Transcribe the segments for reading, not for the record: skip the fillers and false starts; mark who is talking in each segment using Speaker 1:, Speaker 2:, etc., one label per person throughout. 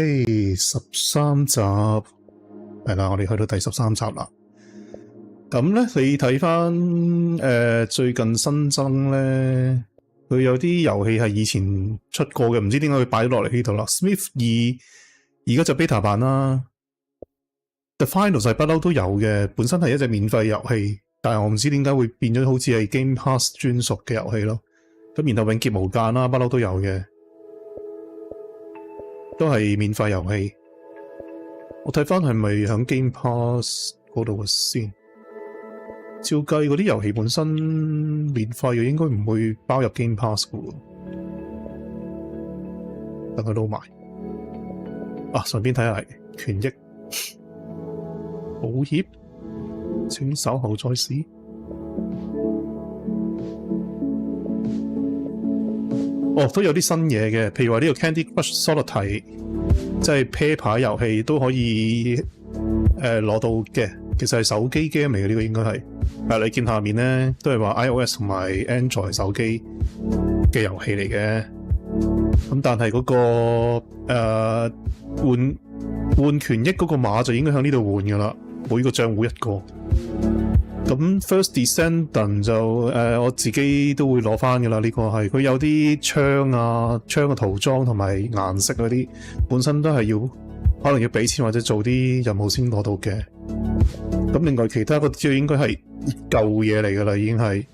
Speaker 1: 13集係啦，我哋去到第13集啦。咁咧，你睇翻最近新增咧，佢有啲遊戲係以前出過嘅，唔知點解佢擺落嚟呢度啦。Smith 2而家就 beta 版啦。The Finals 係不嬲都有嘅，本身係一隻免費遊戲，但係我唔知點解會變咗好似係 Game Pass 專屬嘅遊戲咯。咁然後永劫無間啦，不嬲都有嘅，都係免費遊戲。我睇翻係咪響 Game Pass 嗰度先？照計嗰啲遊戲本身免費嘅，應該唔會包入 Game Pass 嘅喎。等佢撈埋。啊，順便睇下權益保險，請稍後再試。哦，都有啲新嘢嘅，譬如話呢個 Candy Crush Solitaire， 即係啤牌遊戲都可以攞到嘅。其實係手機 game 嚟嘅，呢個應該係。你見下面咧都係話 iOS 同埋 Android 手機嘅遊戲嚟嘅。咁但係嗰個換權益嗰個碼就應該向呢度換噶啦，每個賬戶一個。咁 First Descendant 就我自己都會攞翻噶啦，呢個係佢有啲槍啊、槍嘅塗裝同埋顏色嗰啲，本身都係要可能要俾錢或者做啲任務先攞到嘅。咁另外其他嗰啲應該係舊嘢嚟噶啦，已經係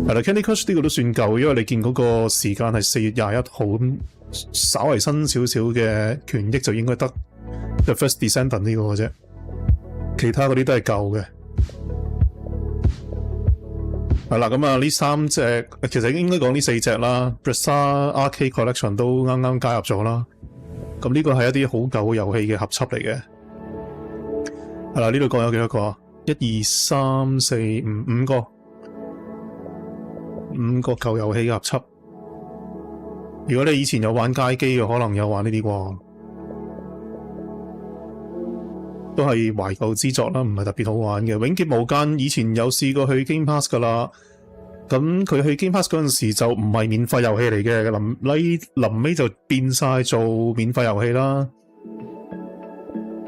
Speaker 1: 啦。Candy Crush 呢個都算舊，因為你見嗰個時間係4月21號咁，稍為新少少嘅權益就應該得 The First Descendant 呢個嘅啫，其他嗰啲都係舊嘅。係啦，咁啊呢3隻其實應該講呢4隻啦。Bressa Arcade Collection 都啱啱加入咗啦。咁呢個係一啲好舊遊戲嘅合輯嚟嘅。係啦，呢度講有幾多個啊？1、2、3、4、5，5個，5個舊遊戲嘅合輯。如果你以前有玩街機嘅，可能有玩呢啲啩，都係懷舊之作啦，唔係特別好玩嘅。永劫無間以前有試過去 Game Pass 噶啦，咁佢去 Game Pass 嗰陣時就唔係免費遊戲嚟嘅，臨尾就變晒做免費遊戲啦。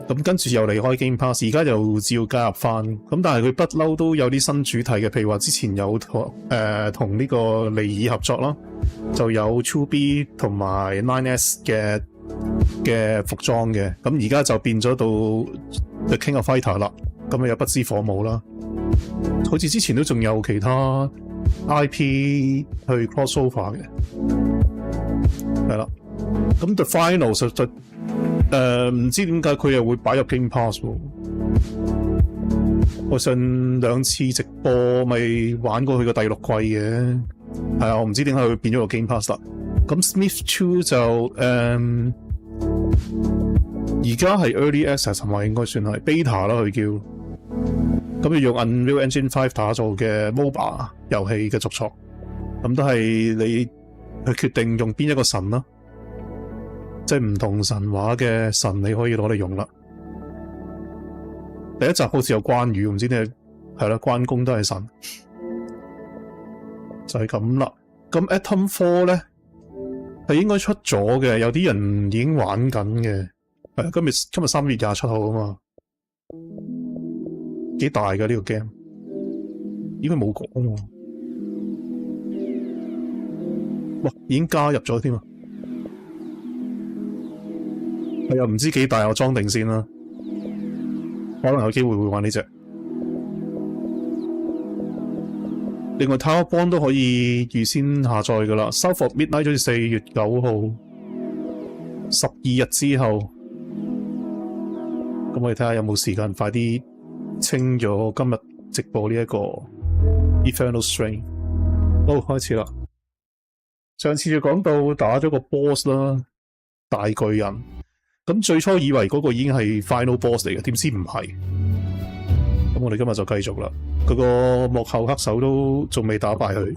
Speaker 1: 咁跟住又離開 Game Pass， 而家又照加入翻。咁但係佢不嬲都有啲新主題嘅，譬如話之前有同呢個尼爾合作啦，就有 2B 同埋 9S 嘅服裝嘅。咁而家就變咗到 The King of Fighter 啦。咁啊有不知火舞啦，好似之前都仲有其他 IP 去 crossover 嘅，係啦。咁 The Final 實在唔知點解佢又會擺入 Game Pass 喎。我上2次直播咪玩過佢個第6季嘅，係啊，我唔知點解佢變咗個 Game Pass 啦。咁 Smith 2就而家係 Early Access 同埋應該算係 Beta 啦，佢叫。咁要用 Unreal Engine 5打造嘅 MOBA 遊戲嘅續作，咁都係你去決定用邊一個神啦。即係唔同神話嘅神，你可以攞嚟用啦。第一集好似有關羽，唔知點係啦，關公都係神，就係咁啦。咁 Atom 4咧係應該出咗嘅，有啲人已經玩緊嘅。今日3月27號啊嘛，幾大㗎呢個 game？ 應該冇講喎。哇，已經加入咗添啊！係啊，唔知幾大，我裝定先啦。可能有機會會玩呢隻。另外 Tower Bond 都可以預先下載噶啦。South of Midnight 好似4月9號，12日之後。咁我哋睇下有冇時間快啲清咗今日直播呢一個 Eternal Strands。好，開始啦。上次就講到打咗個 boss 啦，大巨人。咁最初以為嗰個已經係 final boss 嚟嘅，點知唔係。咁我哋今日就繼續啦。佢個幕後黑手都仲未打敗佢。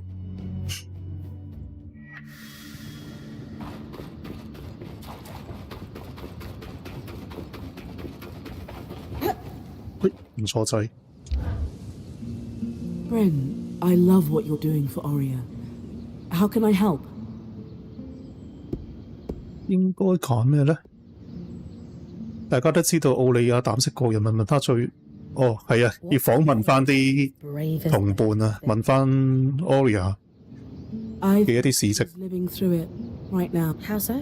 Speaker 1: 唔錯掣。
Speaker 2: Bryn, I love what you're doing for Aurea. How can I help?
Speaker 1: 應該講咩咧？大家都知道奧利亞膽識過人，問他最係啊，要訪問翻啲同伴啊，問翻 Aurea 嘅一啲事蹟。
Speaker 2: living through it right now.
Speaker 3: How so?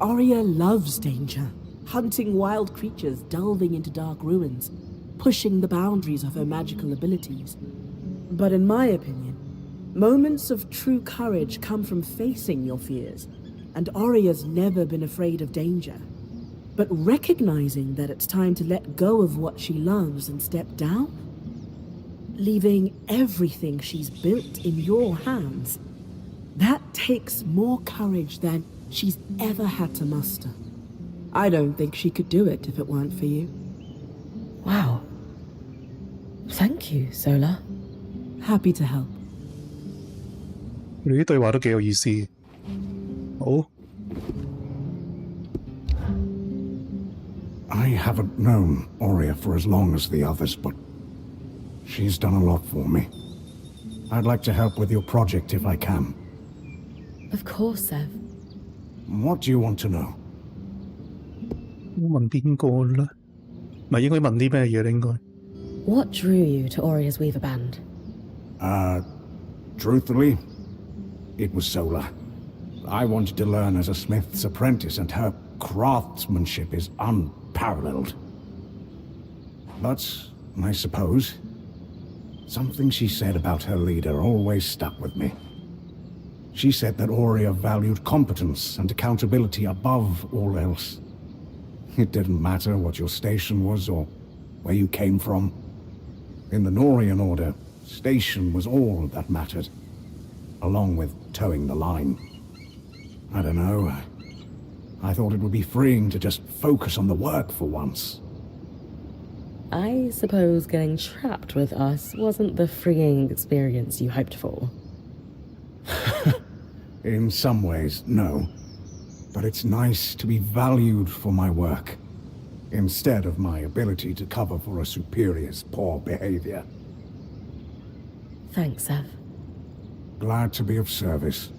Speaker 2: Aria loves danger, hunting wild creatures, delving into dark ruins, pushing the boundaries of her magical abilities. But in my opinion, moments of true courage come from facing your fears, and Aria's never been afraid of danger. But recognizing that it's time to let go of what she loves and step down? Leaving everything she's built in your hands? That takes more courage than she's ever had to muster. I don't think she could do it if it weren't for you.
Speaker 3: Wow. Thank you, Sola.
Speaker 2: Happy to help.
Speaker 1: 你啲對話都幾有意思。好。
Speaker 4: I haven't known Aurea for as long as the others, but she's done a lot for me. I'd like to help with your project if I can.
Speaker 3: Of course, Sev.
Speaker 4: What do you want to know?
Speaker 1: 問邊個咧？唔係應該問啲咩嘢咧？應該
Speaker 3: What drew you to Aurea's Weaver Band?
Speaker 4: Truthfully, it was Sola. I wanted to learn as a smith's apprentice, and her craftsmanship is unparalleled. But, I suppose, something she said about her leader always stuck with me. She said that Aurea valued competence and accountability above all else. It didn't matter what your station was or where you came from. In the Norian order, station was all that mattered, along with towing the line. I don't know. I thought it would be freeing to just focus on the work for once.
Speaker 3: I suppose getting trapped with us wasn't the freeing experience you hoped for.
Speaker 4: In some ways, no. But it's nice to be valued for my work, instead of my ability to cover for a superior's poor behavior.
Speaker 3: Thanks, Sev.
Speaker 4: Glad to be of service.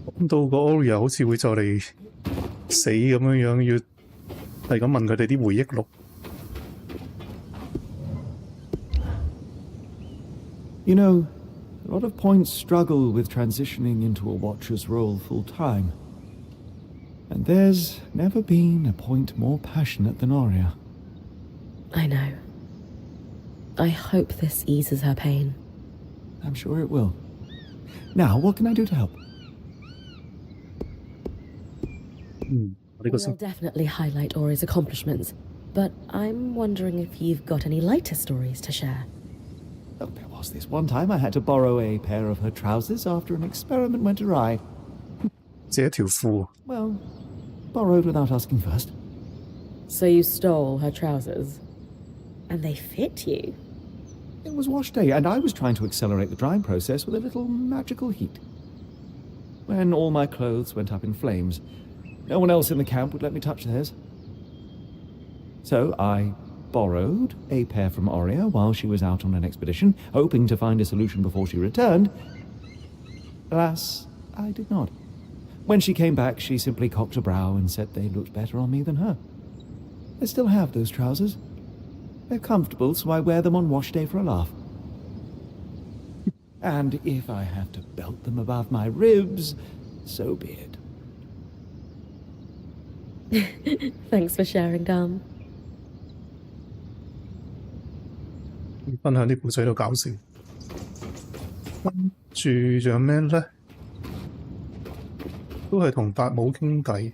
Speaker 1: 講到個 Aurea 好似會就嚟死咁樣，要係咁問佢哋啲回憶錄。
Speaker 5: You know, a lot of points struggle with transitioning into a watcher's role full-time. And there's never been a point more passionate than Aurea.
Speaker 3: I know. I hope this eases her pain.
Speaker 5: I'm sure it will. Now, what can I do to help?
Speaker 1: 呢個
Speaker 3: We'll
Speaker 1: 先
Speaker 3: definitely highlight Aurea's accomplishments, but I'm wondering if you've got any lighter stories to share.
Speaker 5: Oh, there was this one time I had to borrow a pair of her trousers after an experiment went awry.
Speaker 1: 借一條褲。
Speaker 5: Well, borrowed without asking first.
Speaker 3: So you stole her trousers? And they fit you?
Speaker 5: It was wash day, and I was trying to accelerate the drying process with a little magical heat. When all my clothes went up in flames, no one else in the camp would let me touch theirs. So I borrowed a pair from Aurea while she was out on an expedition, hoping to find a solution before she returned. Alas, I did not. When she came back, she simply cocked a brow and said they looked better on me than her. I still have those trousers. They're comfortable, so I wear them on wash day for a laugh. And if I have to belt them above my ribs, so be it.
Speaker 3: Thanks for sharing, Dom.
Speaker 1: 分享啲故仔都搞笑。跟住仲有咩咧？都係同達姆傾偈。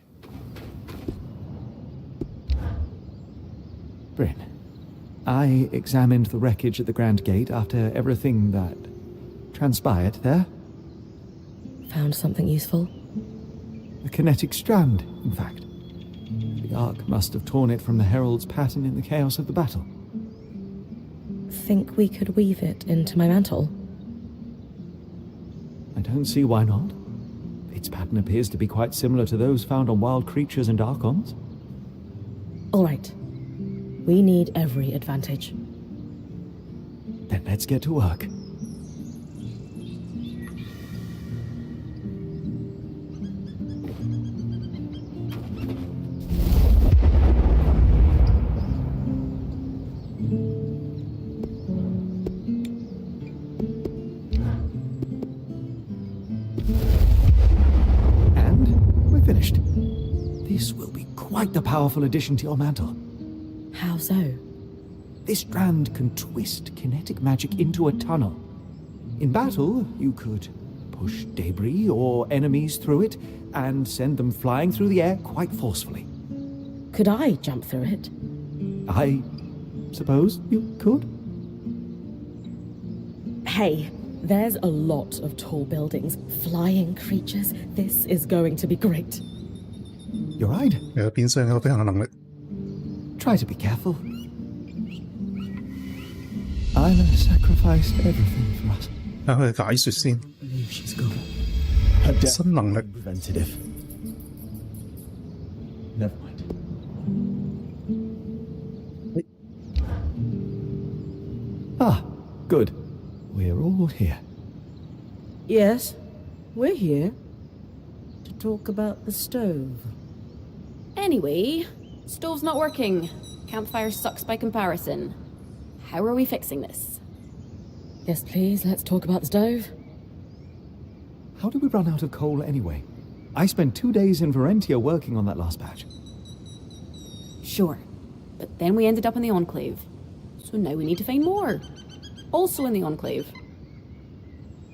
Speaker 5: Bryn, I examined the wreckage at the Grand Gate after everything that transpired there.
Speaker 3: Found something useful?
Speaker 5: A kinetic strand, in fact. The Ark must have torn it from the Herald's pattern in the chaos of the battle.
Speaker 3: Think we could weave it into my mantle?
Speaker 5: I don't see why not. Its pattern appears to be quite similar to those found on wild creatures and Archons.
Speaker 3: All right. We need every advantage.
Speaker 5: Then let's get to work. quite the powerful addition to your mantle.
Speaker 3: How so?
Speaker 5: This strand can twist kinetic magic into a tunnel. In battle, you could push debris or enemies through it and send them flying through the air quite forcefully.
Speaker 3: Could I jump through it?
Speaker 5: I suppose you could.
Speaker 3: Hey, there's a lot of tall buildings, flying creatures. This is going to be great.
Speaker 5: You're right.
Speaker 1: 變相有飛行嘅能力。
Speaker 5: Try to be careful. Isla sacrificed everything for us.
Speaker 1: 睇佢嘅解說先。
Speaker 6: believe she's gone. Her death
Speaker 1: 新能力
Speaker 6: preventative. Never mind.
Speaker 5: Ah, good. We're all here.
Speaker 2: Yes, we're here to talk about the stove.
Speaker 7: Anyway, stove's not working. Campfire sucks by comparison. How are we fixing this?
Speaker 3: Yes, please, let's talk about the stove.
Speaker 5: How did we run out of coal anyway? I spent 2 days in Varentia working on that last batch.
Speaker 7: Sure. But then we ended up in the Enclave. So now we need to find more. Also in the Enclave.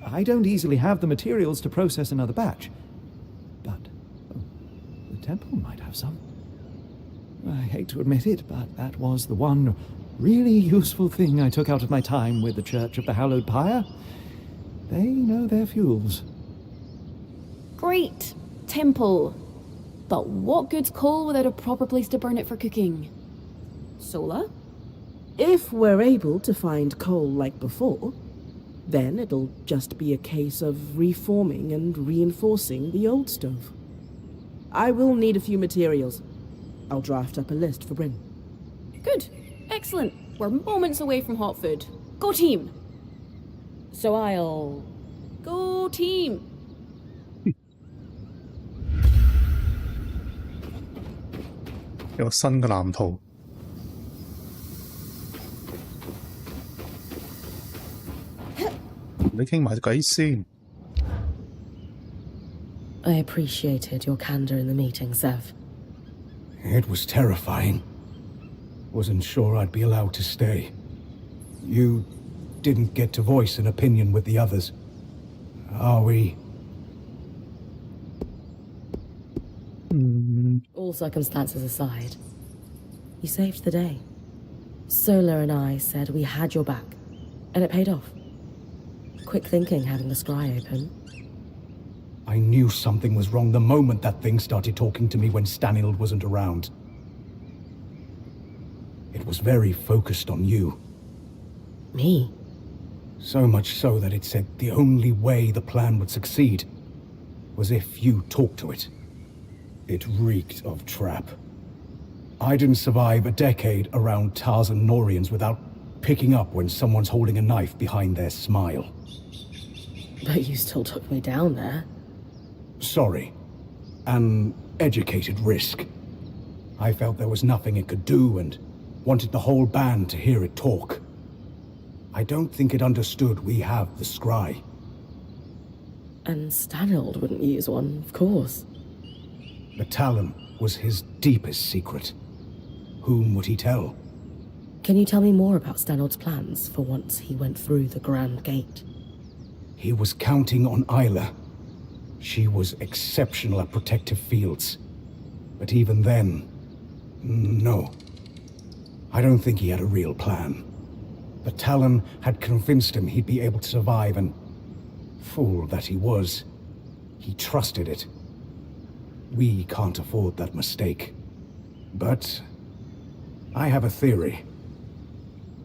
Speaker 5: I don't easily have the materials to process another batch. But the temple might have some. I hate to admit it, but that was the one really useful thing I took out of my time with the Church of the Hallowed Pyre. They know their fuels.
Speaker 7: Great. Temple. But what good's coal without a proper place to burn it for cooking? Sola?
Speaker 2: If we're able to find coal like before, then it'll just be a case of reforming and reinforcing the old stove. I will need a few materials. I'll draft up a list for Bryn.
Speaker 7: Good. Excellent. We're moments away from hot food. Go team.
Speaker 3: So I'll...
Speaker 7: Go team.
Speaker 1: 有個新嘅藍圖。你傾埋偈先。
Speaker 3: I appreciated your candor in the meeting, Sev.
Speaker 4: It was terrifying. Wasn't sure I'd be allowed to stay. You didn't get to voice an opinion with the others. Are we?
Speaker 3: All circumstances aside, you saved the day. Sola and I said we had your back, and it paid off. Quick thinking having the scry open.
Speaker 4: I knew something was wrong the moment that thing started talking to me when Stanild wasn't around. It was very focused on you.
Speaker 3: Me?
Speaker 4: So much so that it said the only way the plan would succeed was if you talked to it. It reeked of trap. I didn't survive a decade around Tarzan Norians without picking up when someone's holding a knife behind their smile.
Speaker 3: But you still took me down there.
Speaker 4: Sorry. An educated risk. I felt there was nothing it could do and wanted the whole band to hear it talk. I don't think it understood we have the scry.
Speaker 3: And Stanild wouldn't use one, of course.
Speaker 4: The Talon was his deepest secret. Whom would he tell?
Speaker 3: Can you tell me more about Stanild's plans for once he went through the Grand Gate?
Speaker 4: He was counting on Isla. She was exceptional at protective fields. But even then, no. I don't think he had a real plan. The Talon had convinced him he'd be able to survive and, fool that he was, he trusted it. We can't afford that mistake. But I have a theory.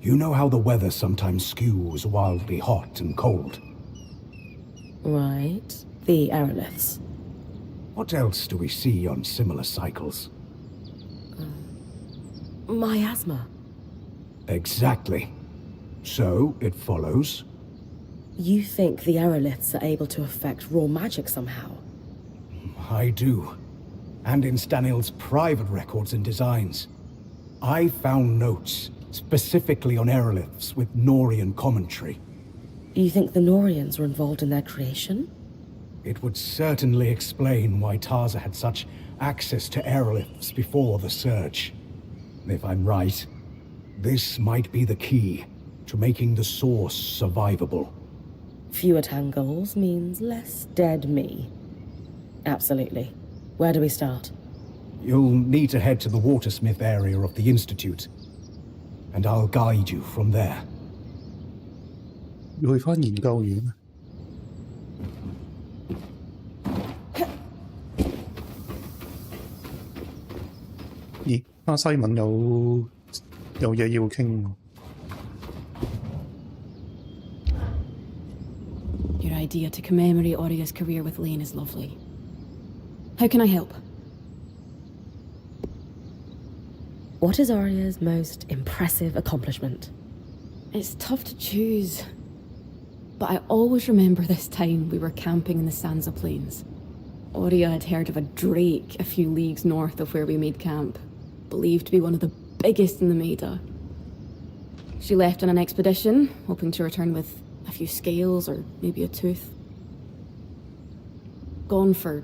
Speaker 4: You know how the weather sometimes skews wildly hot and cold?
Speaker 3: Right. The aeroliths.
Speaker 4: What else do we see on similar cycles?
Speaker 3: Miasma.
Speaker 4: Exactly. So, it follows.
Speaker 3: You think the aeroliths are able to affect raw magic somehow?
Speaker 4: I do. And in Stanild's private records and designs. I found notes, specifically on aeroliths with Norian commentary.
Speaker 3: You think the Norians were involved in their creation?
Speaker 4: It would certainly explain why Tarza had such access to airlifts before the surge. If I'm right, this might be the key to making the source survivable.
Speaker 3: Fewer tangles means less dead me. Absolutely. Where do we start?
Speaker 4: You'll need to head to the Watersmith area of the Institute, and I'll guide you from there.
Speaker 1: 要去返研究院。咦，阿西文有嘢要傾喎。
Speaker 7: Your idea to commemorate Oria's career with Lane is lovely. How can I help?
Speaker 3: What is Oria's most impressive accomplishment?
Speaker 7: It's tough to choose. But I always remember this time we were camping in the Sansa Plains. Oria had heard of a drake a few leagues north of where we made camp, believed to be one of the biggest in the Maida. She left on an expedition, hoping to return with a few scales or maybe a tooth. Gone for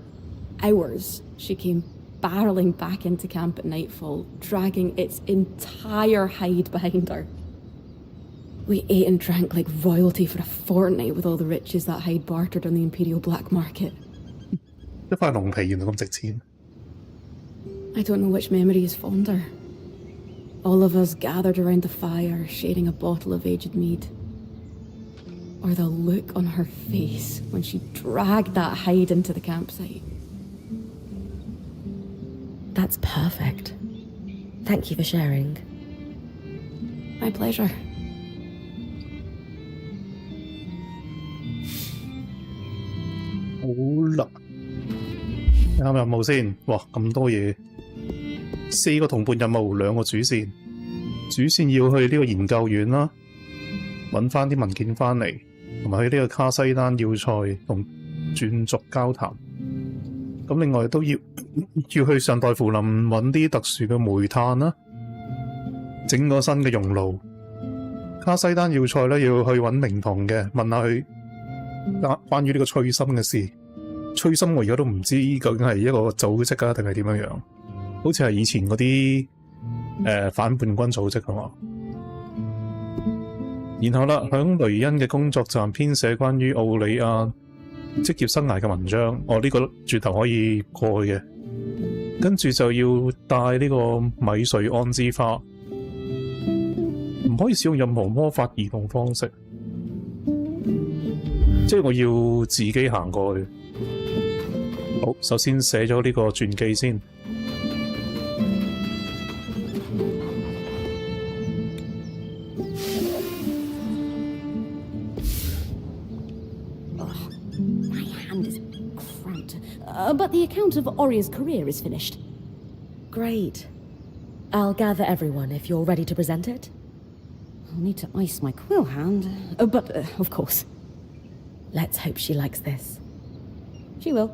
Speaker 7: hours, she came barreling back into camp at nightfall, dragging its entire hide behind her. We ate and drank like royalty for a fortnight with all the riches that hide bartered on the Imperial black market.
Speaker 1: 一塊龍皮原來咁值錢。
Speaker 7: I don't know which memory is fonder. All of us gathered around the fire, sharing a bottle of aged mead. Or the look on her face when she dragged that hide into the campsite.
Speaker 3: That's perfect. Thank you for sharing.
Speaker 7: My pleasure.
Speaker 1: 好啦，啱任務先。哇，咁多嘢，4個同伴任務，2個主線。主線要去呢個研究院啦，揾翻啲文件翻嚟，同埋去呢個卡西丹要塞同轉族交談。咁另外都要去上代芙林揾啲特殊嘅煤炭啦，整個新嘅熔爐。卡西丹要塞咧要去揾明堂嘅，問下佢關於呢個翠心嘅事。翠心我而家都唔知究竟係一個組織啊定係點樣樣，好似係以前嗰啲反叛軍組織啊嘛。然後啦，響雷恩嘅工作站編寫關於奧里亞職業生涯嘅文章，呢個轉頭可以過去嘅。跟住就要帶呢個米瑞安之花，唔可以使用任何魔法移動方式，即係我要自己行過去。好，首先寫咗呢個傳記先。
Speaker 7: My hand is cramped. But the account of Oria's career is finished.
Speaker 3: Great. I'll gather everyone if you're ready to present it.
Speaker 7: I'll need to ice my quill hand. But, of course.
Speaker 3: Let's hope she likes this.
Speaker 7: She will.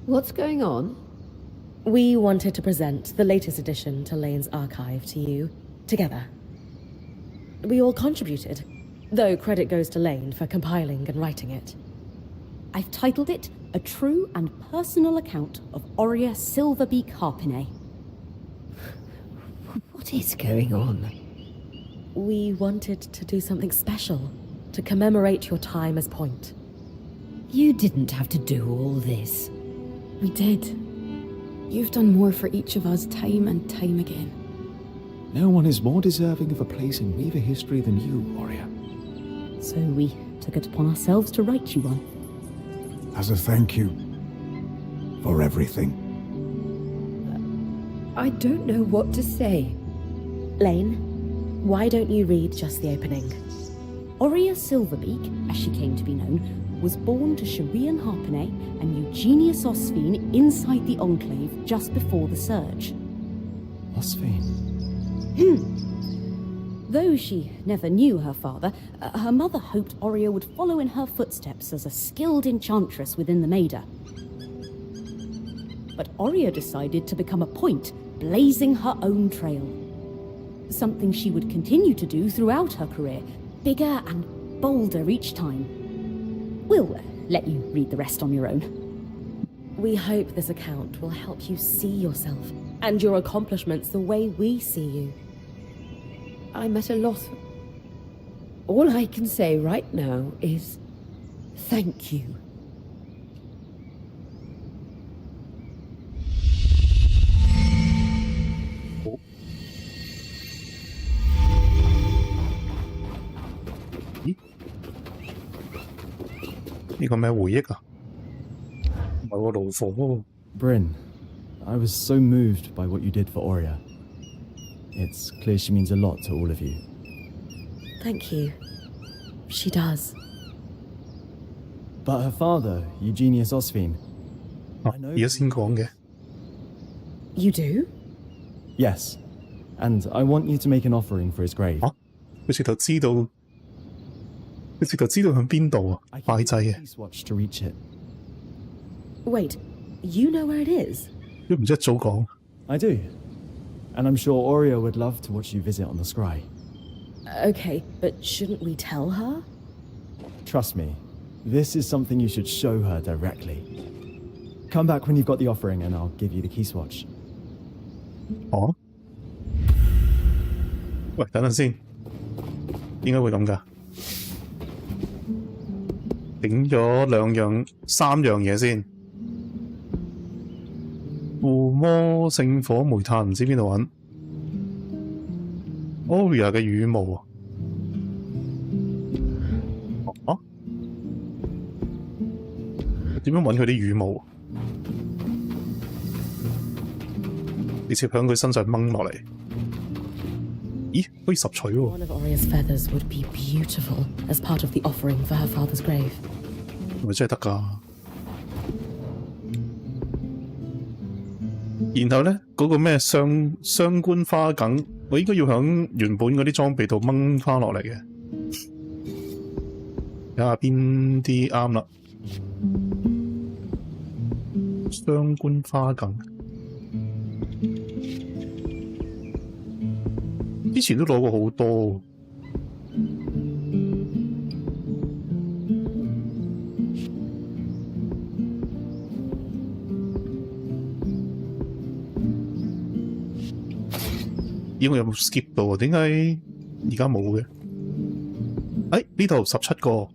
Speaker 8: What's going on?
Speaker 3: We wanted to present the latest addition to Lane's archive to you, together. We all contributed, though credit goes to Lane for compiling and writing it.
Speaker 7: I've titled it A True and Personal Account of Oria Silverbeak Harpinet.
Speaker 8: What is going on?
Speaker 3: We wanted to do something special to commemorate your time as Point.
Speaker 8: You didn't have to do all this.
Speaker 7: We did. You've done more for each of us time and time again.
Speaker 5: No one is more deserving of a place in Weaver history than you, Oria.
Speaker 7: So we took it upon ourselves to write you one.
Speaker 4: As a thank you for everything.
Speaker 8: I don't know what to say.
Speaker 3: Lane, why don't you read just the opening?
Speaker 7: Oria Silverbeak, as she came to be known, was born to Sharian Harpinet and Eugenia Osphine inside the Enclave just before the surge.
Speaker 5: Osphine.
Speaker 7: Though she never knew her father, her mother hoped Oria would follow in her footsteps as a skilled enchantress within the Maida. But Oria decided to become a point, blazing her own trail. Something she would continue to do throughout her career,
Speaker 8: bigger and bolder each time. We'll let you read the rest on your own.
Speaker 3: We hope this account will help you see yourself and your accomplishments the way we see you.
Speaker 8: I'm at a loss. All I can say right now is thank you.
Speaker 1: 呢個咩回憶啊？唔係喎，爐火喎。
Speaker 6: Bryn, I was so moved by what you did for Aurea. It's clear she means a lot to all of you.
Speaker 3: Thank you. She does.
Speaker 6: But her father, Eugenius Osphine.
Speaker 1: 而家先講嘅。
Speaker 3: You do?
Speaker 6: Yes. And I want you to make an offering for his grave.
Speaker 1: 佢直頭知道，佢直頭知道向邊度啊？
Speaker 6: I
Speaker 1: 拜
Speaker 6: can
Speaker 1: 祭
Speaker 6: use
Speaker 1: 嘅，
Speaker 6: the peace watch to reach it.
Speaker 3: Wait, you know where it is?
Speaker 1: 都唔知一早講。
Speaker 6: I do. And I'm sure Aurea would love to watch you visit on the scry.
Speaker 3: Okay, but shouldn't we tell her?
Speaker 6: Trust me, this is something you should show her directly. Come back when you've got the offering and I'll give you the key swatch.
Speaker 1: 哦？喂，等陣先，點解會咁㗎？整咗三樣嘢先。附魔聖火煤炭唔知邊度揾。Aurea 嘅羽毛啊！啊？點樣揾佢啲羽毛啊？直接響佢身上掹落嚟。咦？可以拾取喎。
Speaker 3: One of Aurea's feathers would be beautiful as part of the offering for her father's grave.
Speaker 1: 係咪真係得㗎？然後咧，嗰個咩雙冠花梗，我應該要響原本嗰啲裝備度掹翻落嚟嘅。睇下邊啲啱啦。雙冠花梗，之前都攞過好多。咦，我有冇 skip 到啊？點解而家冇嘅？呢度17個，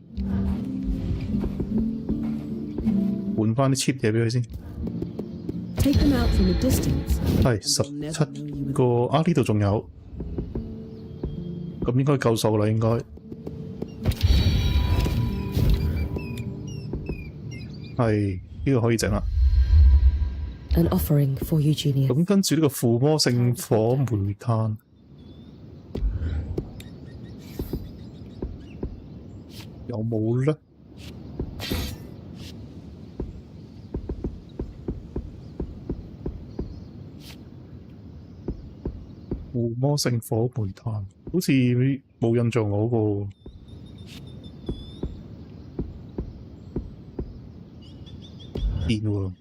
Speaker 1: 換翻啲 cheap 嘢俾佢先。
Speaker 2: Take them out from a distance.
Speaker 1: 係17個啊！呢度仲有，咁應該夠數啦，應該。係呢個可以整啦。
Speaker 3: An offering for Eugenius.
Speaker 1: 咁跟住呢個附魔聖火煤炭，有冇咧？附魔聖火煤炭，好似冇印象我嗰個。變喎。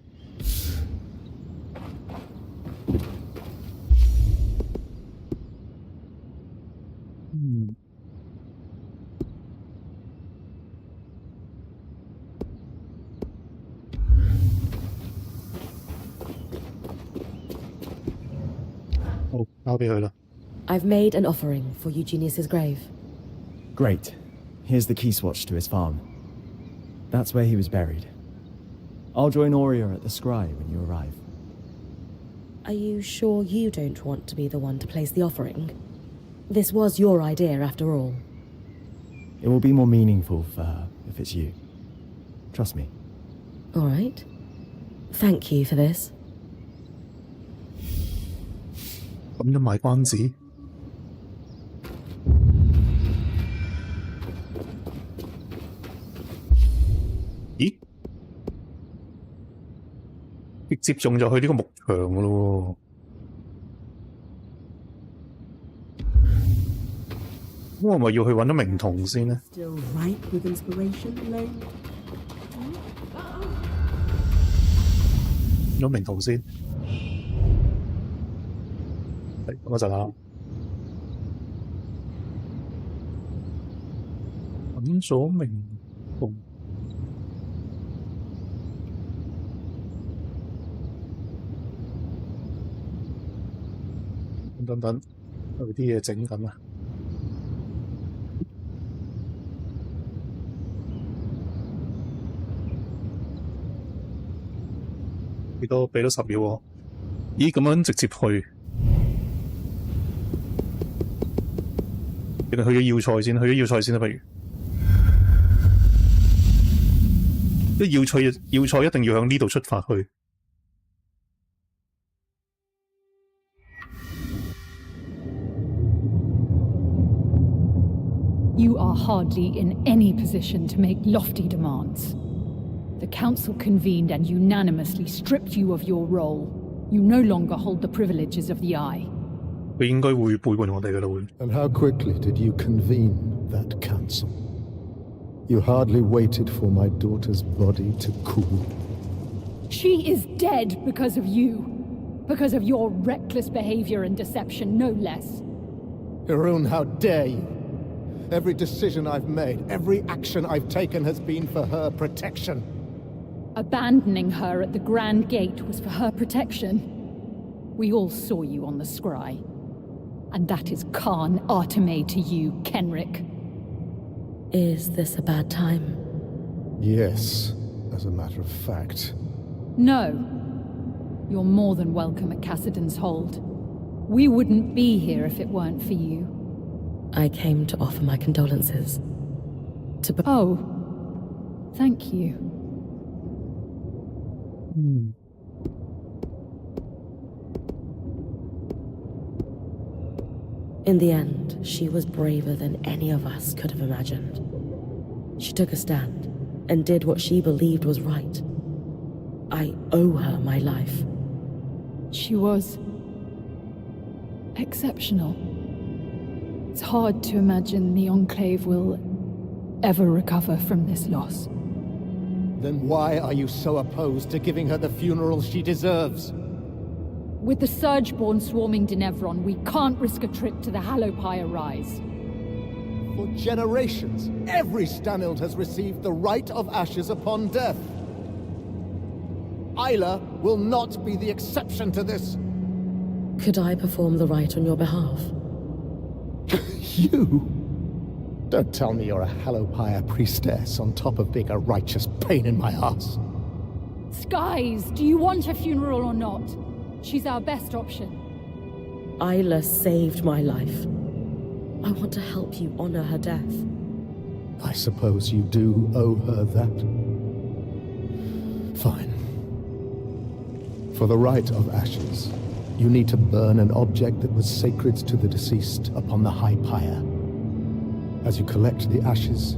Speaker 1: 好，交俾佢啦。
Speaker 3: I've made an offering for Eugenius's grave.
Speaker 6: Great. Here's the key swatch to his farm. That's where he was buried. I'll join Aurea at the scry when you arrive.
Speaker 3: Are you sure you don't want to be the one to place the offering? This was your idea after all.
Speaker 6: It will be more meaningful for her if it's you. Trust me.
Speaker 3: All right. Thank you for this.
Speaker 1: 咁都賣關子。咦？直接中就去呢個牧場噶咯喎。咁我咪要去揾咗明童先呢？
Speaker 2: Still ripe with inspiration, Elaine?
Speaker 1: 揾咗明童先。係，等一陣啦。揾咗明報。等，有啲嘢整緊啊！俾多10秒喎。咦，咁樣直接去？定係去咗要塞先？去咗要塞先啦，不如。啲要塞一定要向呢度出發去。
Speaker 9: You are hardly in any position to make lofty demands. The Council convened and unanimously stripped you of your role. You no longer hold the privileges of the Eye.
Speaker 1: 佢應該會背叛我哋㗎啦會。
Speaker 10: And how quickly did you convene that council? You hardly waited for my daughter's body to cool.
Speaker 9: She is dead because of you. Because of your reckless behavior and deception, no less.
Speaker 10: Harun, how dare you? Every decision I've made, every action I've taken has been for her protection.
Speaker 9: Abandoning her at the Grand Gate was for her protection. We all saw you on the scry. And that is Khan Arteme to you, Kenrick.
Speaker 3: Is this a bad time?
Speaker 10: Yes, as a matter of fact.
Speaker 9: No. You're more than welcome at Cassidon's Hold. We wouldn't be here if it weren't for you.
Speaker 3: I came to offer my condolences.
Speaker 9: Oh. Thank you.
Speaker 3: In the end, she was braver than any of us could have imagined. She took a stand and did what she believed was right. I owe her my life.
Speaker 9: She was exceptional. It's hard to imagine the Enclave will ever recover from this loss.
Speaker 10: Then why are you so opposed to giving her the funeral she deserves?
Speaker 9: With the Surgeborn swarming Denevron, we can't risk a trip to the Hallowpire Rise.
Speaker 10: For generations, every Stanild has received the rite of ashes upon death. Isla will not be the exception to this.
Speaker 3: Could I perform the rite on your behalf?
Speaker 10: You? Don't tell me you're a Hallowpire priestess on top of being a righteous pain in my ass.
Speaker 9: Skies, do you want a funeral or not? She's our best option.
Speaker 3: Isla saved my life. I want to help you honor her death.
Speaker 10: I suppose you do owe her that. Fine. For the rite of ashes, you need to burn an object that was sacred to the deceased upon the high pyre. As you collect the ashes,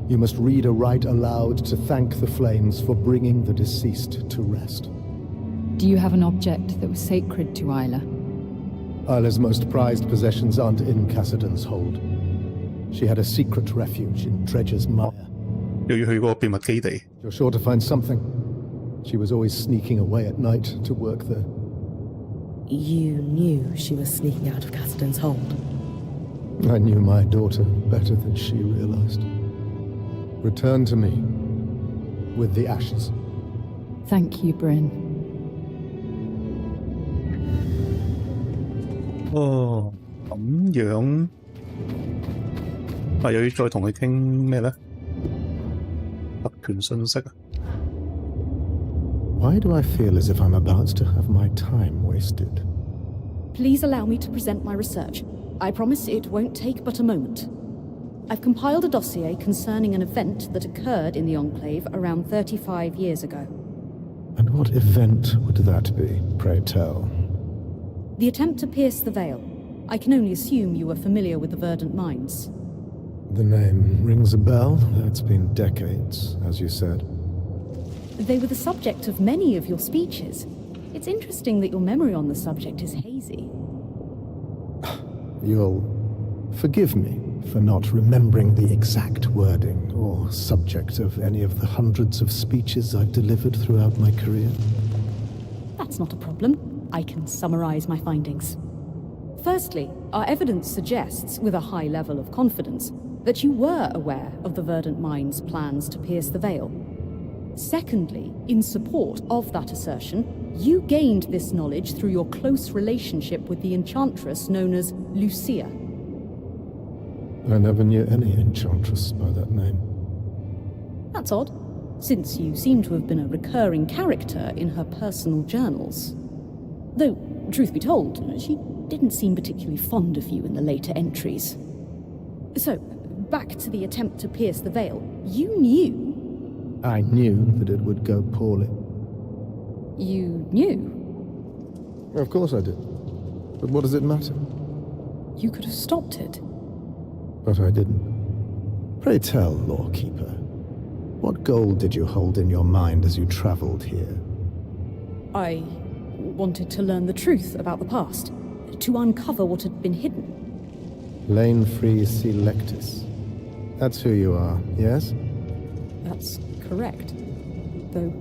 Speaker 10: you must read a rite aloud to thank the flames for bringing the deceased to rest.
Speaker 9: Do you have an object that was sacred to Isla?
Speaker 10: Isla's most prized possessions aren't in Cassidon's Hold. She had a secret refuge in Dredger's Mire.
Speaker 1: 又要去嗰個秘密基地。
Speaker 10: You're sure to find something. She was always sneaking away at night to work there.
Speaker 3: You knew she was sneaking out of Cassidon's Hold.
Speaker 10: I knew my daughter better than she realized. Return to me with the ashes.
Speaker 9: Thank you, Bryn.
Speaker 1: 哦，咁樣又要再同佢傾咩咧？特權信息啊！
Speaker 10: Why do I feel as if I'm about to have my time wasted?
Speaker 11: Please allow me to present my research. I promise it won't take but a moment. I've compiled a dossier concerning an event that occurred in the Enclave around 35 years ago.
Speaker 10: And what event would that be, pray tell?
Speaker 11: The attempt to pierce the veil. I can only assume you were familiar with the Verdant Mines.
Speaker 10: The name rings a bell. It's been decades, as you said.
Speaker 11: They were the subject of many of your speeches. It's interesting that your memory on the subject is hazy.
Speaker 10: You'll forgive me for not remembering the exact wording or subject of any of the hundreds of speeches I've delivered throughout my career.
Speaker 11: That's not a problem. I can summarize my findings. Firstly, our evidence suggests, with a high level of confidence, that you were aware of the Verdant Mind's plans to pierce the veil. Secondly, in support of that assertion, you gained this knowledge through your close relationship with the enchantress known as Lucia.
Speaker 10: I never knew any enchantress by that name.
Speaker 11: That's odd, since you seem to have been a recurring character in her personal journals. Though, truth be told, she didn't seem particularly fond of you in the later entries. So, back to the attempt to pierce the veil. You knew.
Speaker 10: I knew that it would go poorly.
Speaker 11: You knew?
Speaker 10: Of course I did. But what does it matter?
Speaker 11: You could have stopped it.
Speaker 10: But I didn't. Pray tell, Lawkeeper, what goal did you hold in your mind as you traveled here?
Speaker 11: I wanted to learn the truth about the past, to uncover what had been hidden.
Speaker 10: Lane Free Selectus. That's who you are, yes?
Speaker 11: That's correct. Though,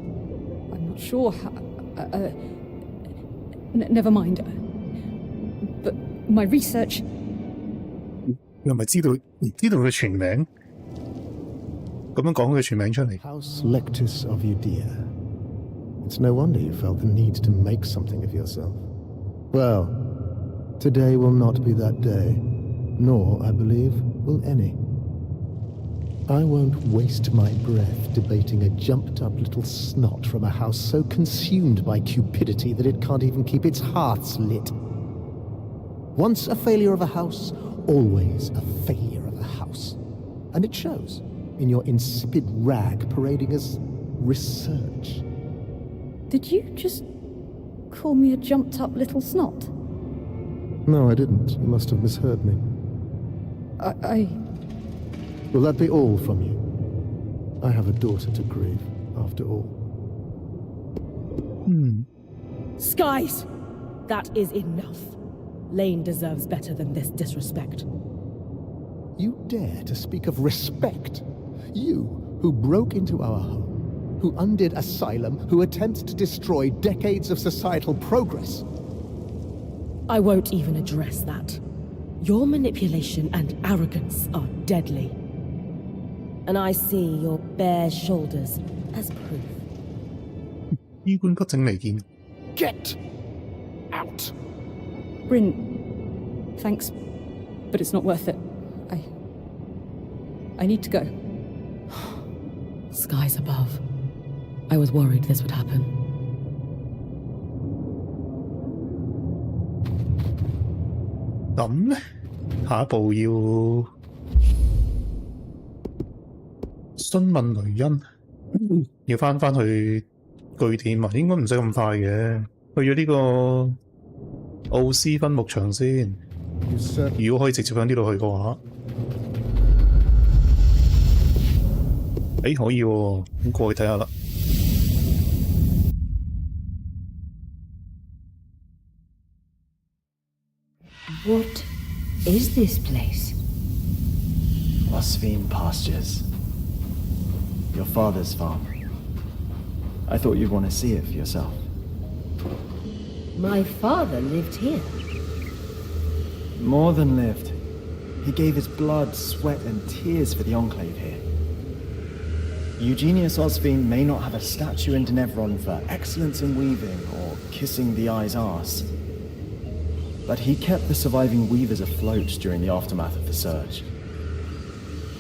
Speaker 11: I'm not sure how... never mind. But my research...
Speaker 1: 又咪知道佢全名？咁樣講佢全名出嚟。
Speaker 10: House Lectus of Udea. It's no wonder you felt the need to make something of yourself. Well, today will not be that day, nor, I believe, will any. I won't waste my breath debating a jumped-up little snot from a house so consumed by cupidity that it can't even keep its hearts lit. Once a failure of a house, always a failure of a house. And it shows in your insipid rag parading as research.
Speaker 11: Did you just call me a jumped-up little snot?
Speaker 10: No, I didn't. You must have misheard me.
Speaker 11: I...
Speaker 10: Will that be all from you? I have a daughter to grieve, after all.
Speaker 3: Skies! That is enough. Lane deserves better than this disrespect.
Speaker 10: You dare to speak of respect? You, who broke into our home, who undid Asylum, who attempted to destroy decades of societal progress.
Speaker 3: I won't even address that. Your manipulation and arrogance are deadly. And I see your bare shoulders as proof.
Speaker 1: 醫官不整嚟見。
Speaker 10: Get out!
Speaker 11: Bryn, thanks, but it's not worth it. I need to go.
Speaker 3: Skies above. I was worried this would happen.
Speaker 1: 咁呢？下一步要詢問雷恩，要翻去據點啊？應該唔使咁快嘅，去咗呢個奧斯分牧場先。如果可以直接向呢度去嘅話，可以喎，咁過去睇下啦。
Speaker 8: What is this place?
Speaker 6: Phosphine pastures. Your father's farm. I thought you'd want to see it for yourself.
Speaker 8: My father lived here.
Speaker 6: More than lived. He gave his blood, sweat, and tears for the Enclave here. Eugenius Osphine may not have a statue in Denevron for excellence in weaving or kissing the eye's arse, but he kept the surviving weavers afloat during the aftermath of the surge.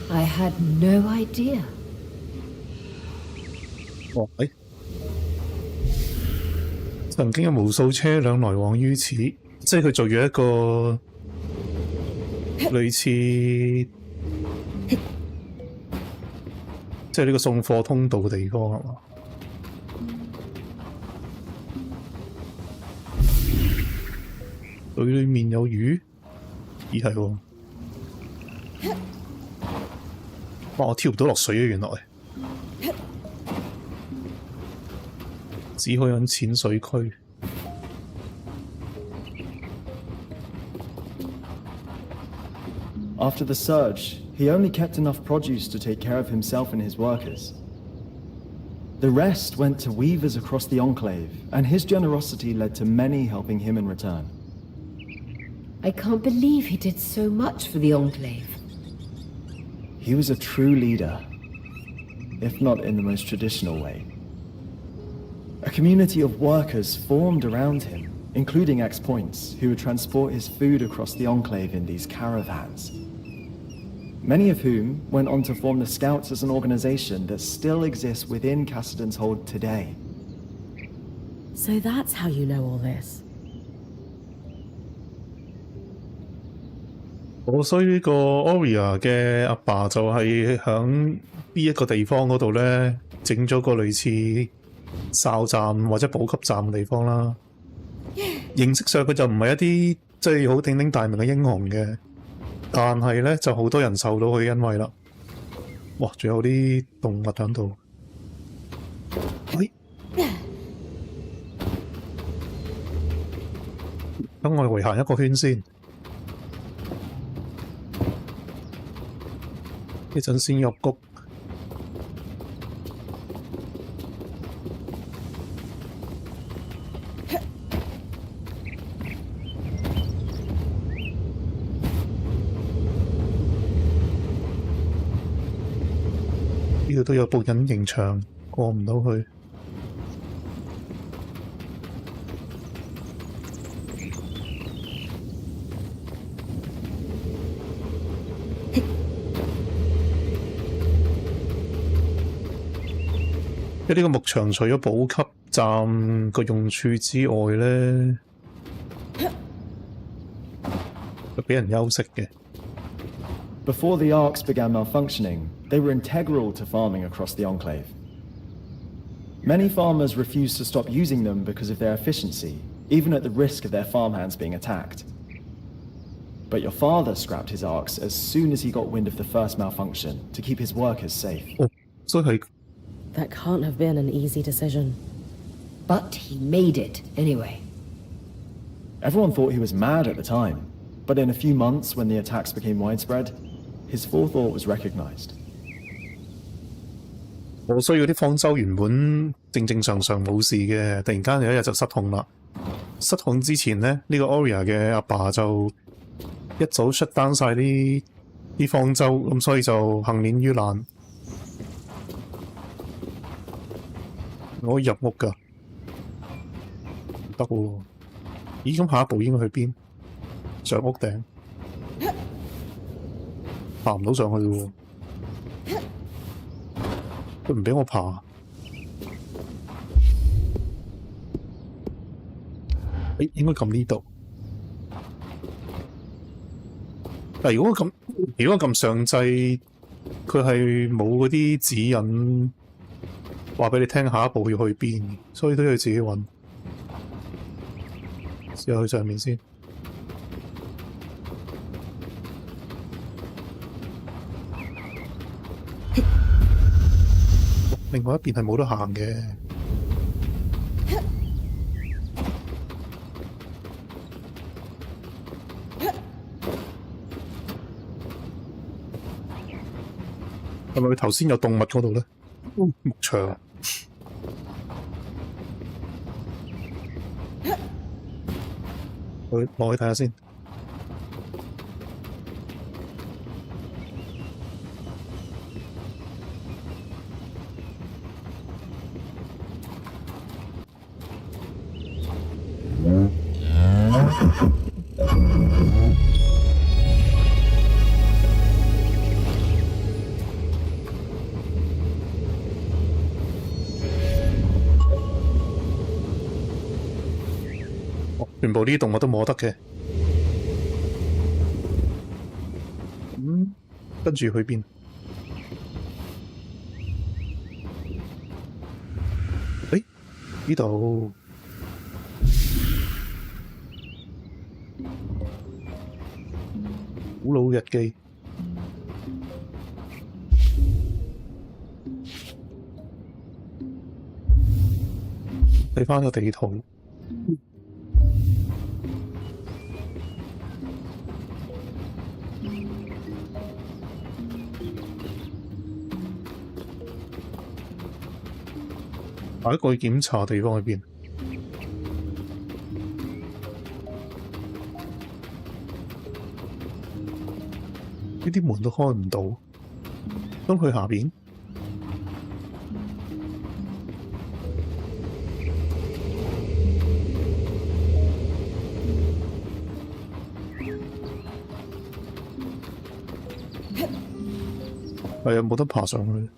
Speaker 8: I had no idea.
Speaker 1: 曾經有無數車輛來往於此，即係佢做咗一個類似，即係呢個送貨通道嘅地方係嘛？水裡面有魚，咦係喎！哇！我跳唔到落水啊，原來只可以喺淺水區。
Speaker 6: After the surge, he only kept enough produce to take care of himself and his workers. The rest went to weavers across the Enclave, and his generosity led to many helping him in return.
Speaker 8: I can't believe he did so much for the Enclave.
Speaker 6: He was a true leader, if not in the most traditional way. A community of workers formed around him, including ex-points, who would transport his food across the Enclave in these caravans. Many of whom went on to form the Scouts as an organization that still exists within Cassidan's Hold today.
Speaker 3: So that's how you know all this.
Speaker 1: 所以呢個 Aurea 嘅阿爸就係響呢一個地方嗰度咧，整咗個類似哨站或者補給站嘅地方啦。形式上佢就唔係一啲即係好鼎鼎大名嘅英雄嘅，但係咧就好多人受到佢恩惠啦。哇！仲有啲動物喺度。喂！等我哋圍行一個圈先。一陣先入谷。呢度都有部隱形牆，過唔到去。呢個牧場除咗補給站個用處之外咧，就俾人休息嘅。
Speaker 6: Before the arcs began malfunctioning, they were integral to farming across the Enclave. Many farmers refused to stop using them because of their efficiency, even at the risk of their farmhands being attacked. But your father scrapped his arcs as soon as he got wind of the first malfunction to keep his workers safe.
Speaker 1: 所以係
Speaker 3: That can't have been an easy decision.
Speaker 8: But he made it anyway.
Speaker 6: Everyone thought he was mad at the time, but in a few months when the attacks became widespread, his forethought was recognized.
Speaker 1: 我需要啲方舟原本正常冇事嘅，突然間有一日就失控啦。失控之前咧，呢個 Aurea 嘅阿爸就一早shut down晒啲方舟，咁所以就幸免於難。我可以入屋㗎，唔得喎。咦？咁下一步應該去邊？上屋頂，爬唔到上去喎。佢唔俾我爬。應該撳呢度。但如果撳上掣，佢係冇嗰啲指引話俾你聽下一步要去邊，所以都要自己揾。試下去上面先。另外一邊係冇得行嘅。係咪佢頭先有動物嗰度咧？牧場。落去睇下先。全部呢啲動物都摸得嘅。跟住去邊？誒，呢度古老日記。睇返個地圖。下一個去檢查地方喺邊？呢啲門都開唔到。都去下邊。係啊，冇得爬上去。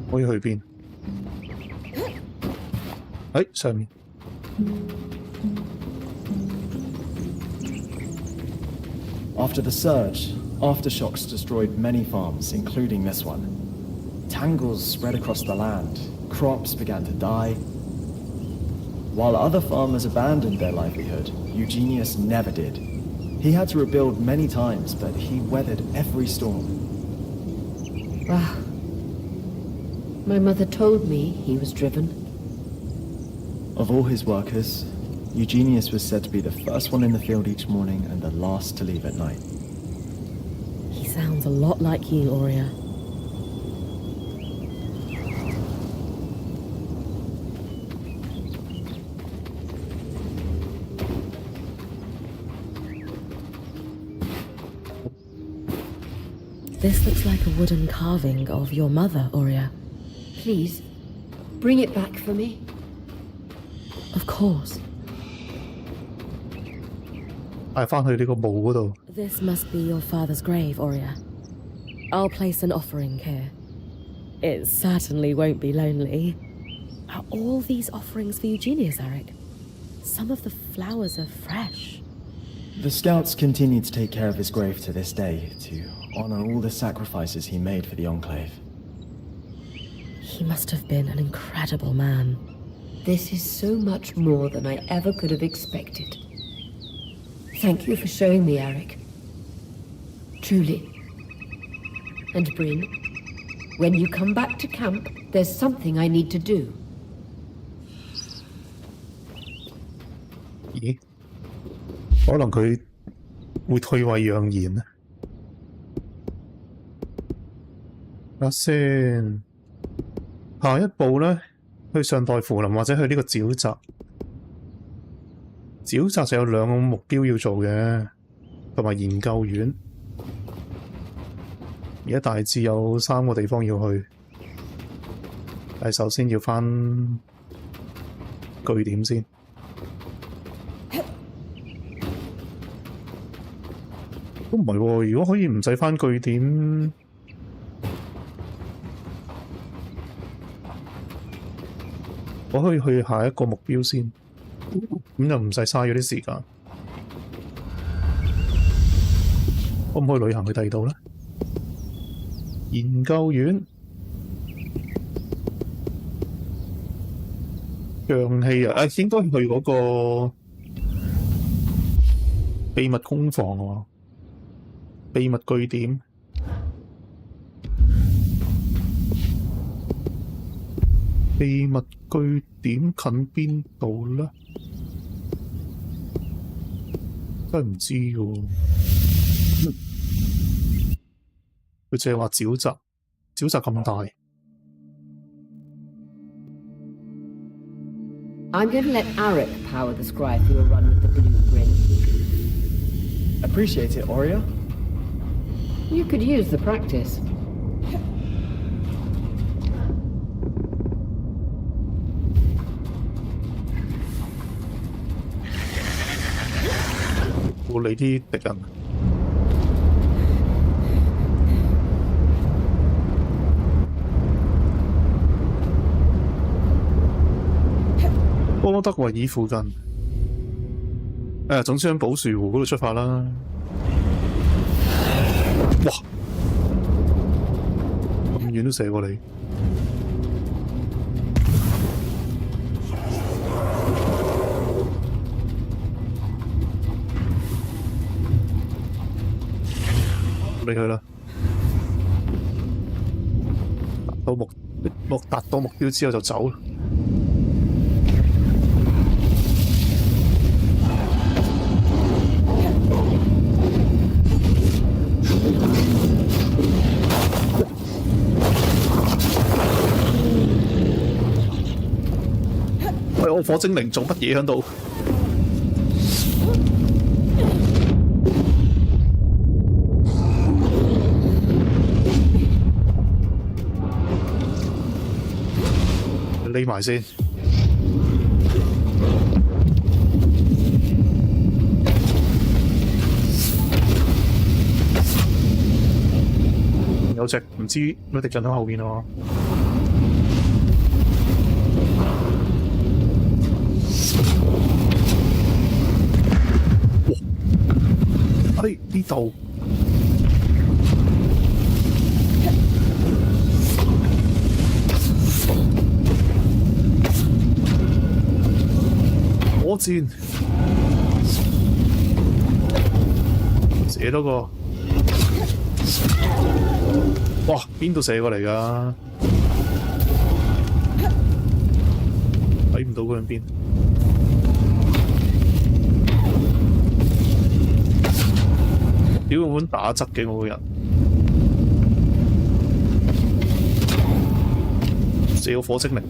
Speaker 1: 可以去邊？喺上面。
Speaker 6: After the surge, aftershocks destroyed many farms, including this one. Tangles spread across the land, crops began to die. While other farmers abandoned their livelihood, Eugenius never did. He had to rebuild many times, but he weathered every storm.
Speaker 8: Wow. My mother told me he was driven.
Speaker 6: Of all his workers, Eugenius was said to be the first one in the field each morning and the last to leave at night.
Speaker 3: He sounds a lot like you, Aurea. This looks like a wooden carving of your mother, Aurea.
Speaker 8: Please, bring it back for me.
Speaker 3: Of course.
Speaker 1: 帶返去呢個墓嗰度。
Speaker 3: This must be your father's grave, Aurea. I'll place an offering here. It certainly won't be lonely. Are all these offerings for Eugenius, Eric? Some of the flowers are fresh.
Speaker 6: The scouts continue to take care of his grave to this day, to honor all the sacrifices he made for the Enclave.
Speaker 3: He must have been an incredible man.
Speaker 8: This is so much more than I ever could have expected. Thank you for showing me, Eric. Truly. And Bryn, when you come back to camp, there's something I need to do.
Speaker 1: 咦？可能佢會退位讓賢呢？睇下先。下一步呢，去上代扶林或者去呢個沼澤。沼澤就有兩個目標要做嘅，同埋研究院。而家大致有3個地方要去，但係首先要返據點先。都唔係喎，如果可以唔使返據點，我可以去下一個目標先，咁就唔使嘥咗啲時間。可唔可以旅行去第二度呢？研究院、氧氣啊，應該去嗰個秘密工房喎，秘密據點。秘密據點近邊度呢？真係唔知喎。佢淨係話沼澤，沼澤咁大。
Speaker 8: I'm going to let Arik power the scribe for your run with the blue ring.
Speaker 6: Appreciate it, Aurea.
Speaker 8: You could use the practice.
Speaker 1: 冇理啲敵人。波德維爾附近，總之喺寶樹湖嗰度出發啦。哇！咁遠都射過你。理佢啦，達到目標之後就走啦。個火精靈做乜嘢喺度？匿埋先。有隻唔知咩敵人喺後邊啊！喺呢度。火箭，射多個。哇！邊度射過嚟㗎？睇唔到嗰兩邊。屌，我本打側嘅我個人，射個火精靈。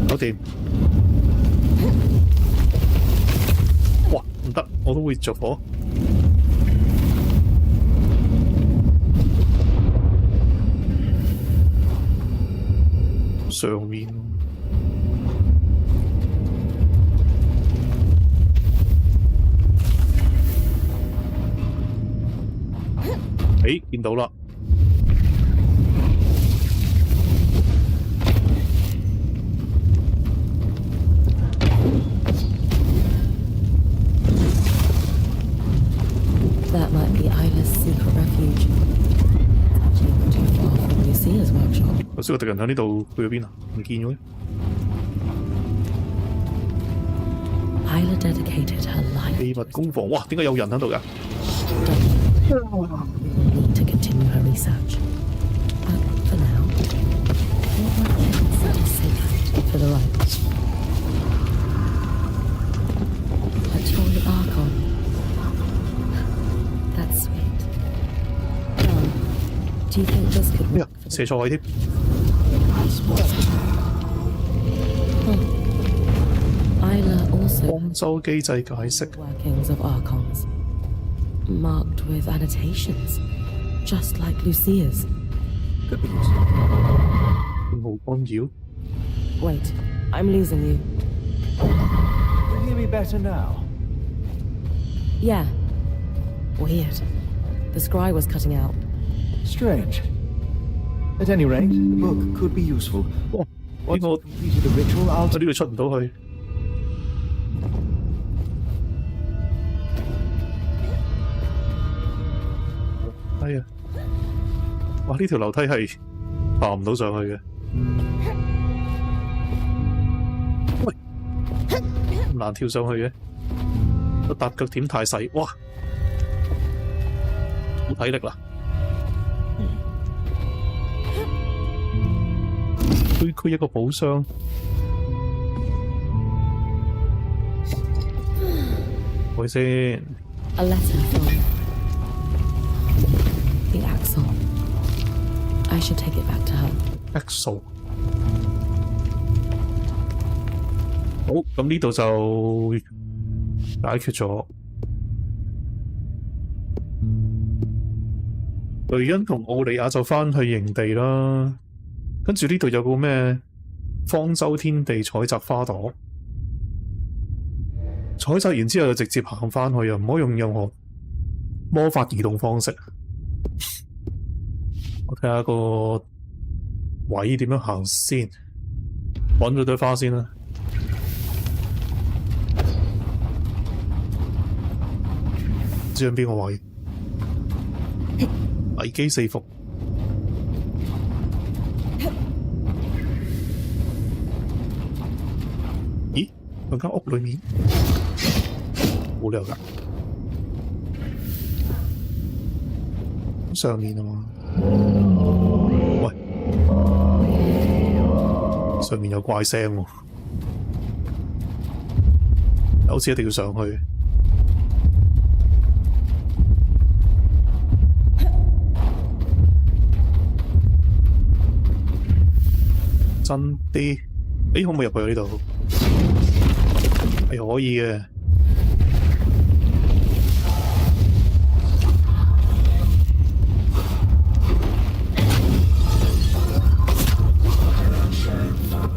Speaker 1: 搞掂！哇，唔得，我都會着火。上面，誒，見到啦。
Speaker 3: That might be Isla's secret refuge. It's actually not too far from Lucia's workshop.
Speaker 1: 頭先個敵人喺呢度，去咗邊啊？唔見咗嘅。
Speaker 3: Isla dedicated her life.
Speaker 1: 秘密工房，哇！點解有人喺度㗎？
Speaker 3: We need to continue her research. But for now, set is safe for the right. A Tory Archon. That's sweet. John, do you think this could
Speaker 1: 咩啊？
Speaker 3: work for
Speaker 1: 射錯位添。
Speaker 3: Isla also
Speaker 1: 方舟機制解釋。
Speaker 3: workings of Archons, marked with annotations, just like Lucia's.
Speaker 1: Could be useful. 信號干擾。
Speaker 3: Wait, I'm losing you.
Speaker 5: Can you hear me better now?
Speaker 3: Yeah. Weird. The scry was cutting out.
Speaker 5: Strange. At any rate, the book could be useful.
Speaker 1: 哇！
Speaker 5: Once
Speaker 1: 呢
Speaker 5: you've completed the ritual, I'll
Speaker 1: 個呢度出唔到去。係啊！哇！呢條樓梯係爬唔到上去嘅。喂，咁難跳上去嘅，個踏腳點太細，哇！好體力啦。區一個寶箱。喂先。
Speaker 3: A letter from the Axel. I should take it back to her.
Speaker 1: Axel。好，咁呢度就解決咗。雷恩同奧利亞就返去營地啦。跟住呢度有個咩方舟天地採集花朵，採集完之後就直接行返去，又唔可以用任何魔法移動方式。我睇下個位點樣行先，揾咗堆花先啦。唔知喺邊個位？危機四伏。咦？喺間屋裏面？冇理由㗎。上面啊嘛。喂，上面有怪聲喎，好似一定要上去。真啲。可唔可以入去呢度？係可以嘅。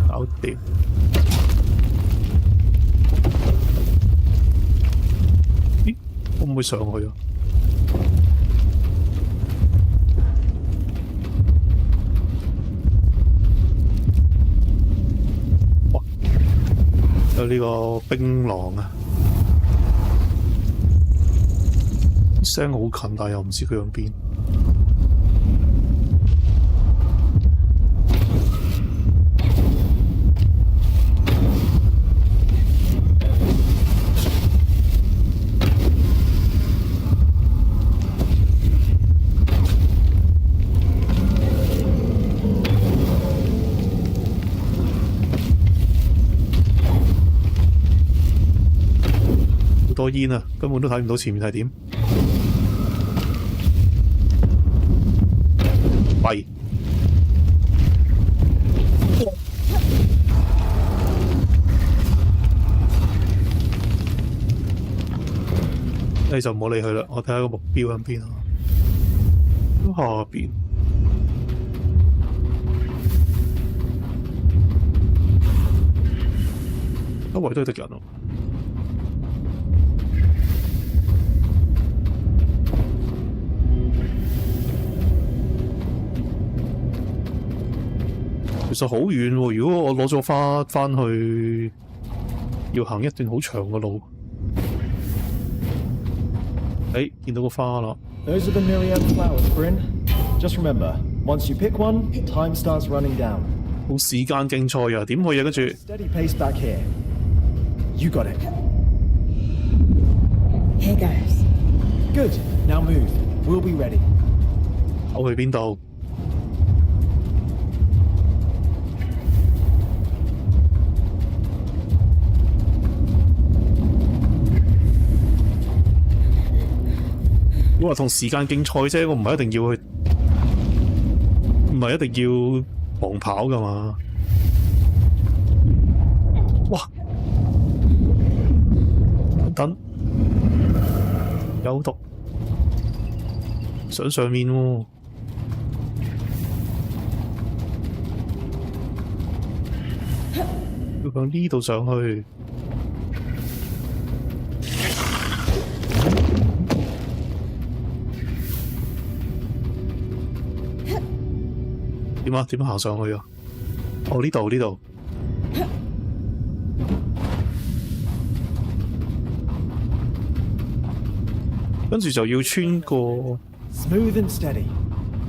Speaker 1: 搞掂。咦？可唔可以上去啊？有呢個冰狼啊！聲好近，但又唔知佢響邊。多煙啊，根本都睇唔到前面係點。弊，你就唔好理佢啦。我睇下個目標喺邊啊？下邊，周圍都係敵人喎。其實好遠喎，如果我攞咗花返去，要行一段好長嘅路。見到個花啦。
Speaker 6: Those are the myriad flowers, Bryn. Just remember, once you pick one, time starts running down.
Speaker 1: 冇時間競賽啊，點去啊？跟住
Speaker 6: Steady pace back here. You got it.
Speaker 2: Here goes.
Speaker 6: Good. Now move. We'll be ready.
Speaker 1: 我去邊度？我話同時間競賽啫，我唔係一定要去，唔係一定要狂跑噶嘛。哇！等有毒，上面喎。要向呢度上去。點啊？點行上去啊？哦，呢度呢度。跟住就要穿過。
Speaker 6: Smooth and steady.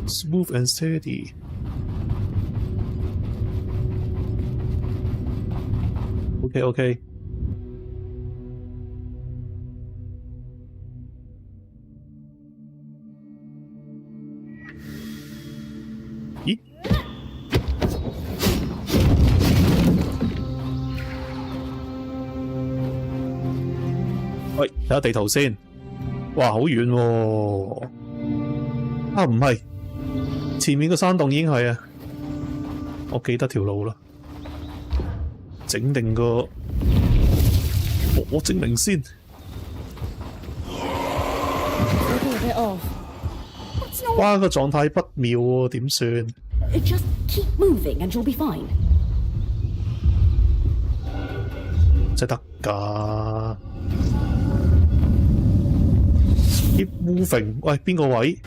Speaker 1: Smooth and steady. OK。咦？喂，睇下地圖先。哇，好遠喎！啊，唔係，前面個山洞已經係啊，我記得條路啦。整定個火精靈先。哇，個狀態不妙喎，點算？
Speaker 11: Just keep moving and you'll be fine.
Speaker 1: 真係得㗎 ！Keep moving， 喂，邊個位？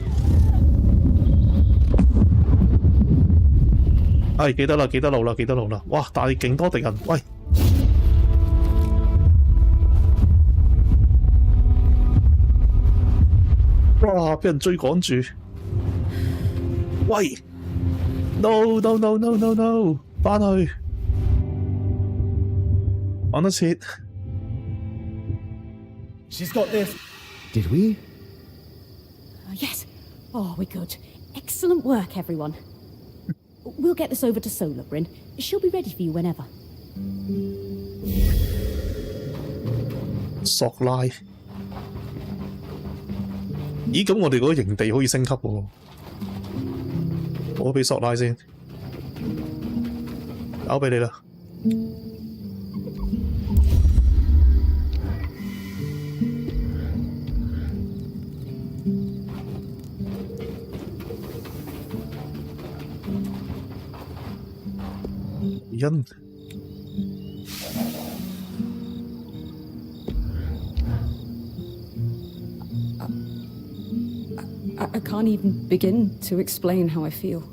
Speaker 1: 記得啦，記得路啦，記得路啦！哇，但係勁多敵人，喂！哇，俾人追趕住！喂 ！No！ 返去！玩得切。
Speaker 6: She's got this.
Speaker 5: Did we?
Speaker 11: Yes. Oh, we're good. Excellent work, everyone. We'll get this over to Solar, Bryn. She'll be ready for you whenever.
Speaker 1: 索拉。咦，咁我哋嗰個營地可以升級喎。我俾索拉先。交俾你啦。因
Speaker 11: I can't even begin to explain how I feel.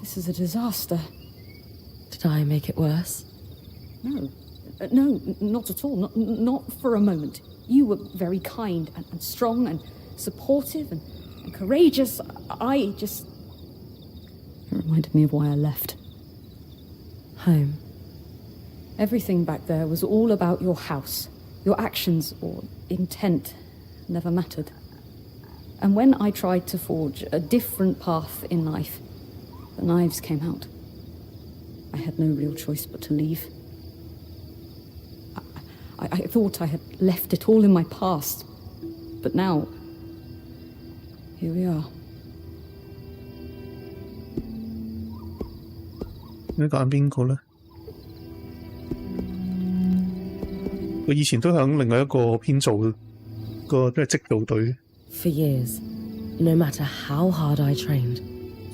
Speaker 11: This is a disaster.
Speaker 3: Did I make it worse?
Speaker 11: No. No, not at all. Not for a moment. You were very kind and strong and supportive and courageous. I just... It reminded me of why I left.
Speaker 3: Home.
Speaker 11: Everything back there was all about your house. Your actions or intent never mattered. And when I tried to forge a different path in life, the knives came out. I had no real choice but to leave. I thought I had left it all in my past, but now, here we are.
Speaker 1: 你揀邊個呢？佢以前都喺另外一個編做個即係職導隊。
Speaker 3: For years, no matter how hard I trained,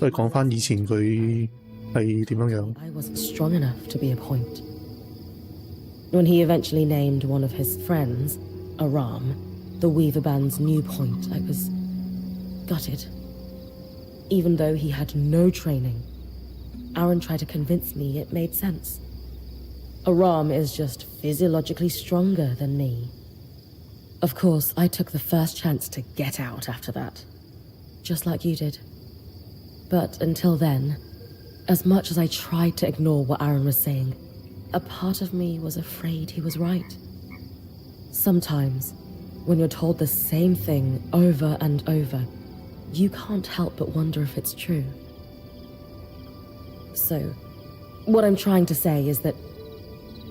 Speaker 1: 都係講返以前佢係點樣樣。
Speaker 3: I wasn't strong enough to be a point. When he eventually named one of his friends, Aram, the Weaver Band's new point, I was gutted. Even though he had no training, Aaron tried to convince me it made sense. Aram is just physiologically stronger than me. Of course, I took the first chance to get out after that, just like you did. But until then, as much as I tried to ignore what Aaron was saying, a part of me was afraid he was right. Sometimes, when you're told the same thing over and over, you can't help but wonder if it's true. So, what I'm trying to say is that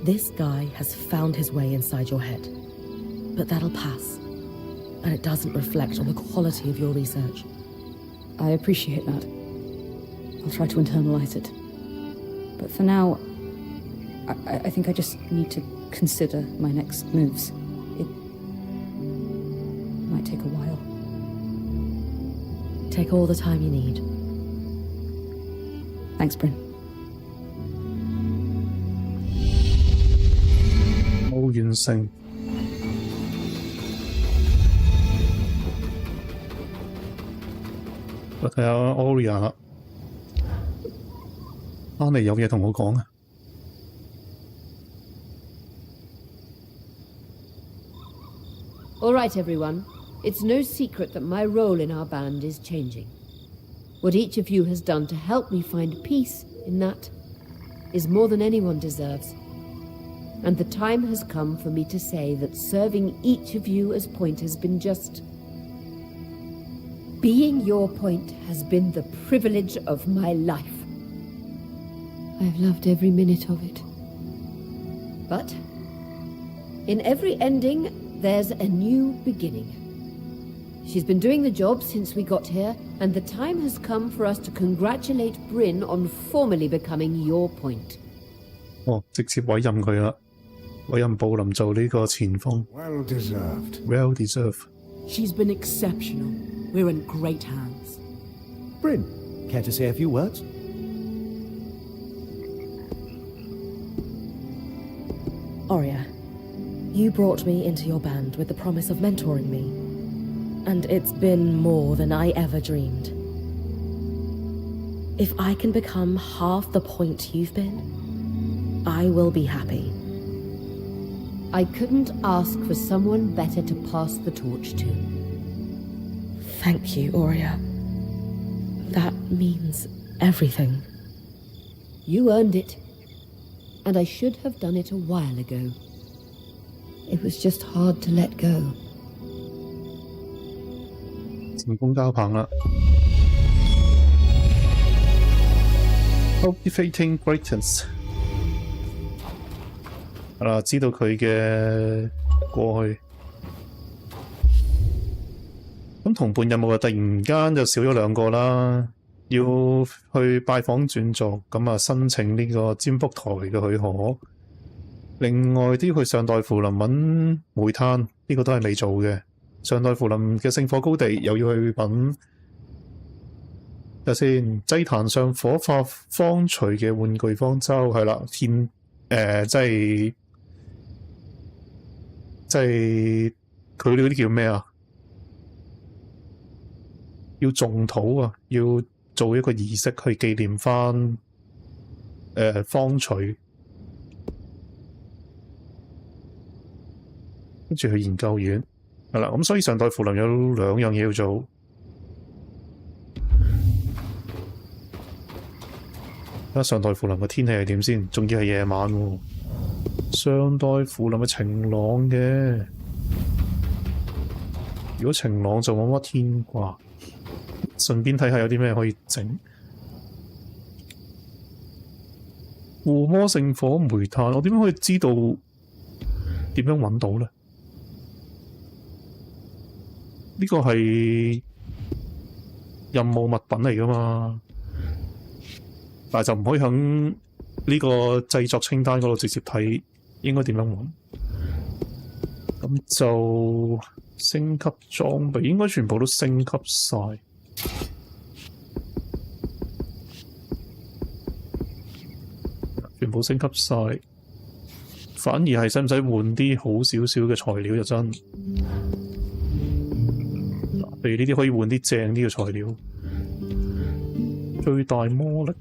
Speaker 3: this guy has found his way inside your head. But that'll pass, and it doesn't reflect on the quality of your research.
Speaker 11: I appreciate that. I'll try to internalize it. But for now, I think I just need to consider my next moves. It might take a while.
Speaker 3: Take all the time you need.
Speaker 11: Thanks, Bryn.
Speaker 1: 冇完成。我睇下 Aurea 啦，翻嚟有嘢同我講啊！
Speaker 8: All right, everyone. It's no secret that my role in our band is changing. What each of you has done to help me find peace in that is more than anyone deserves. And the time has come for me to say that serving each of you as point has been just... Being your point has been the privilege of my life. I've loved every minute of it. But in every ending, there's a new beginning. She's been doing the job since we got here, and the time has come for us to congratulate Bryn on formally becoming your point.
Speaker 1: 哦，直接委任佢啦，委任布林做呢個前鋒。
Speaker 4: Well deserved.
Speaker 1: Well deserved.
Speaker 2: She's been exceptional. We're in great hands.
Speaker 5: Bryn, care to say a few words?
Speaker 3: Aurea, you brought me into your band with the promise of mentoring me. And it's been more than I ever dreamed. If I can become half the point you've been, I will be happy.
Speaker 8: I couldn't ask for someone better to pass the torch to.
Speaker 3: Thank you, Aurea. That means everything.
Speaker 8: You earned it. And I should have done it a while ago. It was just hard to let go.
Speaker 1: 成功交棒啦 ！Cultivating Greatness 係啦，知道佢嘅過去。咁同伴任務就突然間就少咗2個啦。要去拜訪轉作，咁啊申請呢個占卜台嘅許可。另外都要去上代符林揾煤炭，呢個都係未做嘅。上代符林嘅聖火高地又要去揾。睇先，祭壇上火化方錘嘅玩具方舟係啦，即係佢哋嗰啲叫咩啊？要種土啊，要做一個儀式去紀念翻方錘，跟住去研究院係啦。咁所以上代符林有2樣嘢要做。睇下上代符林嘅天氣係點先，仲要係夜晚喎。上代符林係晴朗嘅，如果晴朗就冇乜天掛。順便睇下有啲咩可以整。護魔聖火煤炭，我點樣可以知道點樣揾到咧？呢個係任務物品嚟噶嘛？但係就唔可以喺呢個製作清單嗰度直接睇，應該點樣揾？咁就升級裝備，應該全部都升級晒。全部升級晒，反而係使唔使換啲好少少嘅材料就真。譬如呢啲可以換啲正啲嘅材料，最大魔力。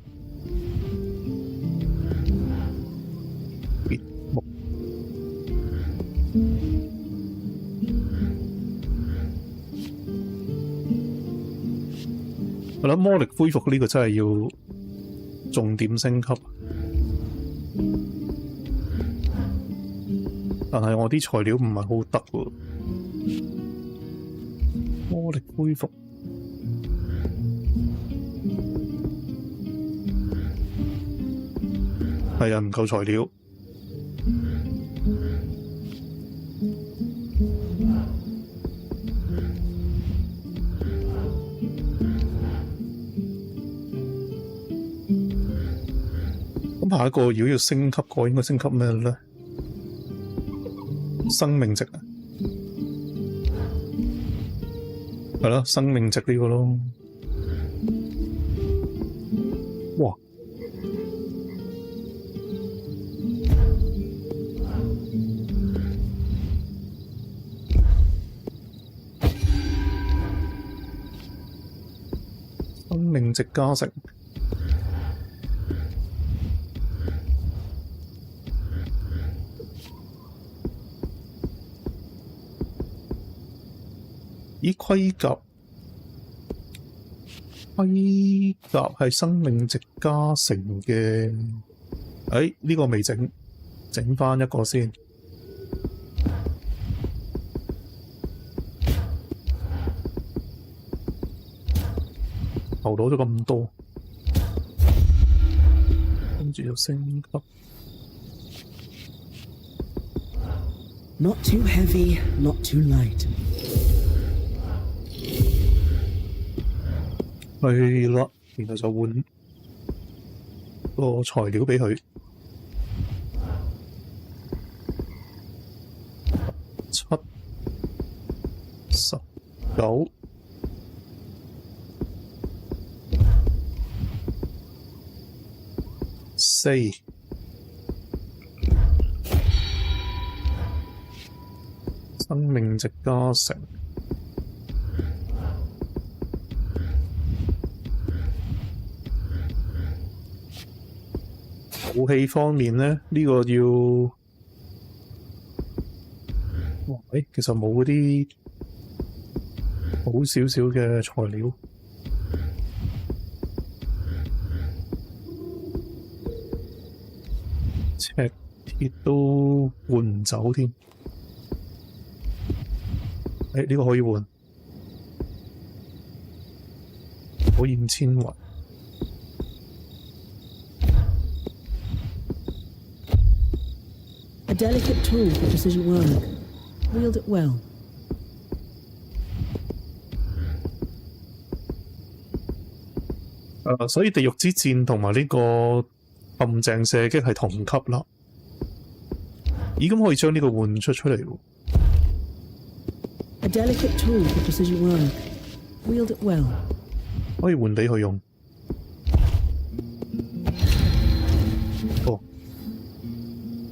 Speaker 1: 我諗魔力恢復呢個真係要重點升級，但係我啲材料唔係好得喎。魔力恢復係啊，唔夠材料。咁下一個如果要升級嘅，應該升級咩咧？生命值啊，係咯，生命值呢個咯。哇！生命值加成。咦，盔甲係生命值加成嘅。呢個未整，整返一個先。投到咗咁多，跟住就升級。
Speaker 2: Not too heavy, not too light.
Speaker 1: 係啦，然後就換個材料俾佢。7、19、4。生命值加成。武器方面呢，呢個要，其實冇嗰啲好少少嘅材料，赤鐵都換唔走添。呢個可以換，火焰纖維。
Speaker 2: A delicate tool for precision work. Wield it well.
Speaker 1: 呢所以地獄之戰同埋呢個陷阱射擊係同級啦。咦，咁可以將呢個換出嚟喎。
Speaker 2: A delicate tool for precision work. Wield it well.
Speaker 1: 可以換俾佢用。哦，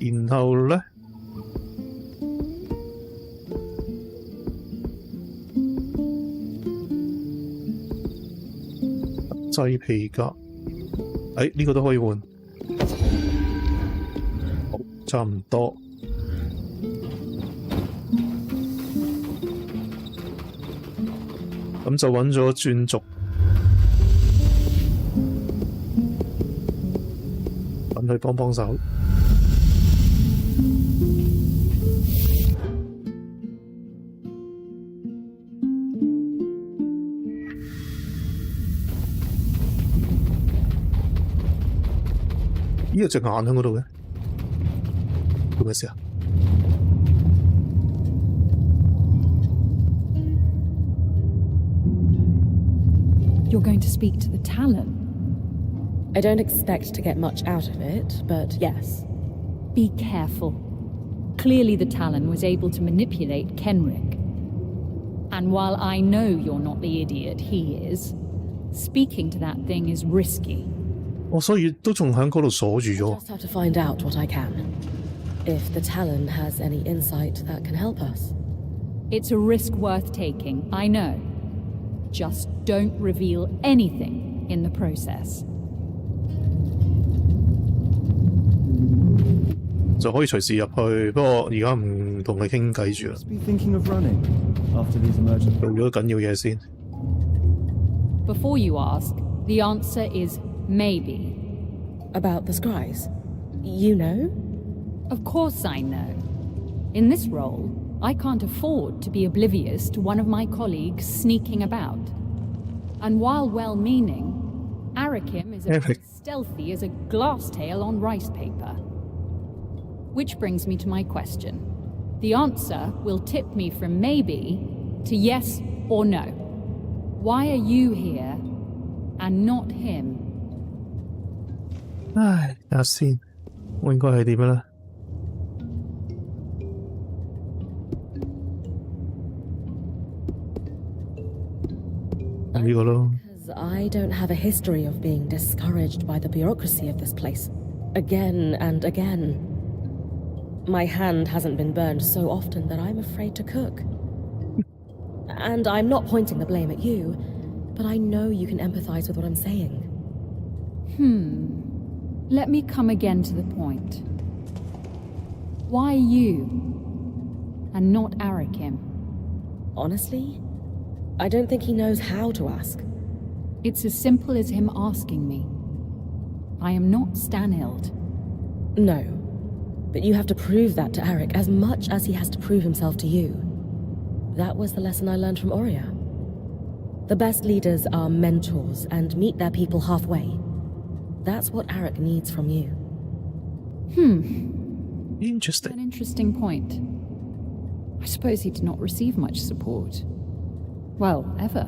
Speaker 1: 然後咧，製皮革，呢個都可以換。好，差唔多。咁就揾咗轉軸，揾佢幫手。咦，有隻眼喺嗰度嘅，做咩事啊？
Speaker 9: You're going to speak to the Talon?
Speaker 3: I don't expect to get much out of it, but yes.
Speaker 9: Be careful. Clearly the Talon was able to manipulate Kenrick. And while I know you're not the idiot he is, speaking to that thing is risky.
Speaker 1: 所以都仲喺嗰度鎖住咗。
Speaker 3: Just have to find out what I can. If the Talon has any insight that can help us.
Speaker 9: It's a risk worth taking, I know. Just don't reveal anything in the process.
Speaker 1: 就可以隨時入去，不過而家唔同佢傾偈住啦。
Speaker 6: Be thinking of running after these emergencies.
Speaker 1: 做咗緊要嘢先。
Speaker 9: Before you ask, the answer is maybe.
Speaker 3: About the scries? You know?
Speaker 9: Of course I know. In this role, I can't afford to be oblivious to one of my colleagues sneaking about. And while well-meaning, Arakim is as stealthy as a glass tail on rice paper. Which brings me to my question. The answer will tip me from maybe to yes or no. Why are you here and not him?
Speaker 1: 唉，睇下先，我應該係點咧？
Speaker 3: Because I don't have a history of being discouraged by the bureaucracy of this place. Again and again. My hand hasn't been burned so often that I'm afraid to cook. And I'm not pointing the blame at you, but I know you can empathize with what I'm saying.
Speaker 9: Let me come again to the point. Why you and not Arakim?
Speaker 3: Honestly, I don't think he knows how to ask.
Speaker 9: It's as simple as him asking me. I am not Stanhild.
Speaker 3: No, but you have to prove that to Arik as much as he has to prove himself to you. That was the lesson I learned from Oria. The best leaders are mentors and meet their people halfway. That's what Arik needs from you.
Speaker 1: Interesting.
Speaker 9: An interesting point. I suppose he did not receive much support. Well, ever.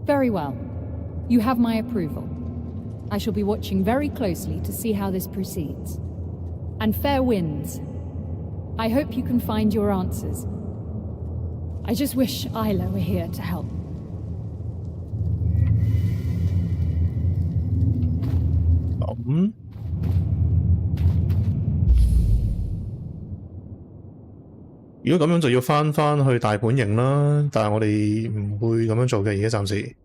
Speaker 9: Very well. You have my approval. I shall be watching very closely to see how this proceeds. And fair winds. I hope you can find your answers. I just wish Isla were here to help.
Speaker 1: 如果咁樣就要返去大本營啦，但係我哋唔會咁樣做嘅，而家暫時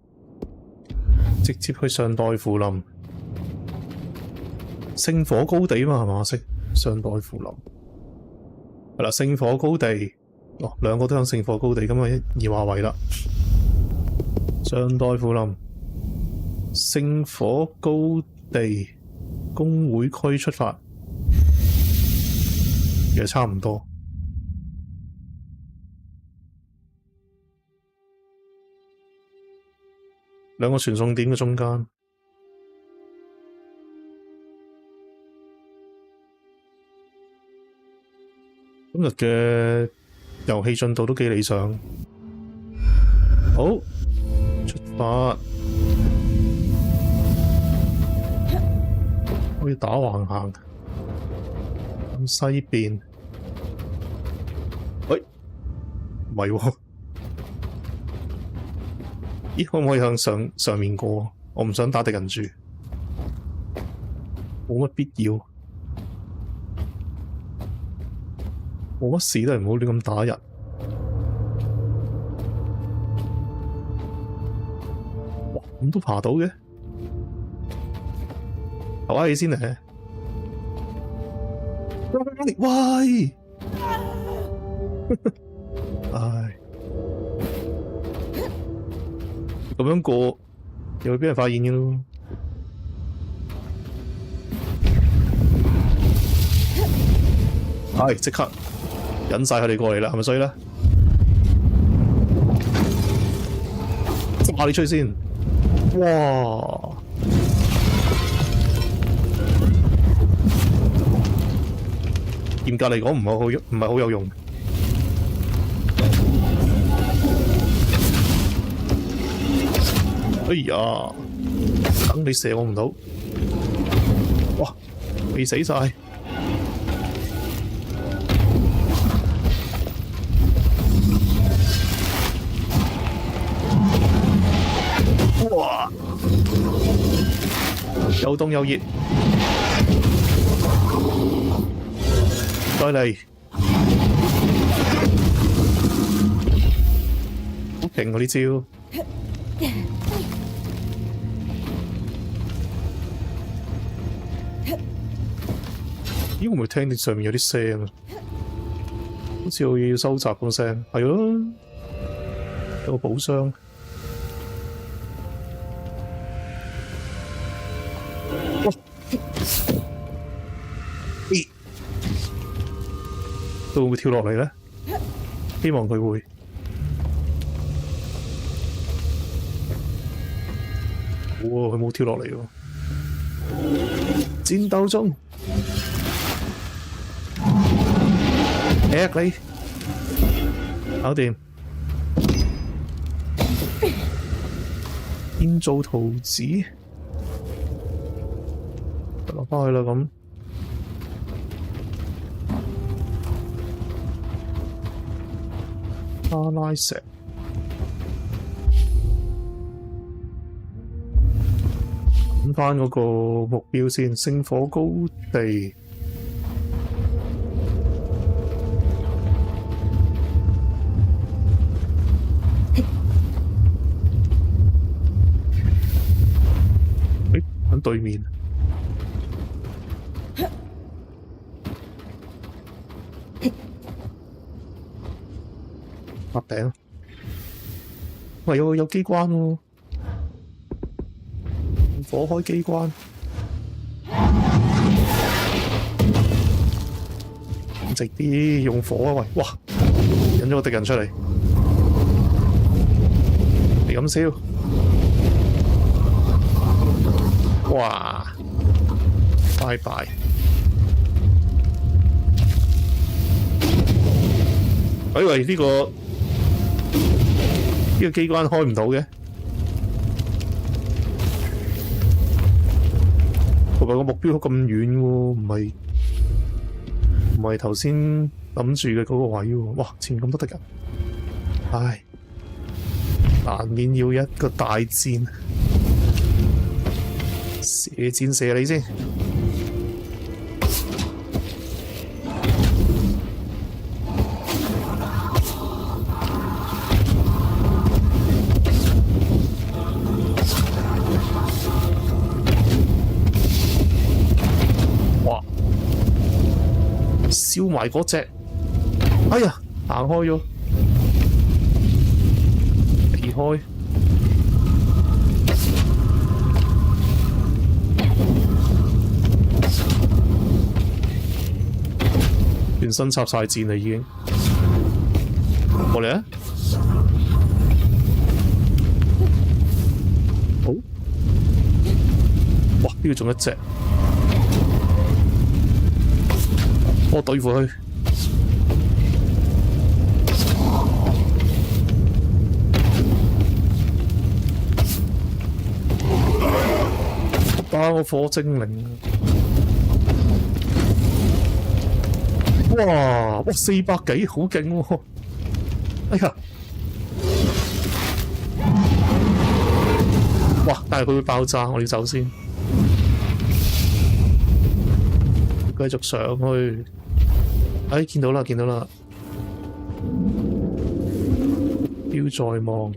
Speaker 1: 直接去上代扶林，聖火高地嘛係嘛？識上代扶林係啦，聖火高地兩個都向聖火高地，咁啊易話為啦。上代扶林，聖火高地工會區出發，其實差唔多。兩個傳送點嘅中間，今日嘅遊戲進度都幾理想。好，出法可以打橫行，咁西邊，喂，唔係喎，咦，可唔可以向上面過？我唔想打敵人住，冇乜必要，冇乜事都係唔好亂咁打人。哇，咁都爬到嘅？唞下氣先嚟。喂！唉，咁樣過又會俾人發現嘅咯。係，即刻引晒佢哋過嚟啦，係咪衰咧？炸你出去先！哇！嚴格嚟講唔係好有用。哎呀！等你射我唔到。哇！未死晒。哇！又凍又熱。再嚟，好勁喎呢招！咦，會唔會聽到上面有啲聲啊？好似有嘢要收集嗰聲，係咯，有個寶箱。哇！佢會唔會跳落嚟咧？希望佢會。哇！佢冇跳落嚟喎。戰鬥中，你，搞掂。建造圖紙，落返去啦咁。巴拉石，揾返嗰個目標先，星火高地。喺對面。壓頂，喂，有機關喎，火開機關，直啲用火啊！喂，哇，引咗個敵人出嚟，你咁燒，哇，拜拜。喂，呢個機關開唔到嘅，同埋個目標咁遠喎，唔係頭先諗住嘅嗰個位喎。哇，前面咁多敵人，唉，難免要一個大戰，射箭射你先。燒埋嗰隻，哎呀，行開咗，避開，全身插晒箭啦已經，過嚟啊！好，哇！呢度仲一隻。我對付佢，打個火精靈。哇，400幾，好勁喎！哎呀，哇！但係佢會爆炸，我要走先。繼續上去。哎，見到啦，見到啦。標在望。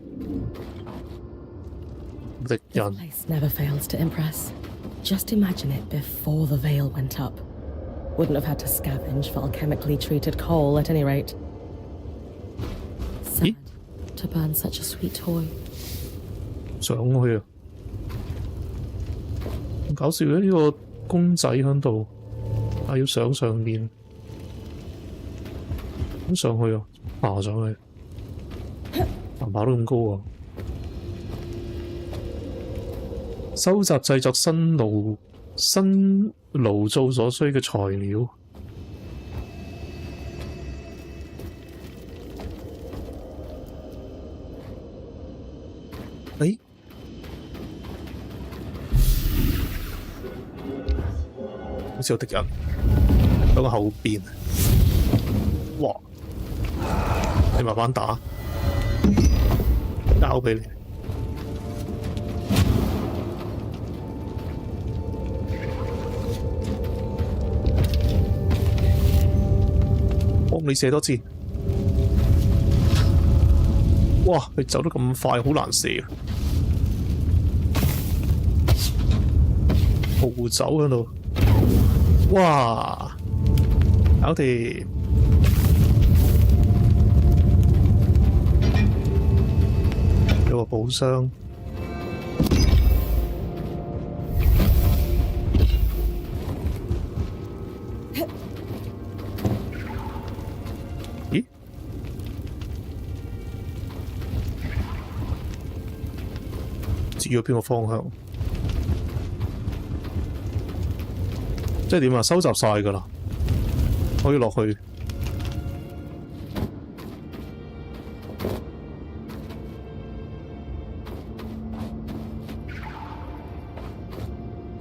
Speaker 1: 敵人。
Speaker 3: Place never fails to impress. Just imagine it before the veil went up. Wouldn't have had to scavenge for alchemically treated coal at any rate. Sad to burn such a sweet toy.
Speaker 1: 上去啊！咁搞笑嘅呢個公仔喺度，啊要上面，咁上去啊，爬上去，爬到咁高啊！收集製作新爐灶所需嘅材料。誒，好似有敵人喺我後邊。哇！你慢慢打，交俾你。幫你射多次。哇！佢走得咁快，好難射啊！逃走喺度。哇！搞掂。有個寶箱。咦？指咗邊個方向？即係點啊？收集晒㗎啦，可以落去。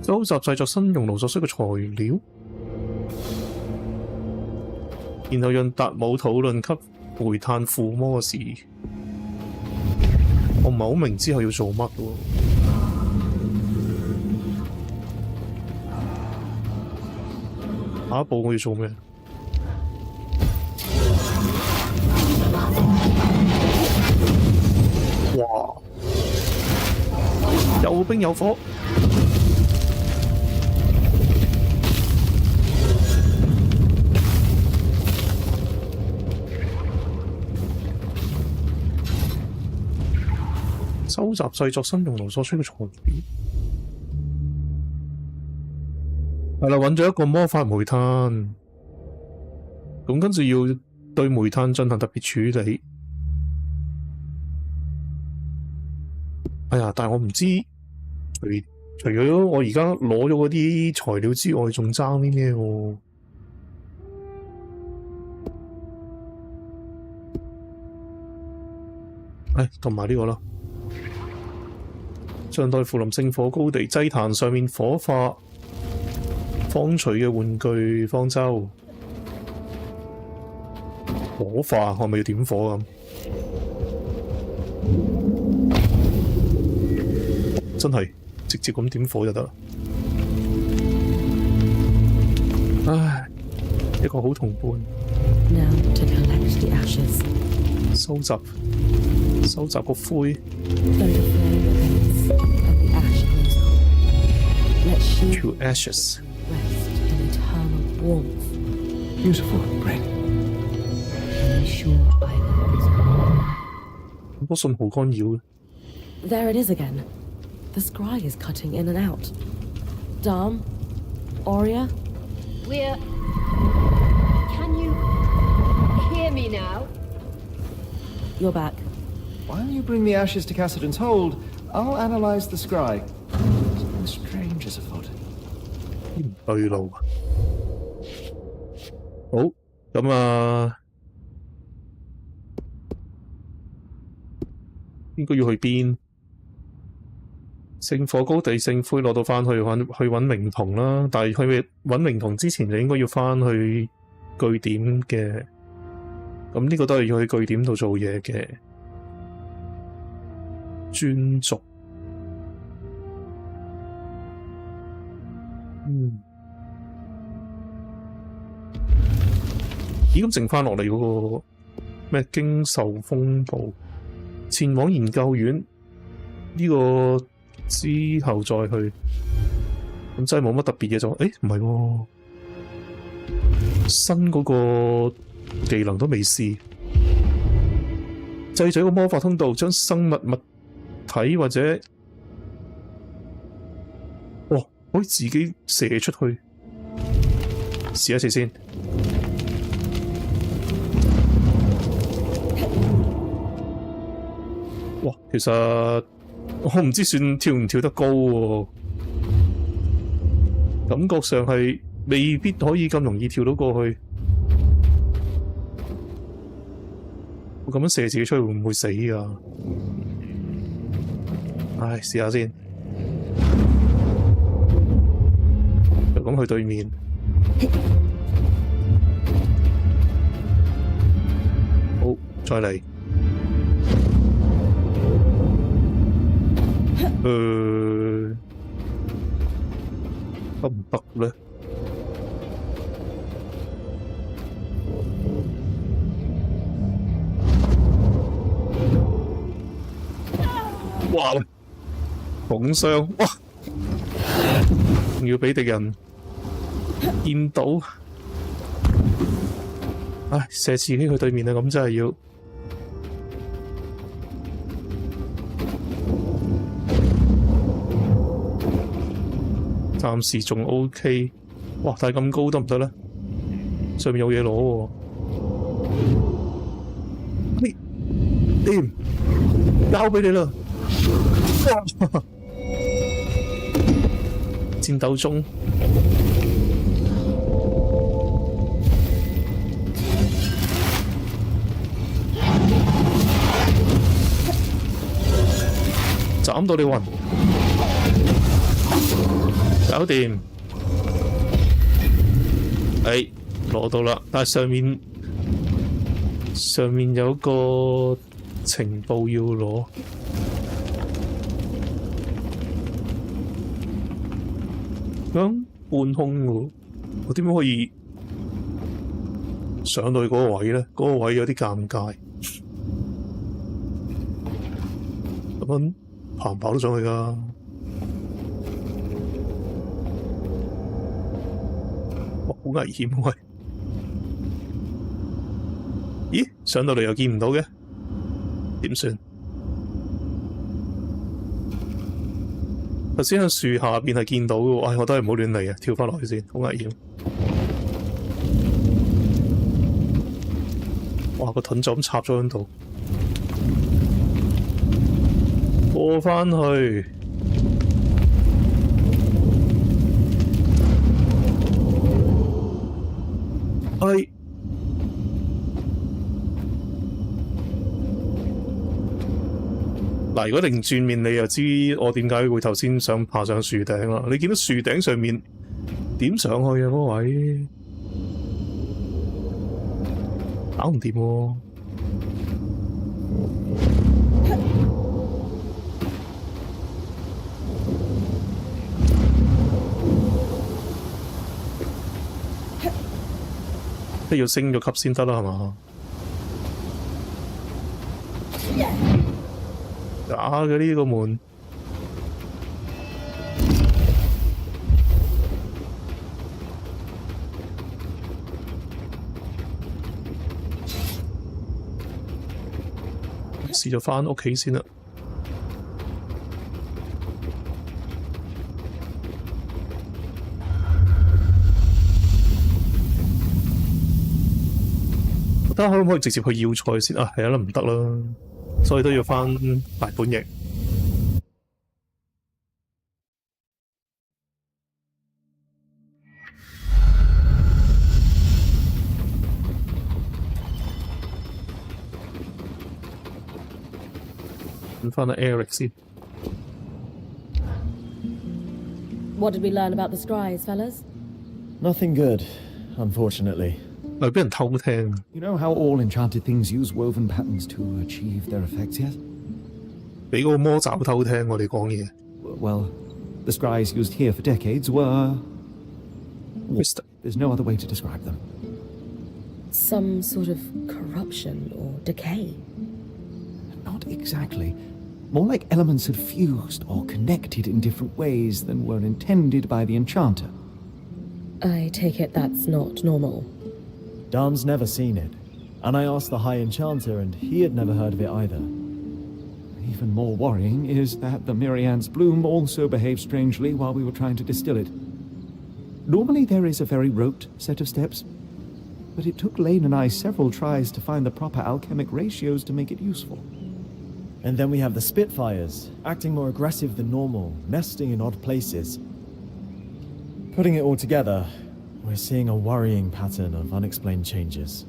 Speaker 1: 收集製作新熔爐所需嘅材料，然後讓達姆討論給煤炭附魔嘅事。我唔係好明之後要做乜喎。下一步我要做咩？哇！有冰有火。收集製作新熔爐所需嘅材料。係啦，揾咗一個魔法煤炭，咁跟住要對煤炭進行特別處理。哎呀，但係我唔知除咗我而家攞咗嗰啲材料之外，仲爭啲咩喎？唉，同埋呢個啦。上代符林聖火高地祭壇上面火化方錘嘅玩具方舟，火化係咪要點火咁？真係直接咁點火就得啦。唉，一個好同伴。
Speaker 3: Now to collect the ashes.
Speaker 1: 收集個灰。To ashes.
Speaker 3: Rest in eternal warmth.
Speaker 4: Beautiful, Bryn.
Speaker 3: Be sure I know.
Speaker 1: 咁多信號干擾。
Speaker 3: There it is again. The scry is cutting in and out. Dom? Aurea?
Speaker 8: We're... Can you hear me now?
Speaker 3: You're back.
Speaker 6: While you bring the ashes to Cassidon's hold, I'll analyze the scry. Something strange is afoot.
Speaker 1: 唔對路啊！好，咁啊，應該要去邊？聖火高地聖灰攞到翻去揾明銅啦，但係去揾明銅之前就應該要翻去據點嘅，咁呢個都係要去據點度做嘢嘅。專族，咦咁剩翻落嚟嗰個咩經受風暴，前往研究院呢個之後再去，咁真係冇乜特別嘢做。誒唔係喎，新嗰個技能都未試，製造一個魔法通道，將生物物體或者可以自己射出去，試一次先。哇，其實我唔知算跳唔跳得高喎，感覺上係未必可以咁容易跳到過去。我咁樣射自己出去會唔會死㗎？唉，試下先。就咁去對面。好，再嚟。得唔得咧？哇！重傷，哇！仲要俾敵人見到，唉，射自己去對面啊！咁真係要。暫時仲 OK， 哇！但係咁高得唔得咧？上面有嘢攞喎，掂，交俾你啦！戰鬥中，斬到你暈！搞掂，攞到啦！但係上面有個情報要攞，咁半空喎，我點樣可以上到去嗰個位咧？嗰個位有啲尷尬，咁樣爬唔爬得上去㗎？好危險喂！咦，上到嚟又見唔到嘅，點算？頭先喺樹下邊係見到嘅，我都係唔好亂嚟啊！跳翻落去先，好危險！哇，個盾就咁插咗喺度，過翻去。嗱，如果擰轉面，你就知我點解會頭先想爬上樹頂啦。你見到樹頂上面點上去啊？嗰位搞唔掂喎。即係要升咗級先得啦，係嘛？假嘅呢個門，試咗返屋企先啦。睇下可唔可以直接去要塞先啊？係啊，唔得啦。所以都要返大本營。揾返阿 Eric 先。
Speaker 3: What did we learn about the scries, fellas?
Speaker 6: Nothing good, unfortunately.
Speaker 1: 嚟俾人偷聽。
Speaker 5: You know how all enchanted things use woven patterns to achieve their effects yet?
Speaker 1: 俾嗰個魔爪偷聽我哋講嘢。
Speaker 5: Well, the scries used here for decades were... There's no other way to describe them.
Speaker 3: Some sort of corruption or decay?
Speaker 5: Not exactly. More like elements had fused or connected in different ways than were intended by the enchanter.
Speaker 3: I take it that's not normal.
Speaker 6: Darm's never seen it, and I asked the High Enchanter, and he had never heard of it either.
Speaker 5: Even more worrying is that the Myriad's bloom also behaved strangely while we were trying to distill it. Normally there is a very rote set of steps, but it took Lane and I several tries to find the proper alchemic ratios to make it useful.
Speaker 6: And then we have the Spitfires, acting more aggressive than normal, nesting in odd places. Putting it all together, we're seeing a worrying pattern of unexplained changes.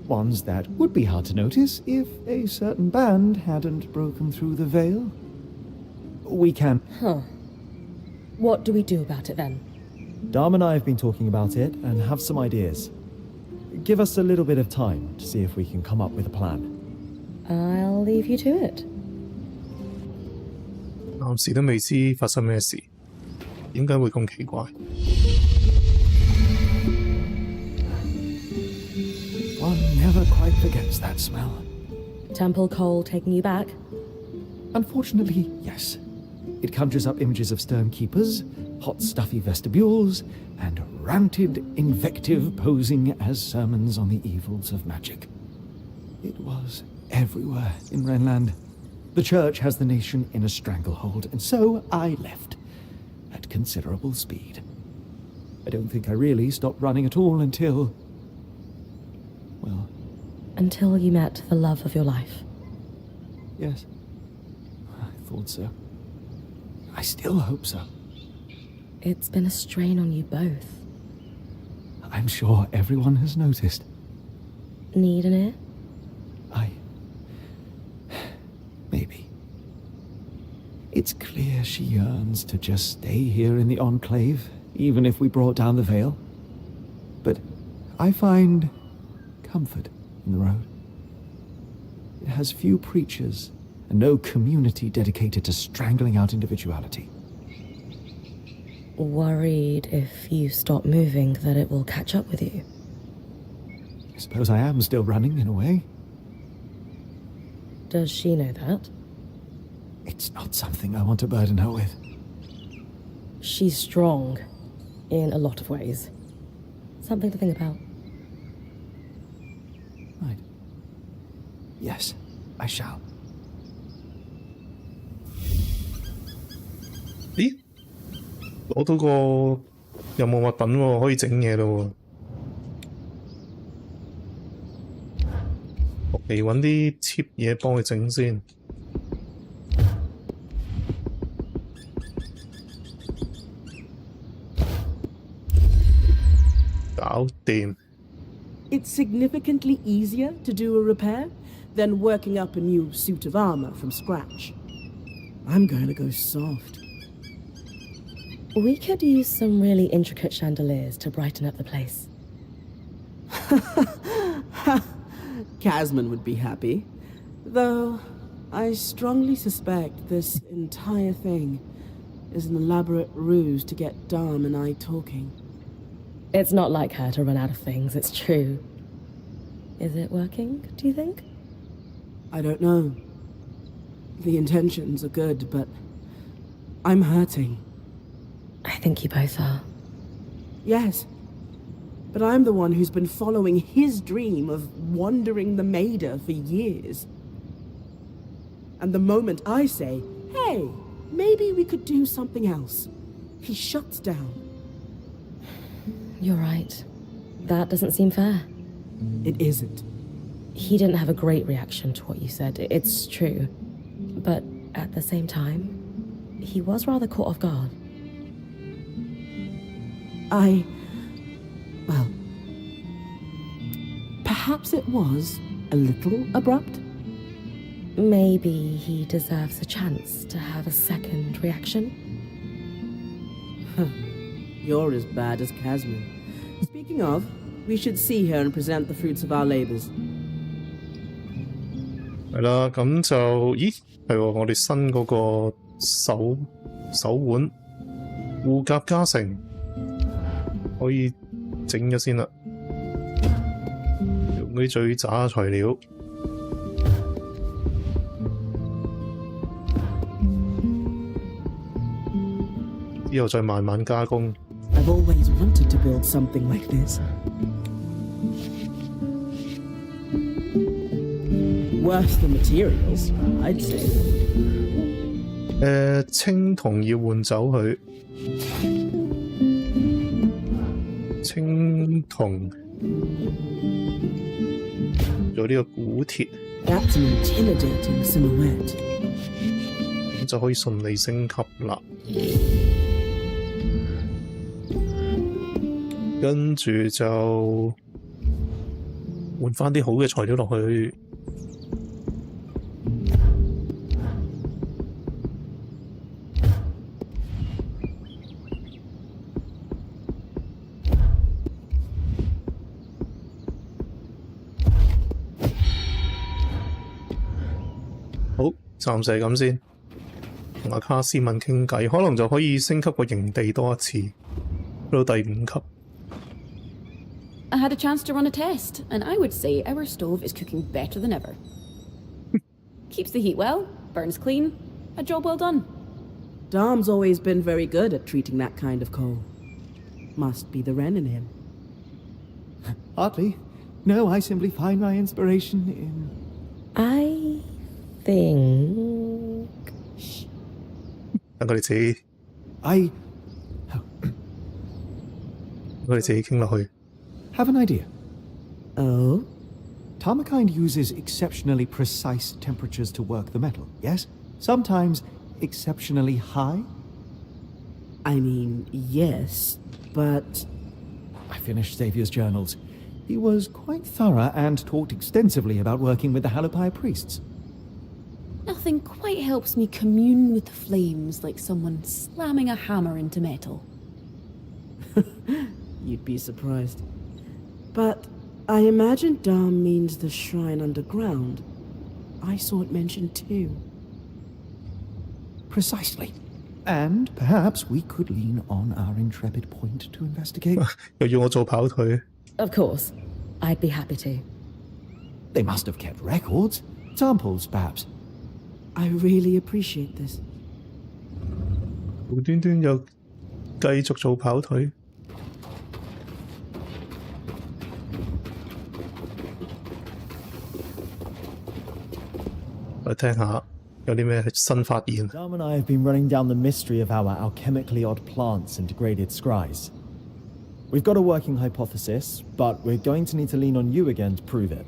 Speaker 5: Ones that would be hard to notice if a certain band hadn't broken through the veil. We can...
Speaker 3: Huh. What do we do about it then?
Speaker 6: Darm and I have been talking about it and have some ideas. Give us a little bit of time to see if we can come up with a plan.
Speaker 3: I'll leave you to it.
Speaker 1: 暫時都未知發生咩事，點解會咁奇怪？
Speaker 5: One never quite forgets that smell.
Speaker 3: Temple coal taking you back?
Speaker 5: Unfortunately, yes. It conjures up images of stern keepers, hot stuffy vestibules, and ranted invective posing as sermons on the evils of magic. It was everywhere in Renland. The church has the nation in a stranglehold, and so I left, at considerable speed. I don't think I really stopped running at all until... well...
Speaker 3: Until you met the love of your life.
Speaker 5: Yes. I thought so. I still hope so.
Speaker 3: It's been a strain on you both.
Speaker 5: I'm sure everyone has noticed.
Speaker 3: Need an ear?
Speaker 5: Maybe. It's clear she yearns to just stay here in the Enclave, even if we brought down the veil. But I find comfort in the road. It has few preachers and no community dedicated to strangling out individuality.
Speaker 3: Worried if you stop moving that it will catch up with you?
Speaker 5: I suppose I am still running in a way.
Speaker 3: Does she know that?
Speaker 5: It's not something I want to burden her with.
Speaker 3: She's strong, in a lot of ways. Something to think about.
Speaker 5: Right. Yes, I shall.
Speaker 1: 咦？攞到個有冇物品喎？可以整嘢咯喎。嚟揾啲 cheap 嘢幫佢整先。搞掂。
Speaker 2: It's significantly easier to do a repair than working up a new suit of armor from scratch. I'm going to go soft.
Speaker 3: We could use some really intricate chandeliers to brighten up the place.
Speaker 2: Casman would be happy. Though, I strongly suspect this entire thing is an elaborate ruse to get Darm and I talking.
Speaker 3: It's not like her to run out of things, it's true. Is it working, do you think?
Speaker 2: I don't know. The intentions are good, but I'm hurting.
Speaker 3: I think you both are.
Speaker 2: Yes. But I'm the one who's been following his dream of wandering the Maida for years. And the moment I say, hey, maybe we could do something else, he shuts down.
Speaker 3: You're right. That doesn't seem fair.
Speaker 2: It isn't.
Speaker 3: He didn't have a great reaction to what you said, it's true. But at the same time, he was rather caught off guard.
Speaker 2: Well, perhaps it was a little abrupt.
Speaker 3: Maybe he deserves a chance to have a second reaction.
Speaker 2: You're as bad as Casman. Speaking of, we should see her and present the fruits of our labors.
Speaker 1: 係啦，咁就咦係喎，我哋新嗰個手腕護甲加成可以整咗先啦，用啲最渣嘅材料。之後再慢慢加工。
Speaker 2: I've always wanted to build something like this. Worse than materials, I'd say.
Speaker 1: 青銅要換走佢，青銅做呢個古鐵，
Speaker 2: That's an intimidating silhouette.
Speaker 1: 咁就可以順利升級啦。跟住就換翻啲好嘅材料落去。好，暫時係咁先。同阿卡斯文傾偈，可能就可以升級個營地多一次，去到第5級。
Speaker 7: I had a chance to run a test, and I would say our stove is cooking better than ever. Keeps the heat well, burns clean, a job well done.
Speaker 2: Dom's always been very good at treating that kind of coal. Must be the Wren in him.
Speaker 5: Hardly. No, I simply find my inspiration in...
Speaker 3: I think...
Speaker 1: 等佢哋自己，等佢哋自己傾落去。
Speaker 5: have an idea.
Speaker 2: Oh?
Speaker 5: Tarmakind uses exceptionally precise temperatures to work the metal, yes? Sometimes exceptionally high?
Speaker 2: I mean, yes, but...
Speaker 5: I finished Xavier's journals. He was quite thorough and talked extensively about working with the Halopire priests.
Speaker 7: Nothing quite helps me commune with the flames like someone slamming a hammer into metal.
Speaker 2: You'd be surprised. But I imagine Dom means the shrine underground. I saw it mentioned too.
Speaker 5: Precisely. And perhaps we could lean on our intrepid point to investigate.
Speaker 1: 又要我做跑腿。
Speaker 3: Of course. I'd be happy to.
Speaker 5: They must have kept records. Samples, perhaps.
Speaker 2: I really appreciate this.
Speaker 1: 無端端又繼續做跑腿。嚟聽下有啲咩新發現。
Speaker 6: Dom and I have been running down the mystery of our alchemically odd plants and degraded scries. We've got a working hypothesis, but we're going to need to lean on you again to prove it.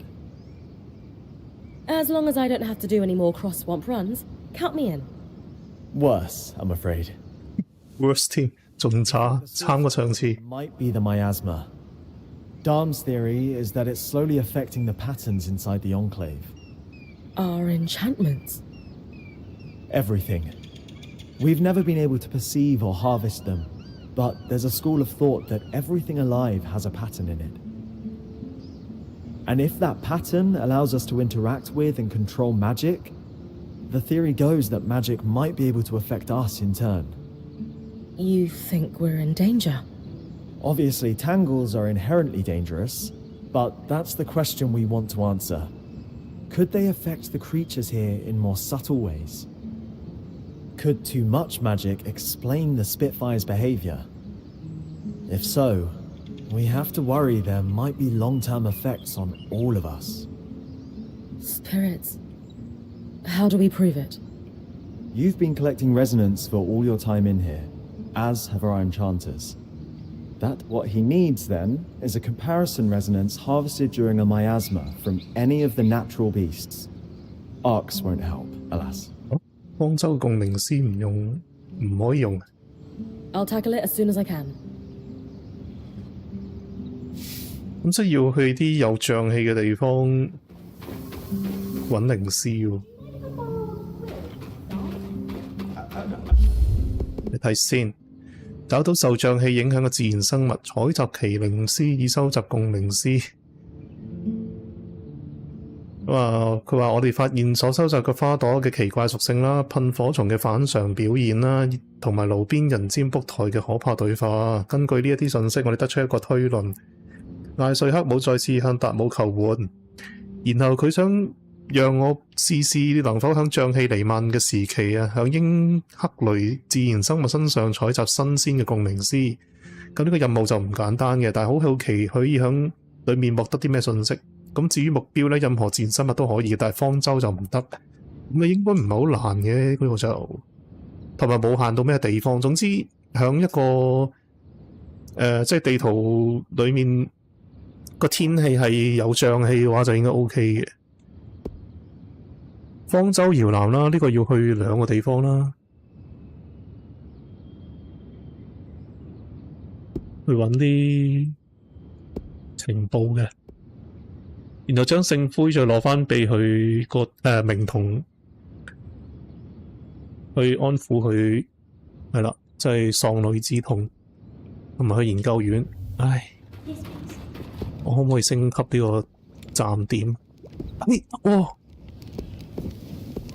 Speaker 3: As long as I don't have to do any more cross-swamp runs, count me in.
Speaker 6: Worse, I'm afraid.
Speaker 1: worse 添，仲差過上次。
Speaker 6: Might be the miasma. Dom's theory is that it's slowly affecting the patterns inside the Enclave.
Speaker 3: Our enchantments.
Speaker 6: Everything. We've never been able to perceive or harvest them, but there's a school of thought that everything alive has a pattern in it. And if that pattern allows us to interact with and control magic, the theory goes that magic might be able to affect us in turn.
Speaker 3: You think we're in danger?
Speaker 6: Obviously, tangles are inherently dangerous, but that's the question we want to answer. Could they affect the creatures here in more subtle ways? Could too much magic explain the Spitfire's behavior? If so, we have to worry there might be long-term effects on all of us.
Speaker 3: Spirits. How do we prove it?
Speaker 6: You've been collecting resonance for all your time in here, as have our enchanters. What he needs, then, is a comparison resonance harvested during a miasma from any of the natural beasts. Arcs won't help, alas.
Speaker 1: 方舟共鳴師唔可以用。
Speaker 3: I'll tackle it as soon as I can.
Speaker 1: 咁即係要去啲有瘴氣嘅地方揾靈師喎。你睇先，找到受瘴氣影響嘅自然生物，採集其靈絲以收集共鳴絲。佢話我哋發現所收集嘅花朵嘅奇怪屬性啦，噴火蟲嘅反常表現啦，同埋路邊人占卜台嘅可怕對話。根據呢一啲信息，我哋得出一個推論：艾瑞克姆再次向達姆求援，然後佢想讓我試試能否喺瘴氣彌漫嘅時期喺英克雷自然生物身上採集新鮮嘅共鳴絲。咁呢個任務就唔簡單嘅，但係好好奇可以喺裡面獲得啲咩信息。咁至於目標呢，任何自然生物都可以，但係方舟就唔得。咁應該唔係好難嘅，呢個就同埋冇限到咩地方。總之喺一個即係地圖裡面個天氣係有瘴氣嘅話，就應該 OK 嘅。方舟搖籃啦，呢個要去2個地方啦，去揾啲情報嘅。然後將聖灰再攞返俾佢個明童去安撫佢，係啦，即係喪女之痛，同埋去研究院。唉，我可唔可以升級呢個站點？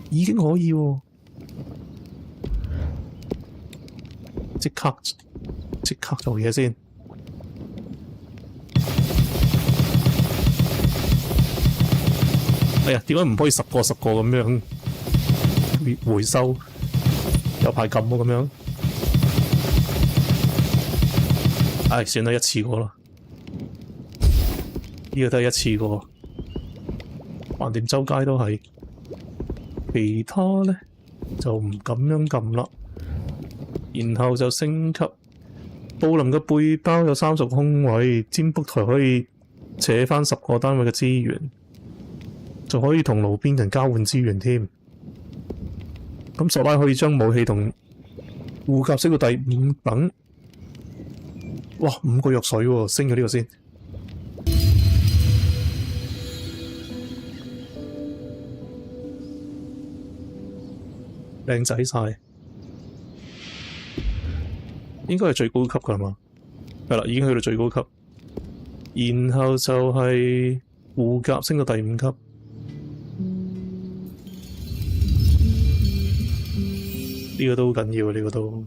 Speaker 1: 已經可以喎，即刻做嘢先。哎呀，點解唔可以10個咁樣回收？有排撳喎咁樣。唉，算啦，一次過啦。呢個都係一次過，橫掂周街都係。其他呢就唔咁樣撳啦。然後就升級。布林嘅背包有30個空位，占卜台可以扯返10個單位嘅資源。就可以同路邊人交換資源添。咁索拉可以將武器同護甲升到第5等。哇，5個藥水喎，升咗呢個先。靚仔晒，應該係最高級㗎嘛？係啦，已經去到最高級。然後就係護甲升到第5級。呢個都好緊要，呢個都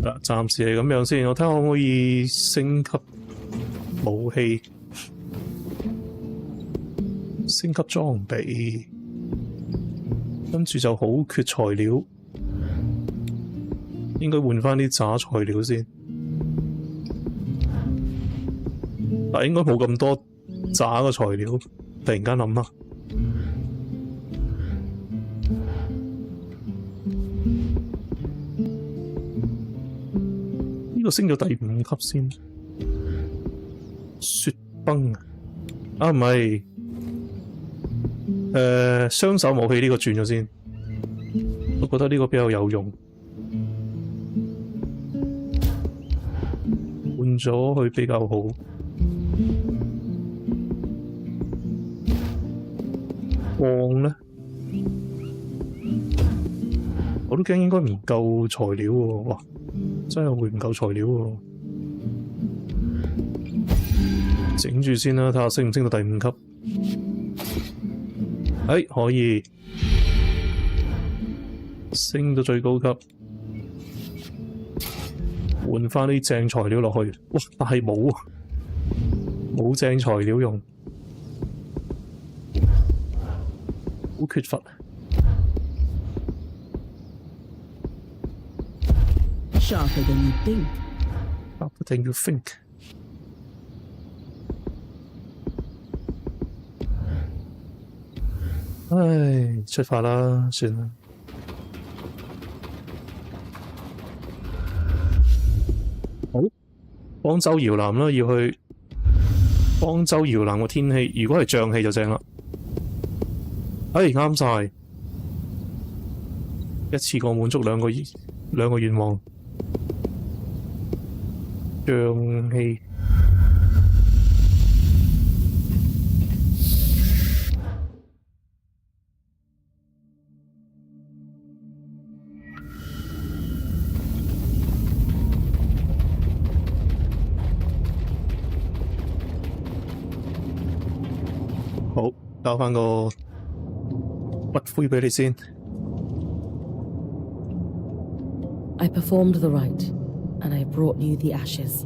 Speaker 1: 嗱，暫時係咁樣先。我睇下可唔可以升級武器、升級裝備，跟住就好缺材料，應該換返啲渣材料先。但應該冇咁多渣嘅材料，突然間諗下，呢個升咗第5級先。雪崩啊，唔係，雙手武器呢個轉咗先，我覺得呢個比較有用，換咗佢比較好。鋼呢，我都驚應該唔夠材料喎，哇！真係會唔夠材料喎，整住先啦，睇下升唔升到第5級。可以升到最高級，換返啲正材料落去。哇！但係冇正材料用。好缺乏。
Speaker 2: Sharper than you think.
Speaker 1: Sharper than you think. 唉，出發啦，算啦。好，方舟搖籃啦，要去方舟搖籃個天氣，如果係瘴氣就正啦。啱晒，一次過滿足兩個願望。瘴氣，交翻個骨灰俾你先。
Speaker 3: I performed the rite, and I brought you the ashes.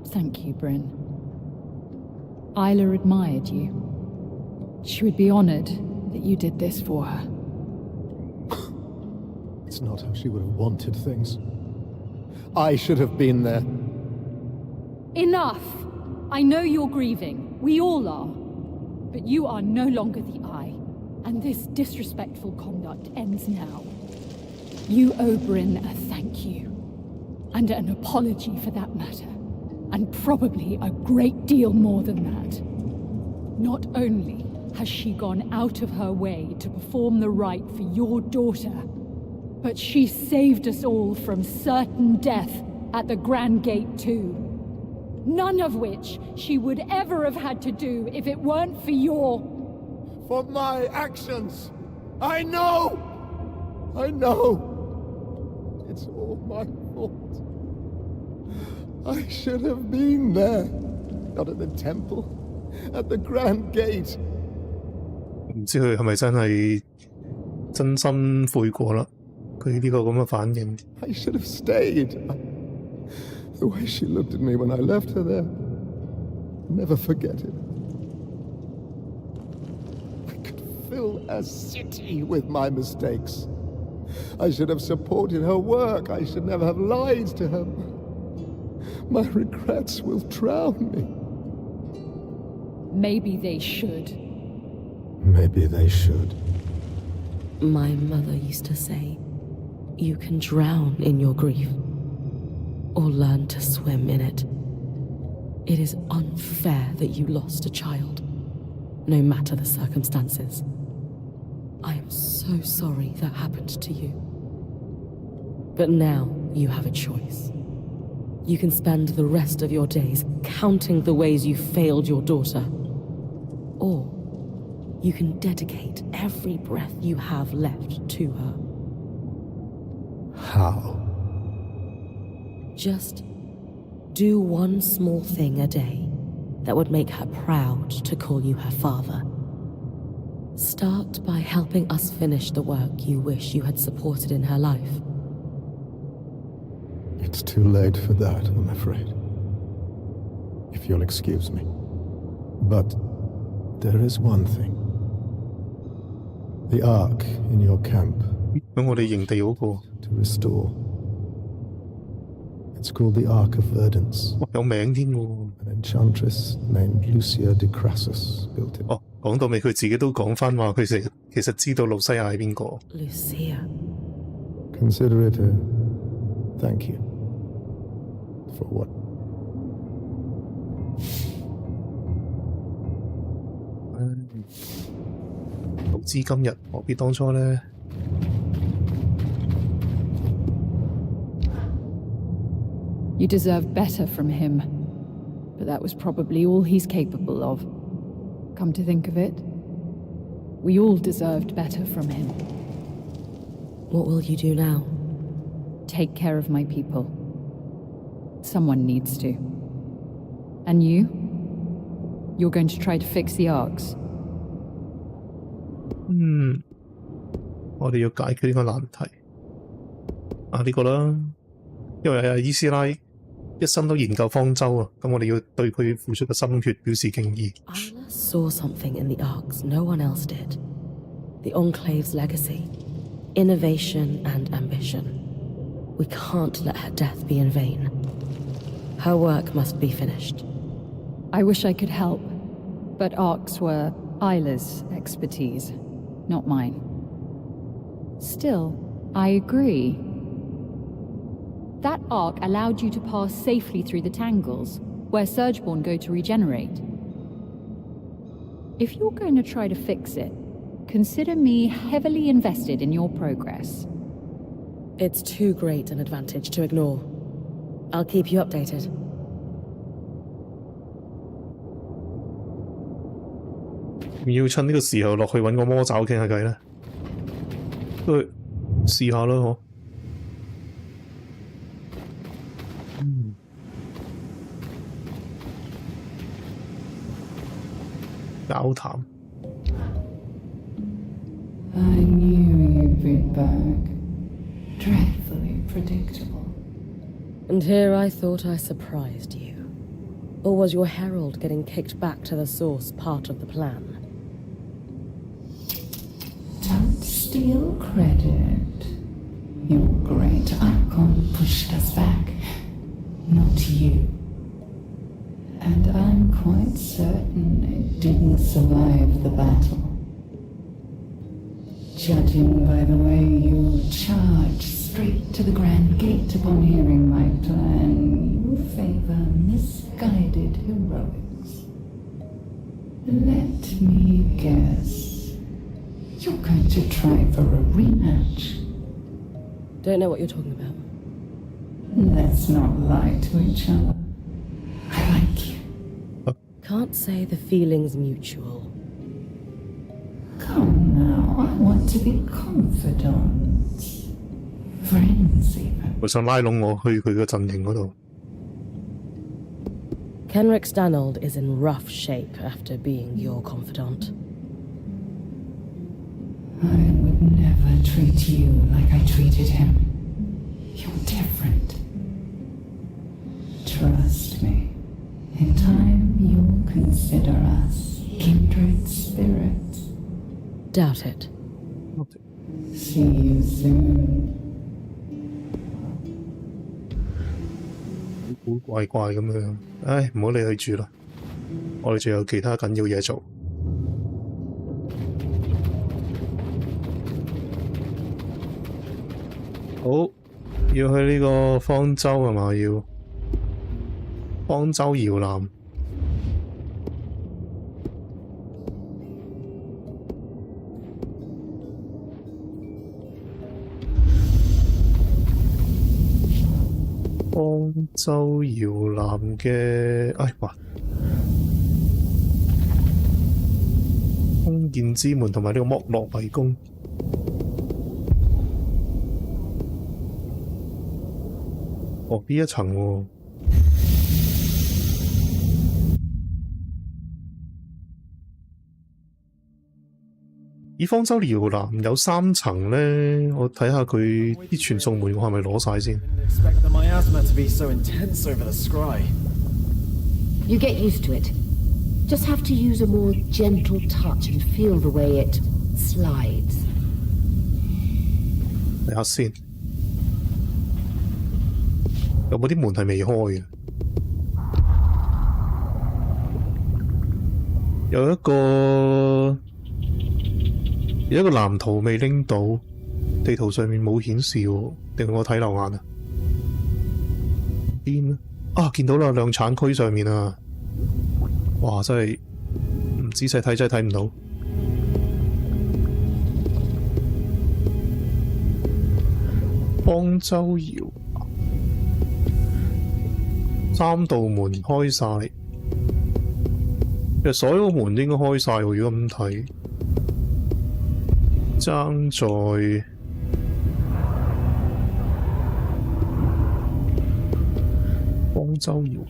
Speaker 9: Thank you, Bryn. Isla admired you. She would be honored that you did this for her.
Speaker 10: It's not how she would have wanted things. I should have been there.
Speaker 9: Enough! I know you're grieving. We all are. But you are no longer the Eye, and this disrespectful conduct ends now. You owe Bryn a thank you, and an apology for that matter, and probably a great deal more than that. Not only has she gone out of her way to perform the rite for your daughter, but she saved us all from certain death at the Grand Gate too. None of which she would ever have had to do if it weren't for your...
Speaker 10: For my actions! I know! I know! It's all my fault. I should have been there. Not at the temple. At the Grand Gate.
Speaker 1: 唔知佢係咪真係真心悔過啦？佢呢個咁嘅反應。
Speaker 10: I should have stayed. The way she looked at me when I left her there. I'll never forget it. I could fill a city with my mistakes. I should have supported her work. I should never have lied to her. My regrets will drown me.
Speaker 9: Maybe they should.
Speaker 10: Maybe they should.
Speaker 3: My mother used to say, you can drown in your grief, or learn to swim in it. It is unfair that you lost a child, no matter the circumstances. I am so sorry that happened to you. But now you have a choice. You can spend the rest of your days counting the ways you failed your daughter, or you can dedicate every breath you have left to her.
Speaker 10: How?
Speaker 3: Just do one small thing a day that would make her proud to call you her father. Start by helping us finish the work you wish you had supported in her life.
Speaker 10: It's too late for that, I'm afraid. If you'll excuse me. But there is one thing. The Ark in your camp.
Speaker 1: 咁我哋營地嗰個
Speaker 10: To restore. It's called the Ark of Verdance.
Speaker 1: 哇有名添喎。
Speaker 10: An enchantress named Lucia de Crassus built it.
Speaker 1: 哦，講到尾佢自己都講翻話，佢其實知道路西亞係邊個。
Speaker 3: Lucia.
Speaker 10: Consider it a thank you. For what?
Speaker 1: 早知今日何必當初呢？
Speaker 9: You deserve better from him, but that was probably all he's capable of. Come to think of it, we all deserved better from him.
Speaker 3: What will you do now?
Speaker 9: Take care of my people. Someone needs to. And you? You're going to try to fix the arcs.
Speaker 1: 我哋要解決呢個難題。呢個啦，因為伊斯拉一生都研究方舟啊，咁我哋要對佢付出嘅心血表示敬意。
Speaker 3: Isla saw something in the arcs no one else did. The Enclave's legacy, innovation and ambition. We can't let her death be in vain. Her work must be finished.
Speaker 9: I wish I could help, but arcs were Isla's expertise, not mine. Still, I agree. That arc allowed you to pass safely through the tangles, where Surgeborn go to regenerate. If you're going to try to fix it, consider me heavily invested in your progress.
Speaker 3: It's too great an advantage to ignore. I'll keep you updated.
Speaker 1: 唔要趁呢個時候落去揾個魔爪傾下偈咧？都試下啦，嗬。交談。
Speaker 12: feedback. Dreadfully predictable.
Speaker 3: And here I thought I surprised you. Or was your herald getting kicked back to the source part of the plan?
Speaker 12: Don't steal credit. Your great icon pushed us back, not you. And I'm quite certain it didn't survive the battle. Judging by the way you charged straight to the Grand Gate upon hearing my plan, you favor misguided heroics. Let me guess. You're going to try for a rematch.
Speaker 3: Don't know what you're talking about.
Speaker 12: Let's not lie to each other. I like you.
Speaker 3: Can't say the feeling's mutual.
Speaker 12: Come now, I want to be confidants. Friends even.
Speaker 1: 佢想拉攏我去佢嘅陣營嗰度。
Speaker 3: Kenrick Stanold is in rough shape after being your confidant.
Speaker 12: I would never treat you like I treated him. You're different. Trust me. In time, you'll consider us kindred spirits.
Speaker 3: Doubt it.
Speaker 12: See you soon.
Speaker 1: 古怪怪咁樣，唉，唔好理佢住啦，我哋仲有其他緊要嘢做。好，要去呢個方舟係嘛？要方舟搖籃。方舟搖籃嘅，哎哇！空劍之門同埋呢個剝落迷宮。哦，呢一層喎。以方舟搖籃有3層咧，我睇下佢啲傳送門我係咪攞晒先。
Speaker 6: Expect the miasma to be so intense over the scry.
Speaker 8: You get used to it. Just have to use a more gentle touch and feel the way it slides.
Speaker 1: 睇下先，有冇啲門係未開嘅？有一個藍圖未拎到，地圖上面冇顯示喎，定係我睇漏眼啊？邊啊？啊，見到啦，量產區上面啊！哇，真係唔仔細睇真係睇唔到。方舟搖3道門開晒，其實所有門應該開晒喎，如果咁睇。爭在方舟搖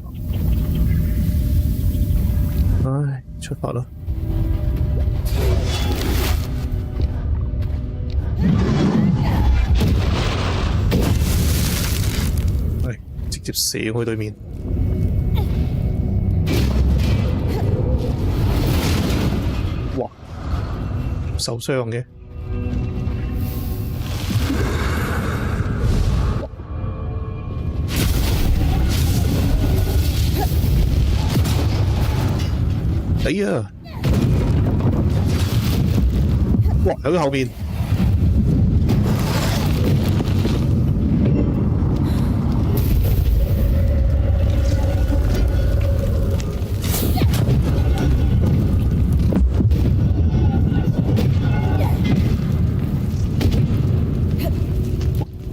Speaker 1: 籃，唉，出發啦！唉，直接射去對面。哇，受傷嘅。死啊！哇，喺佢後面。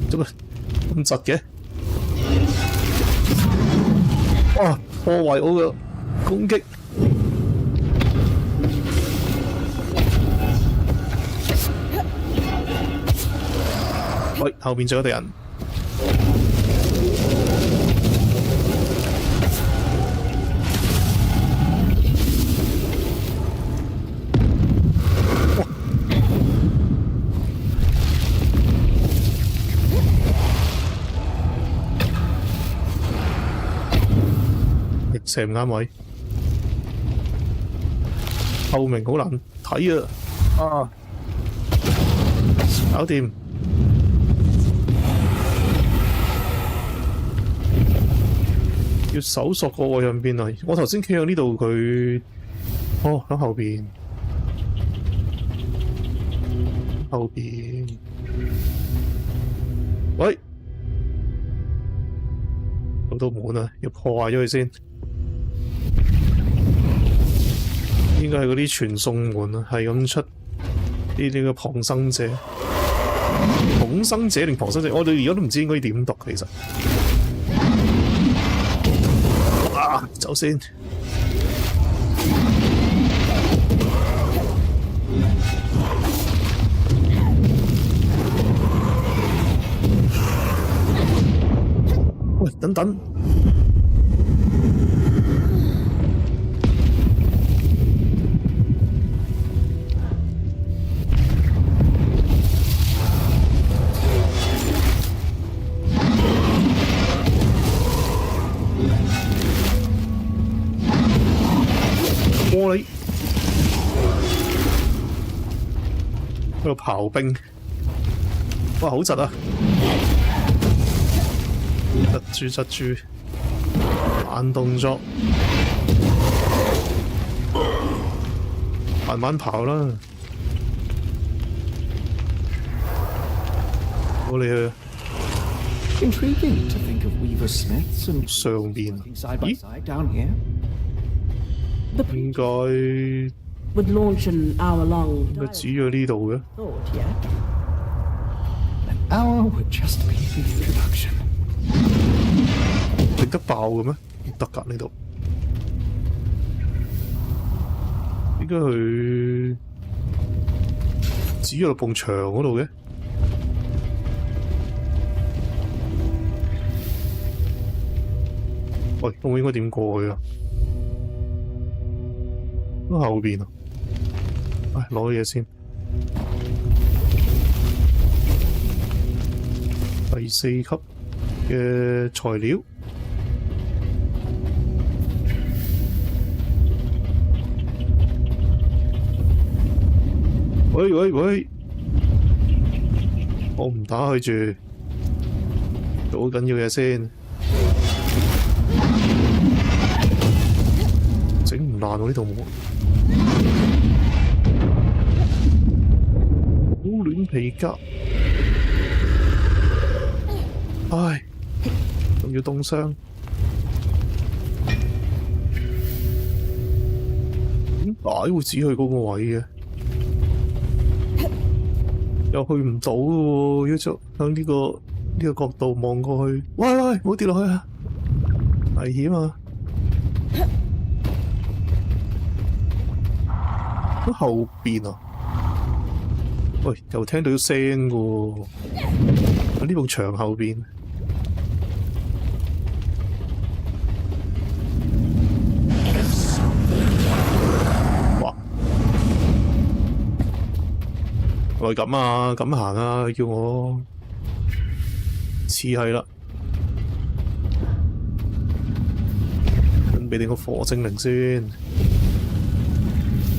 Speaker 1: 做乜咁窒嘅？哇！破壞我嘅攻擊。喂，後面仲有隊人。射唔啱位，透明好難睇啊！啊，搞掂。要搜索個位向邊啊？我頭先企喺呢度，佢喺後邊，喂，嗰道門啊，要破壞咗佢先。應該係嗰啲傳送門啊，係咁出呢個旁生者，重生者定旁生者？我哋而家都唔知應該點讀其實。啊，走先。喂，等等。玻璃喺度刨冰，哇！好窒啊！窒住，慢動作，慢慢刨啦。我哋去
Speaker 4: Intriguing to think of Weaver Smiths and
Speaker 1: 上邊，
Speaker 4: side by
Speaker 1: 咦？
Speaker 4: side down here.
Speaker 2: The
Speaker 1: 應
Speaker 2: priest
Speaker 1: 該
Speaker 2: would launch an hour-long
Speaker 1: 應該指咗呢度嘅。
Speaker 2: thought, yeah?
Speaker 4: An hour would just be the introduction.
Speaker 1: 整得爆嘅咩？得㗎呢度。應該佢指咗落埲牆嗰度嘅。喂，咁我應該點過去啊？都後邊啊！唉，攞嘢先。第4級嘅材料。喂！我唔打佢住，做好緊要嘢先。整唔爛喎呢度門。好亂皮夾，唉，仲要凍傷。點解會指去嗰個位嘅？又去唔到喎，要向呢個角度望過去。喂，唔好跌落去啊！危險啊！喺後邊啊！喂，又聽到聲嘅喎，喺呢埲牆後邊。哇！喂，咁啊，咁行啊，叫我似係啦。準備定個火精靈先。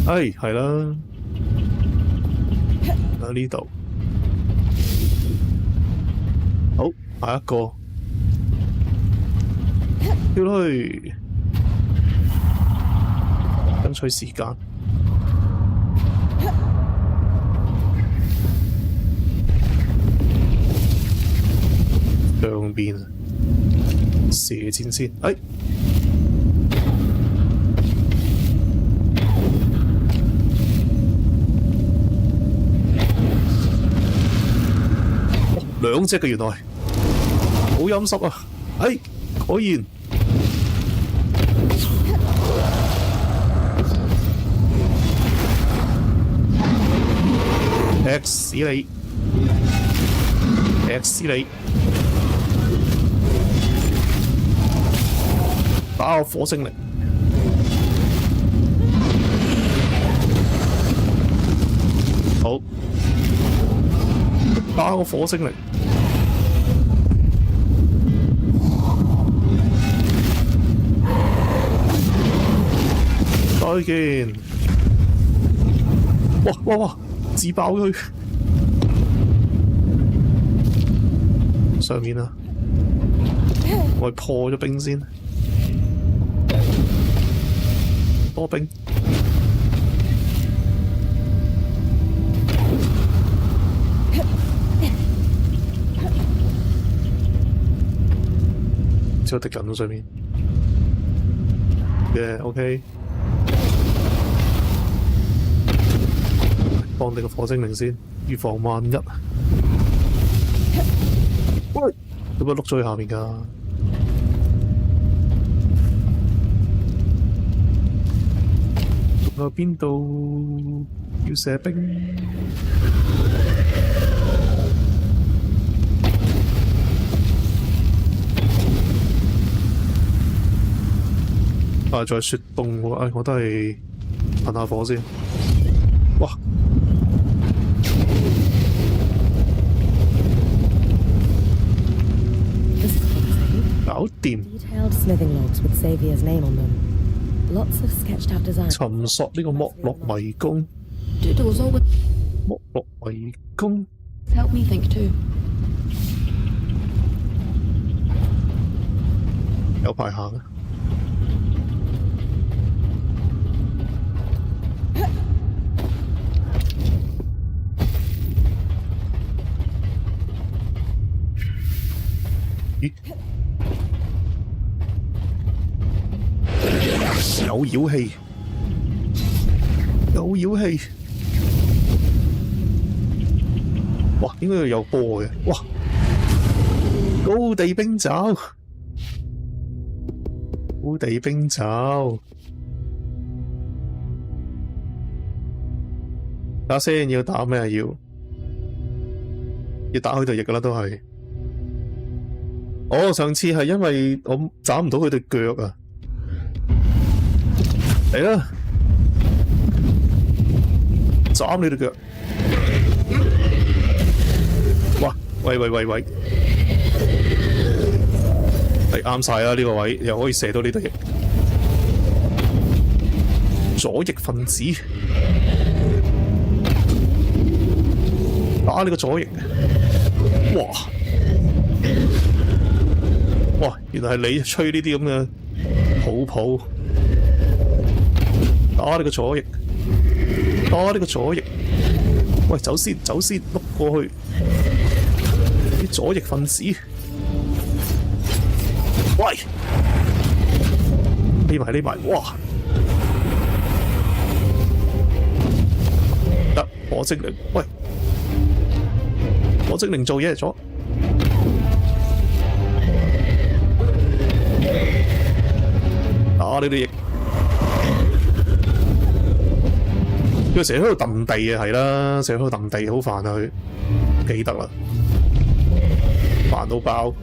Speaker 1: 唉，係啦。喺呢度，好，下一個，跳落去，爭取時間。上邊射箭先，哎。兩隻嘅原來，好陰濕啊！哎，果然踢死你，踢死你！打我火星力！好，打我火星力！再見。哇！自爆佢上面啊！我哋破咗冰先，多冰。之後敵人喺上面，OK。放定個火精靈先，預防萬一。喂，點解碌咗去下面㗎？仲有邊度要射兵？再雪凍喎，我都係噴下火先。哇！搞掂。尋索呢個莫洛迷宮。莫洛迷宮。
Speaker 7: Help me think too.
Speaker 1: 有排行啊！咦？有妖氣，有妖氣！哇，應該有波嘅。哇，高地冰爪，高地冰爪。打先要打咩啊？要打佢對翼噶啦，都係。上次係因為我斬唔到佢對腳啊！嚟啦，斬你對腳！哇！喂！係啱晒啦，呢個位又可以射到呢對翼。左翼分子，打你個左翼！哇！原來係你吹呢啲咁嘅泡泡，打你個左翼，打你個左翼。喂，走先，碌過去，啲左翼分子。喂，匿埋，哇！得火精靈，喂，火精靈做嘢咗。打你啲翼，佢成日喺度揼地啊，係啦，成日喺度揼地，好煩啊！佢記得啦，煩到爆。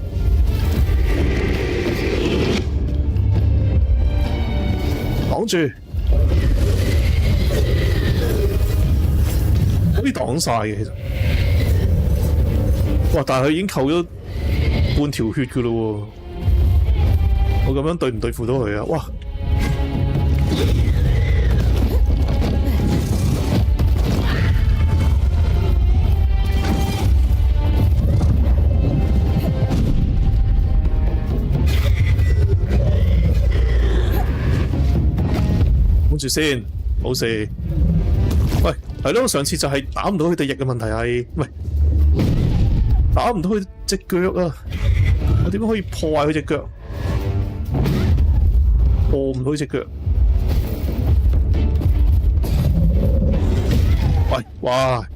Speaker 1: 擋住，可以擋晒嘅其實。哇！但係佢已經扣咗半條血噶啦喎。我咁樣對唔對付到佢啊？哇！管住先，冇事。喂，係咯，上次就係打唔到佢對翼嘅問題係，喂，打唔到佢隻腳啊！我點樣可以破壞佢隻腳？破唔到隻腳。喂，哇，好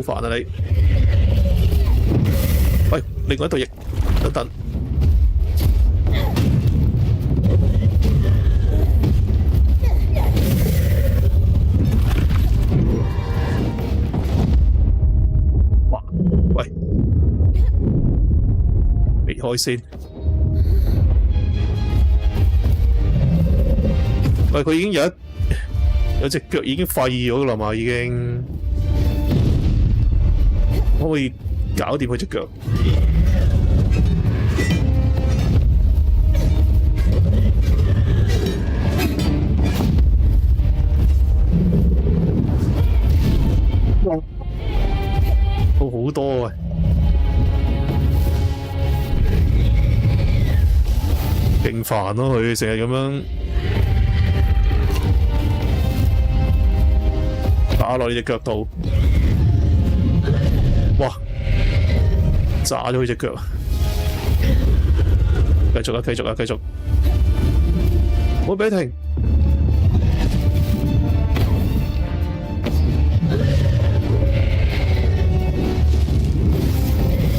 Speaker 1: 煩啊你！喂，另外一對翼，等。哇，喂，避開先。喂，佢已經有隻腳已經廢咗啦嘛，已經可唔可以搞掂佢隻腳？勁煩咯，佢成日咁樣打落你隻腳度，哇！炸咗佢隻腳，繼續啊，繼續啊，繼續，唔好俾佢停。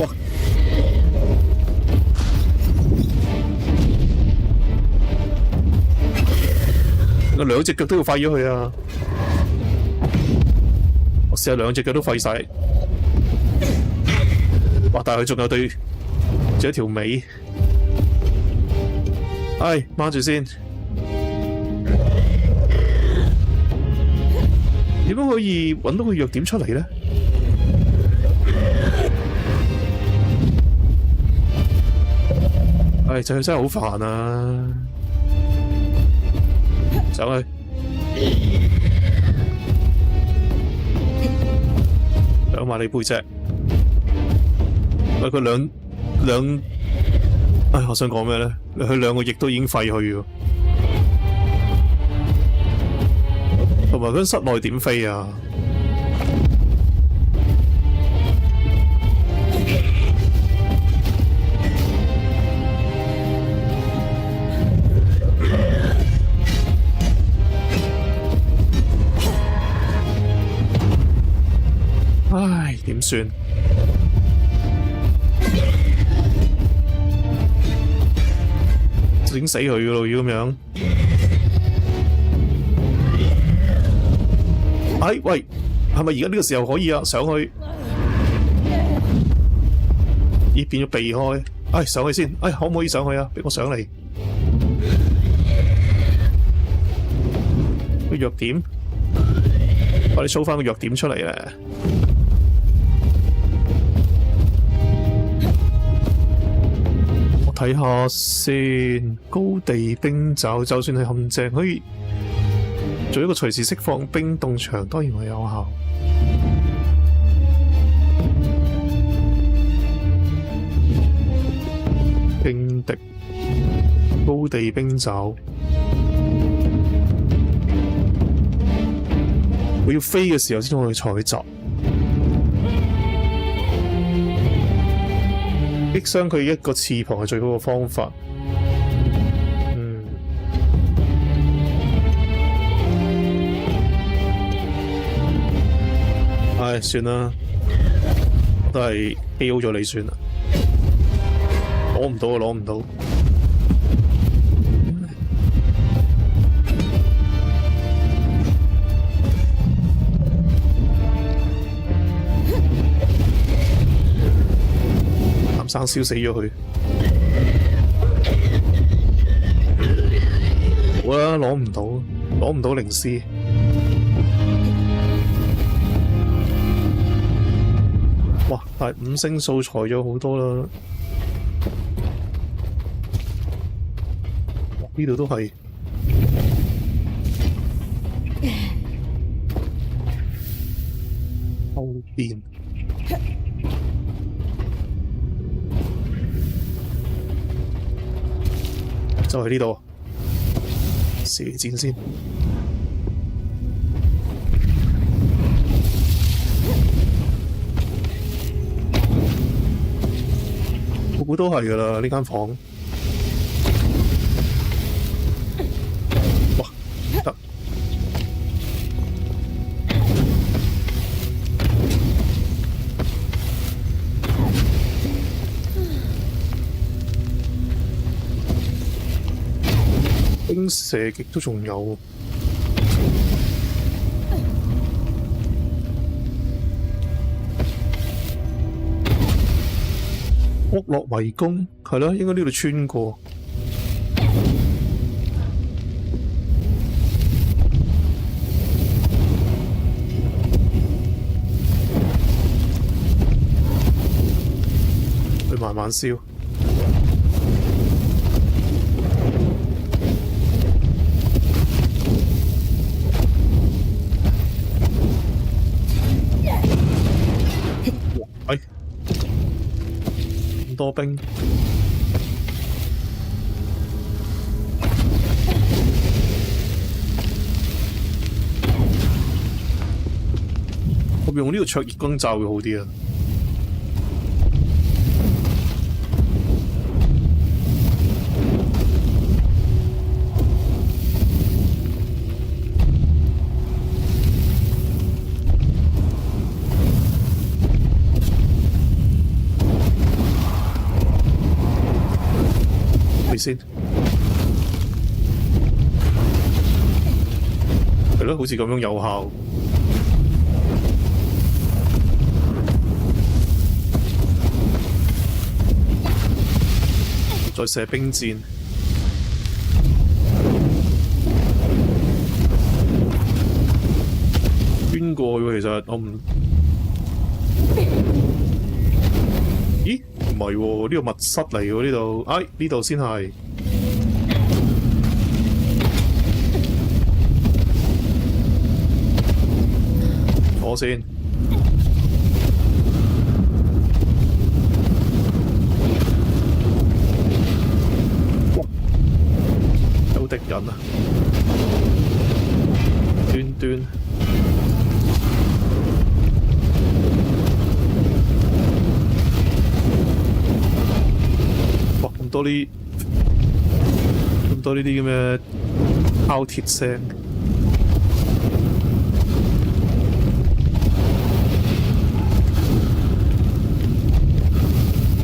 Speaker 1: 哇！我兩隻腳都要廢咗佢啊！我試下兩隻腳都廢晒。哇！但係佢仲有一條尾，唉，掹住先。點樣可以揾到個弱點出嚟咧？唉，就係真係好煩啊！上去，兩埋你背脊。喂，佢兩，唉，我想講咩咧？佢兩個翼都已經廢去喎，同埋佢室內點飛啊？唉，點算？整死佢噶咯，要咁樣。哎喂，係咪而家呢個時候可以啊？上去，咦，變咗避開。哎，上去先。哎，可唔可以上去啊？俾我上嚟。個弱點，我哋 show 翻個弱點出嚟咧。睇下先，高地冰爪就算係陷阱，可以做一個隨時釋放冰凍牆，當然係有效。冰滴，高地冰爪，我要飛嘅時候先可以採集。擊傷佢一個翅膀係最好嘅方法。唉，算啦，我都係 KO 咗你算啦。攞唔到啊，攞唔到。生燒死咗佢，好啦，攞唔到靈絲，哇！但係5星素材咗好多啦，呢度都係，後邊。就喺呢度，射箭先。我估都係㗎啦，呢間房。哇，得！冰射極都仲有，屋落圍攻係咯，應該呢度穿過。佢慢慢燒。多兵，會唔會用呢個灼熱轟炸會好啲啊？睇先，係咯，好似咁樣有效。再射冰箭，捐過去喎。其實我唔，咦？唔係喎，呢個密室嚟喎，呢度，哎，呢度先係。坐先。有敵人啊！端端。哇！咁多啲咁嘅敲鐵聲，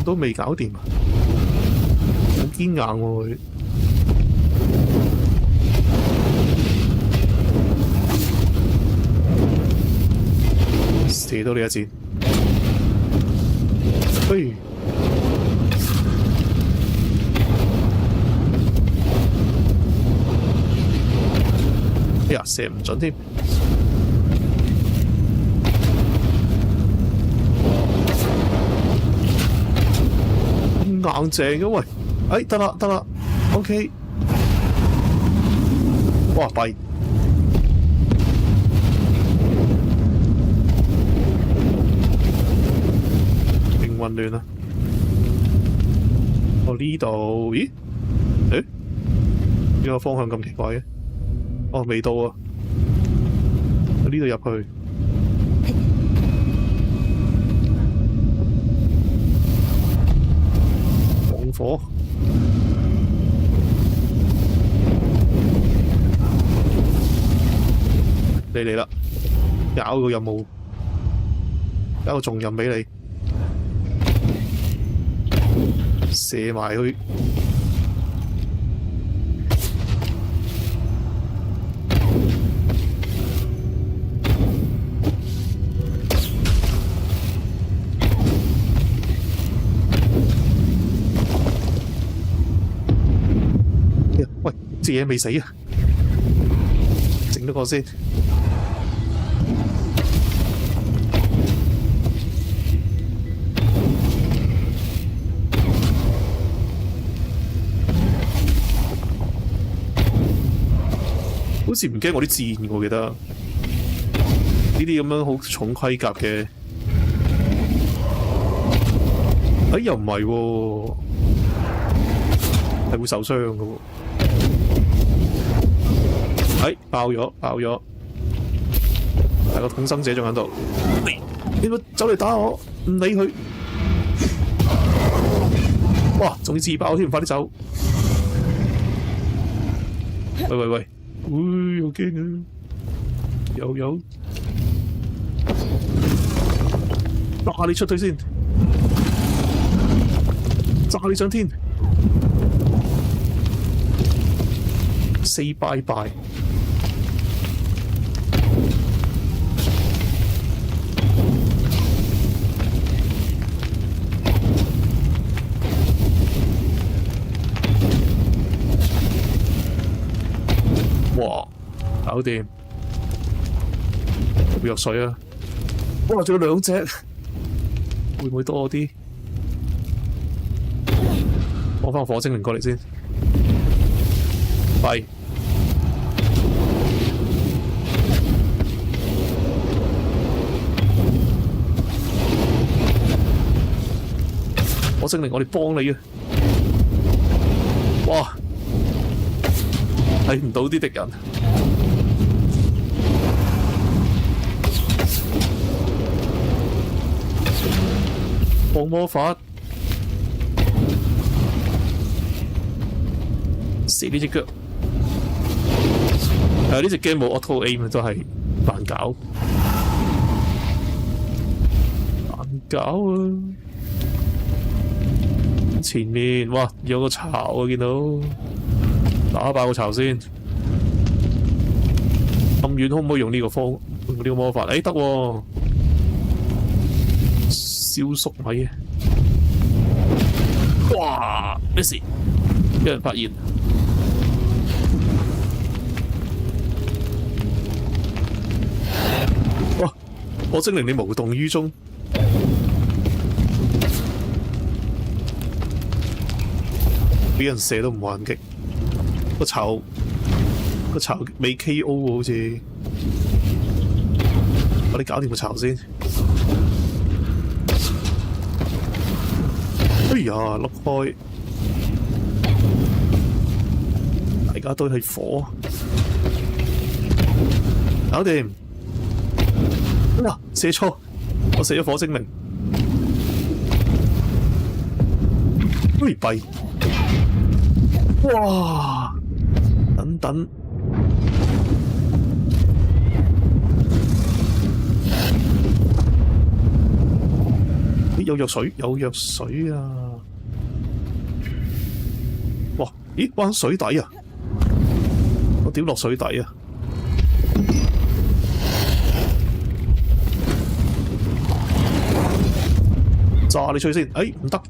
Speaker 1: 都未搞掂啊！好堅硬喎佢。射到你一箭，嘿！哎呀，射唔準添，硬淨嘅喂！哎，得啦得啦 ，OK， 哇弊！混亂啊！哦呢度，咦？誒？呢個方向咁奇怪嘅？哦，未到啊！呢度入去，放火！你嚟啦！搞個任務，搞個重任俾你。射埋去，喂，隻嘢未死啊！整多個先。好似唔驚我啲箭嘅，我記得呢啲咁樣好重盔甲嘅，哎又唔係喎，係會受傷嘅喎，哎爆咗，係個統生者仲喺度，你咪走嚟打我，唔理佢，哇仲要自爆添，快啲走！喂！好驚啊！有，炸你出去先，炸你上天，say bye bye。哇！搞掂，藥水啊！哇，仲有兩隻，會唔會多啲？攞翻個火精靈過嚟先，弊！火精靈，我哋幫你啊！哇！睇唔到啲敵人，放魔法，射呢隻腳。呢隻 game 冇 auto aim 都係難搞，難搞啊！前面哇有個巢啊，見到打爆個巢先。咁遠可唔可以用呢個方用呢個魔法？得喎，燒粟米。哇！咩事？有人發現。哇！我精靈你無動於衷。俾人射都唔還擊，個巢未 KO 喎，好似我哋搞掂個巢先。哎呀，碌開，大家都係火，搞掂。哇！射錯，我射咗火精靈。喂，弊！哇！等，有藥水，有藥水啊！哇！咦，彎水底啊！我點落水底啊！炸你出去先！唔得。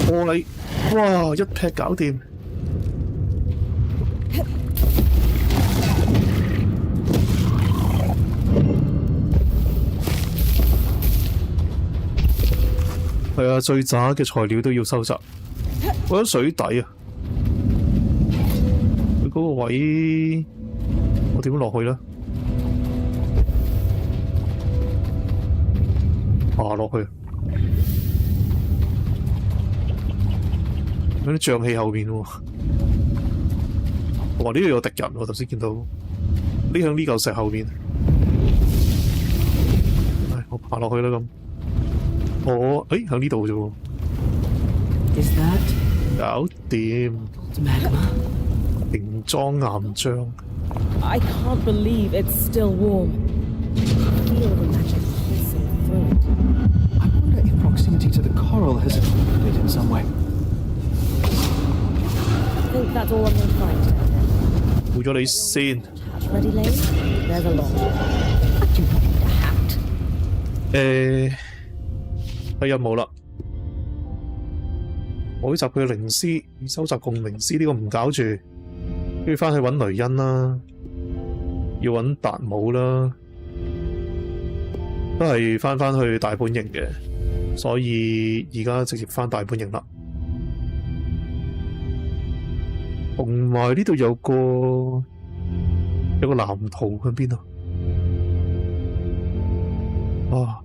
Speaker 1: 破你！哇！一劈搞掂。係啊，最渣嘅材料都要收集。我喺水底啊！佢嗰個位，我點落去咧？爬落去。喺啲瘴氣後面喎。哇！呢度有敵人喎，頭先見到。匿響呢嚿石後面。我爬落去啦咁。喺呢度啫喎。搞掂。瓶裝岩漿。
Speaker 3: I can't believe it's still warm. Feel the magic pulsing through it.
Speaker 5: I wonder if proximity to the coral has affected it in some way.
Speaker 3: I think that's all I'm going to find.
Speaker 1: 冇咗你先。
Speaker 3: Ready, Lane? There's a lot. Do not need a hat. 係任務啦。採集佢嘅靈絲，收集共鳴絲呢個唔搞住，跟住翻去揾雷恩啦，要揾達姆啦，都係翻去大本營嘅，所以而家直接翻大本營啦。同埋呢度有個藍圖喺邊啊？啊！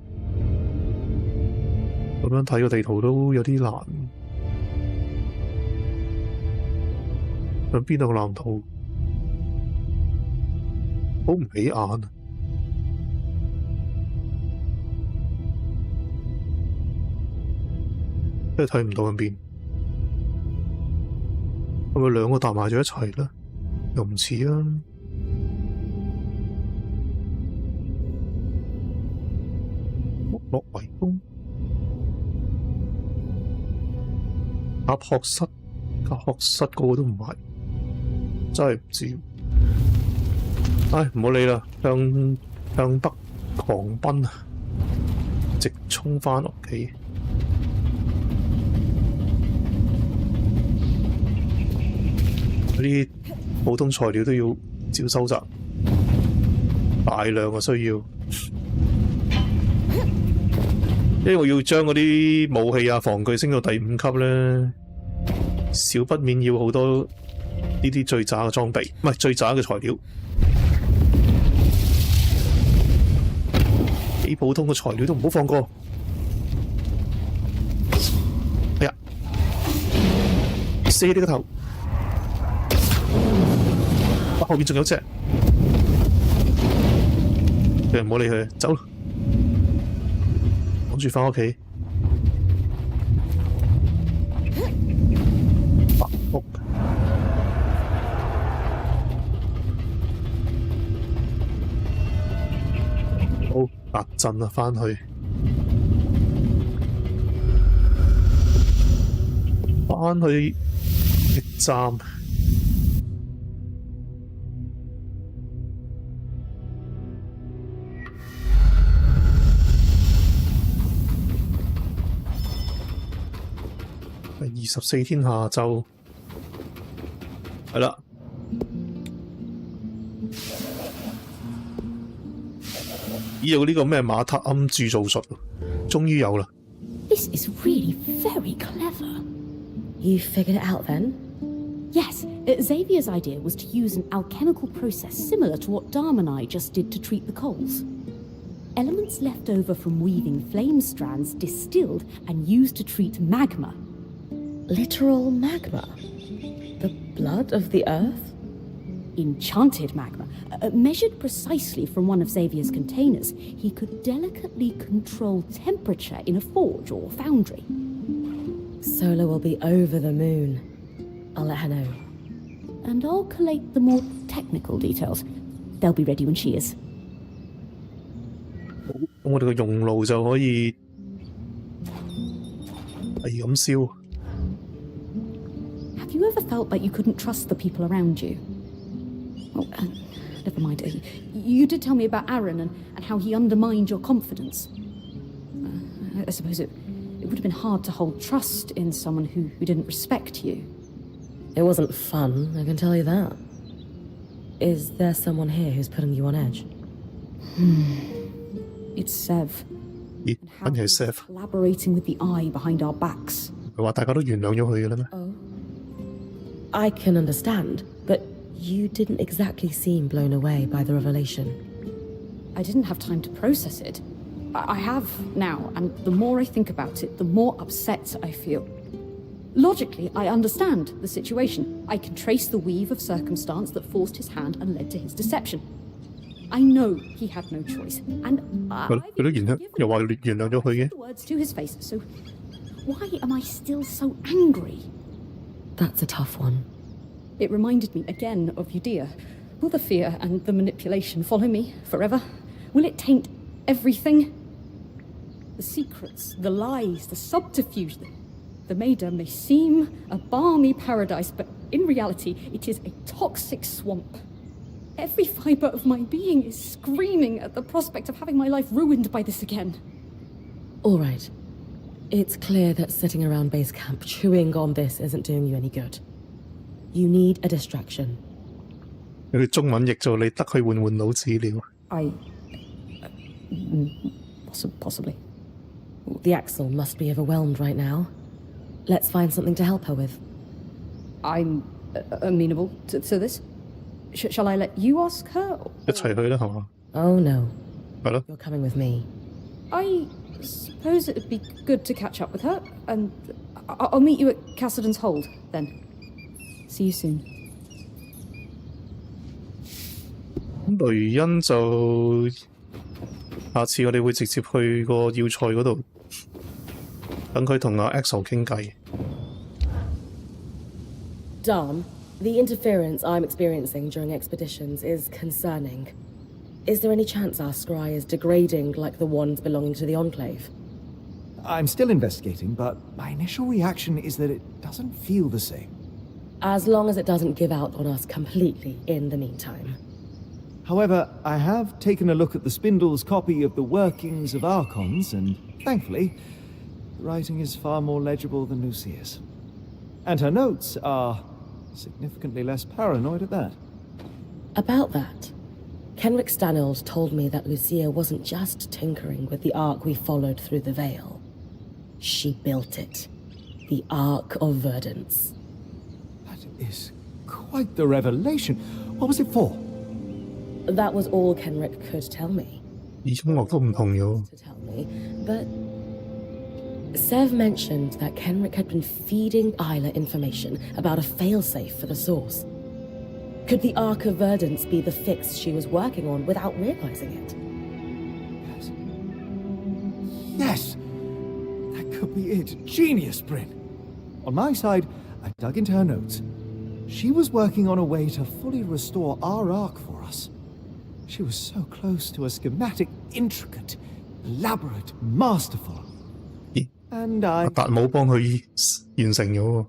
Speaker 3: 咁樣睇個地圖都有啲難。喺邊度個藍圖？好唔起眼啊！真係睇唔到喺邊。係咪兩個搭埋咗一齊咧？又唔似啊！落圍攻。甲學室個個都唔係，真係唔知。唔好理啦，向北狂奔啊！直衝返屋企。嗰啲普通材料都要照收集，大量嘅需要。因為我要將嗰啲武器啊、防具升到第5級咧，少不免要好多呢啲最渣嘅裝備，唔係最渣嘅材料。幾普通嘅材料都唔好放過。哎呀，射你個頭！
Speaker 1: 後邊仲有隻，唔好理佢，走啦，趕住返屋企。白屋。好，白陣啊，返去。返去驛站。24天下晝，係啦。有呢個咩馬塔庵鑄造術，終於有啦。
Speaker 11: This is really very clever.
Speaker 3: You figured it out then?
Speaker 11: Yes, Xavier's idea was to use an alchemical process similar to what Dharm and I just did to treat the coals. Elements left over from weaving flame strands distilled and used to treat magma.
Speaker 3: Literal magma? The blood of the earth?
Speaker 11: Enchanted magma. Measured precisely from one of Xavier's containers, he could delicately control temperature in a forge or foundry.
Speaker 3: Sola will be over the moon. I'll let her know.
Speaker 11: And I'll collate the more technical details. They'll be ready when she is.
Speaker 1: 咁我哋個熔爐就可以係咁燒。
Speaker 11: Have you ever felt like you couldn't trust the people around you? Oh, never mind. You did tell me about Aaron and how he undermined your confidence. I suppose it would have been hard to hold trust in someone who didn't respect you.
Speaker 3: It wasn't fun, I can tell you that. Is there someone here who's putting you on edge?
Speaker 11: It's Sev.
Speaker 1: And how he's
Speaker 11: collaborating with the Eye behind our backs.
Speaker 1: 佢話大家都原諒咗佢嘅啦咩？
Speaker 3: Oh. I can understand, but you didn't exactly seem blown away by the revelation.
Speaker 11: I didn't have time to process it. I have now, and the more I think about it, the more upset I feel. Logically, I understand the situation. I can trace the weave of circumstance that forced his hand and led to his deception. I know he had no choice, and I've given words to his face, so why am I still so angry?
Speaker 3: That's a tough one.
Speaker 11: It reminded me again of Udea. Will the fear and the manipulation follow me forever? Will it taint everything? The secrets, the lies, the subterfuge. The Maida may seem a balmy paradise, but in reality, it is a toxic swamp. Every fibre of my being is screaming at the prospect of having my life ruined by this again.
Speaker 3: All right. It's clear that sitting around base camp chewing on this isn't doing you any good. You need a distraction.
Speaker 1: 佢哋中文譯做你得去換換腦資料。
Speaker 11: Possibly.
Speaker 3: The Axel must be overwhelmed right now. Let's find something to help her with.
Speaker 11: I'm amenable to this. Shall I let you ask her?
Speaker 1: 一齊去啦，係嘛？
Speaker 3: Oh no.
Speaker 1: 係咯。
Speaker 3: You're coming with me.
Speaker 11: I suppose it'd be good to catch up with her, and I'll meet you at Cassidy's Hold then. See you soon.
Speaker 1: 雷恩就下次我哋會直接去個要塞嗰度，等佢同阿 Axel 傾偈。
Speaker 3: Dom, the interference I'm experiencing during expeditions is concerning. Is there any chance our scry is degrading like the ones belonging to the Enclave?
Speaker 5: I'm still investigating, but my initial reaction is that it doesn't feel the same.
Speaker 3: As long as it doesn't give out on us completely in the meantime.
Speaker 5: However, I have taken a look at the Spindle's copy of the workings of Archons, and thankfully, the writing is far more legible than Lucia's. And her notes are significantly less paranoid at that.
Speaker 3: About that, Kenrick Stanold told me that Lucia wasn't just tinkering with the arc we followed through the Veil. She built it. The Ark of Verdance.
Speaker 5: That is quite the revelation. What was it for?
Speaker 3: That was all Kenrick could tell me.
Speaker 1: 音樂都唔同咗。
Speaker 3: To tell me, but Sev mentioned that Kenrick had been feeding Isla information about a failsafe for the source. Could the Ark of Verdance be the fix she was working on without realizing it?
Speaker 5: Yes! That could be it. Genius, Bryn! On my side, I dug into her notes. She was working on a way to fully restore our Ark for us. She was so close to a schematic, intricate, elaborate, masterful. And
Speaker 1: 阿達姆幫佢完成咗喎，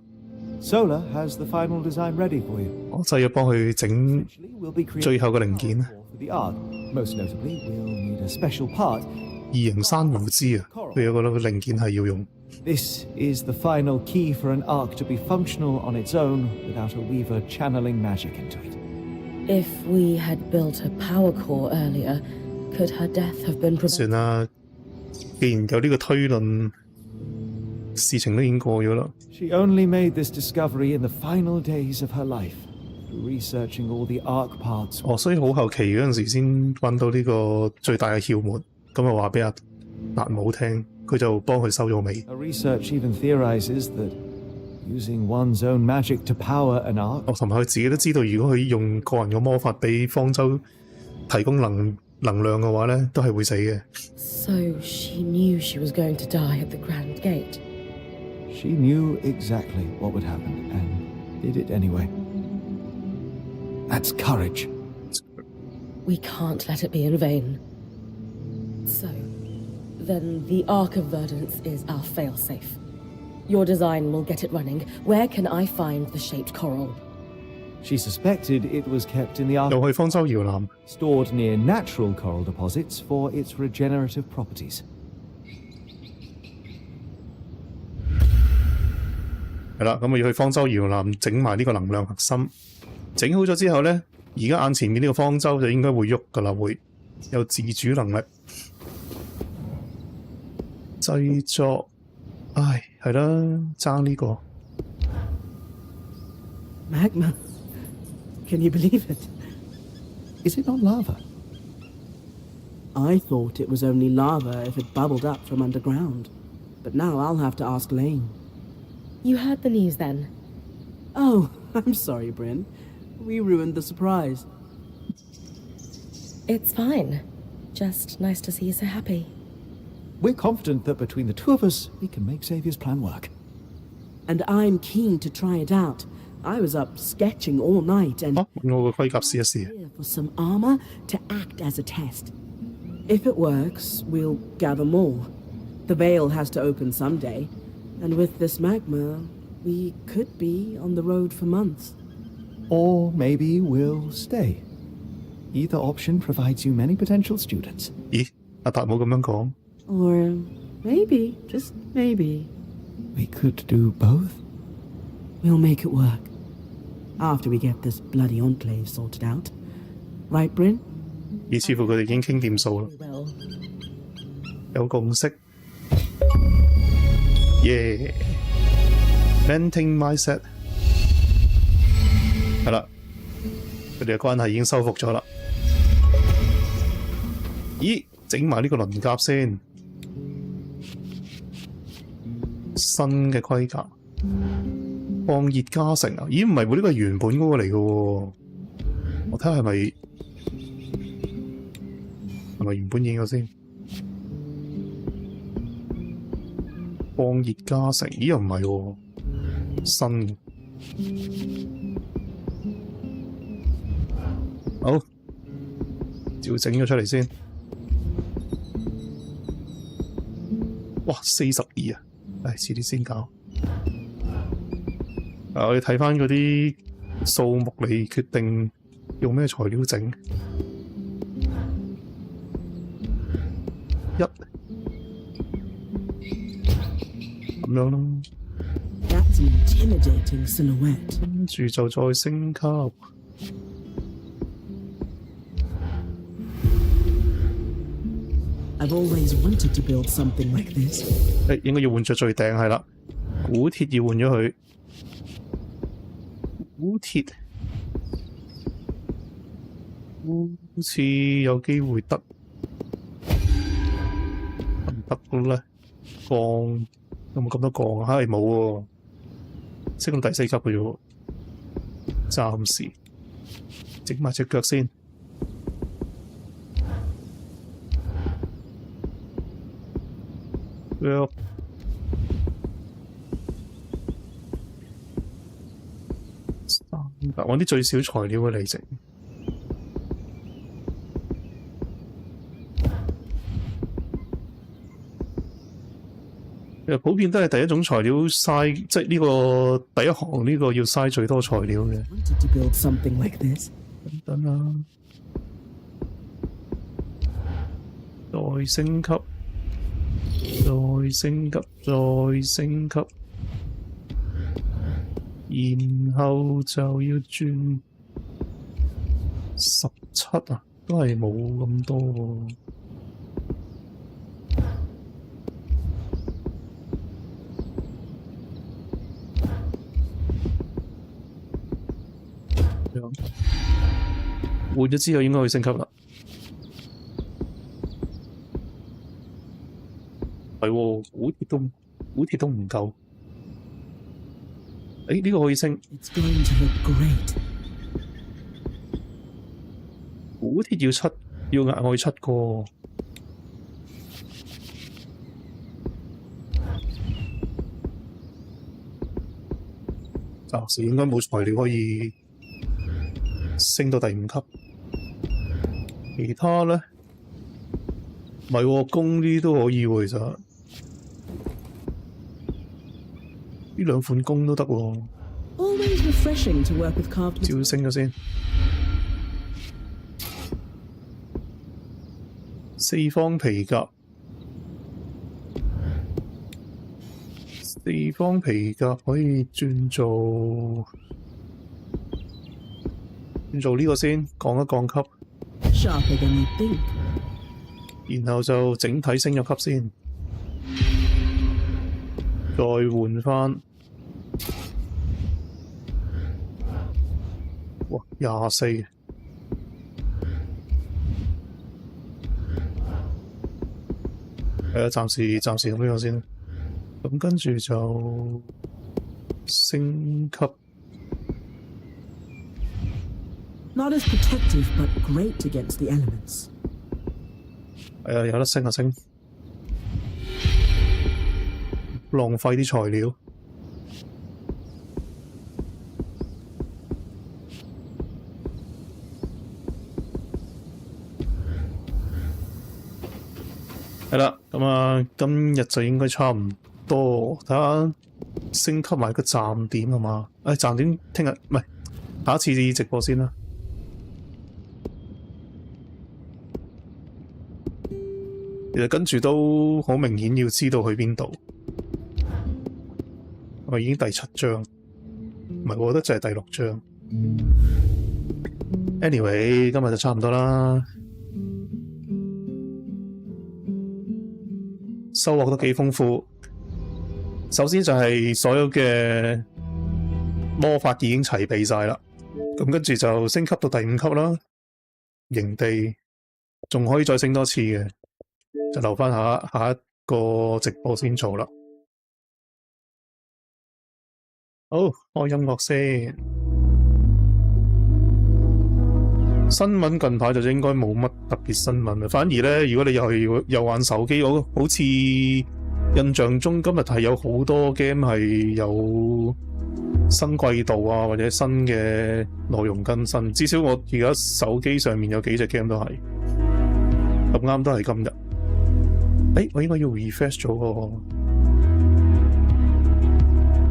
Speaker 5: Solar has the final design ready for you.
Speaker 1: 我真係要幫佢整
Speaker 5: We'll be creating
Speaker 1: 最後嘅零件
Speaker 5: for the Ark. Most notably, we'll need a special part.
Speaker 1: 異形珊瑚枝啊，佢有個零件係要用。
Speaker 5: This is the final key for an Ark to be functional on its own without a Weaver channeling magic into it.
Speaker 3: If we had built a power core earlier, could her death have been
Speaker 1: 算
Speaker 3: prevented?
Speaker 1: 啦，既然有呢個推論，事情都已經過咗啦。
Speaker 5: She only made this discovery in the final days of her life, researching all the Ark parts.
Speaker 1: 哦，所以好後期嗰陣時先揾到呢個最大嘅竅門，咁就話俾阿達姆聽，佢就幫佢收咗尾。
Speaker 5: Her research even theorizes that using one's own magic to power an Ark.
Speaker 1: 哦，同埋佢自己都知道，如果佢用個人嘅魔法俾方舟提供能量嘅話咧，都係會死嘅。
Speaker 3: So she knew she was going to die at the Grand Gate.
Speaker 5: She knew exactly what would happen and did it anyway. That's courage.
Speaker 3: We can't let it be in vain. So, then the Ark of Verdance is our failsafe. Your design will get it running. Where can I find the shaped coral?
Speaker 5: She suspected it was kept in the Ark,
Speaker 1: 又去方舟搖籃，
Speaker 5: stored near natural coral deposits for its regenerative properties.
Speaker 1: 係啦，咁我要去方舟搖籃整埋呢個能量核心。整好咗之後咧，而家眼前面呢個方舟就應該會喐噶啦，會有自主能力。製作，唉，係啦，爭呢個。
Speaker 2: Magma. Can you believe it?
Speaker 5: Is it not lava?
Speaker 2: I thought it was only lava if it bubbled up from underground. But now I'll have to ask Lane.
Speaker 3: You heard the news then?
Speaker 2: Oh, I'm sorry, Bryn. We ruined the surprise.
Speaker 3: It's fine. Just nice to see you so happy.
Speaker 5: We're confident that between the two of us, we can make Xavier's plan work.
Speaker 2: And I'm keen to try it out. I was up sketching all night and
Speaker 1: 揾我個盔甲試一試。
Speaker 2: here for some armor to act as a test. If it works, we'll gather more. The veil has to open someday, and with this magma, we could be on the road for months.
Speaker 5: Or maybe we'll stay. Either option provides you many potential students.
Speaker 1: 咦，阿達冇咁樣講。
Speaker 2: Or maybe, just maybe,
Speaker 5: We could do both.
Speaker 2: we'll make it work. After we get this bloody enclave sorted out. Right, Bryn?
Speaker 1: 咦，似乎佢哋已經傾掂數啦，
Speaker 3: We will.
Speaker 1: 有共識。耶、Venting mindset 係啦，佢哋嘅關係已經修復咗啦。咦，整埋呢個鱗甲先，新嘅盔甲，放熱加成啊！咦，唔係喎，呢個係原本嗰個嚟嘅喎。我睇下係咪原本影咗先？放熱加成，咦又唔係喎，新嘅。好，照整咗出嚟先。哇，42啊！唉，遲啲先搞。我哋睇翻嗰啲數目嚟決定用咩材料整。咁樣咯，
Speaker 2: That's an intimidating silhouette.
Speaker 1: 跟住就再升級。
Speaker 2: I've always wanted to build something like this.
Speaker 1: 應該要換着最頂係啦，古鐵要換咗佢。古鐵好似有機會得，唔得咧？鋼有冇咁多鋼啊？係冇喎，升到第4級嘅啫喎，暫時。整埋隻腳先。揾啲最少材料嘅嚟整。其實普遍都係第一種材料嘥，即係呢個第一行呢個要嘥最多材料嘅。等啦，再升級，再升級，再升級，然後就要轉17啊，都係冇咁多喎。換咗之後應該可以升級啦。係喎，古鐵都唔夠。誒，呢個可以升。古鐵要7，要額外7個。暫時應該冇材料可以升到第5級。其他咧，唔係喎，弓呢都可以喎，其實呢兩款弓都得喎。照升咗先。四方皮甲，四方皮甲可以轉做呢個先，降一降級。然後就整體升咗級先，再換返。哇，24。暫時咁樣先。咁跟住就升級。
Speaker 2: Not as protective, but great against the elements.
Speaker 1: 係啊，有得升就升，浪費啲材料。係啦，咁啊，今日就應該差唔多。睇下升級埋個站點係嘛？站點聽日唔係下一次直播先啦。其實跟住都好明顯要知道去邊度。我已經第7章，唔係，我覺得就係第6章。Anyway， 今日就差唔多啦。收穫都幾豐富。首先就係所有嘅魔法已經齊備晒啦，咁跟住就升級到第5級啦。營地仲可以再升多次嘅。就留返下一個直播先做啦。好，開音樂先。新聞近排就應該冇乜特別新聞啦。反而咧，如果你又玩手機，我好似印象中今日係有好多 game 係有新季度啊，或者新嘅內容更新。至少我而家手機上面有幾隻 game 都係咁啱，都係今日。我應該要 refresh 咗個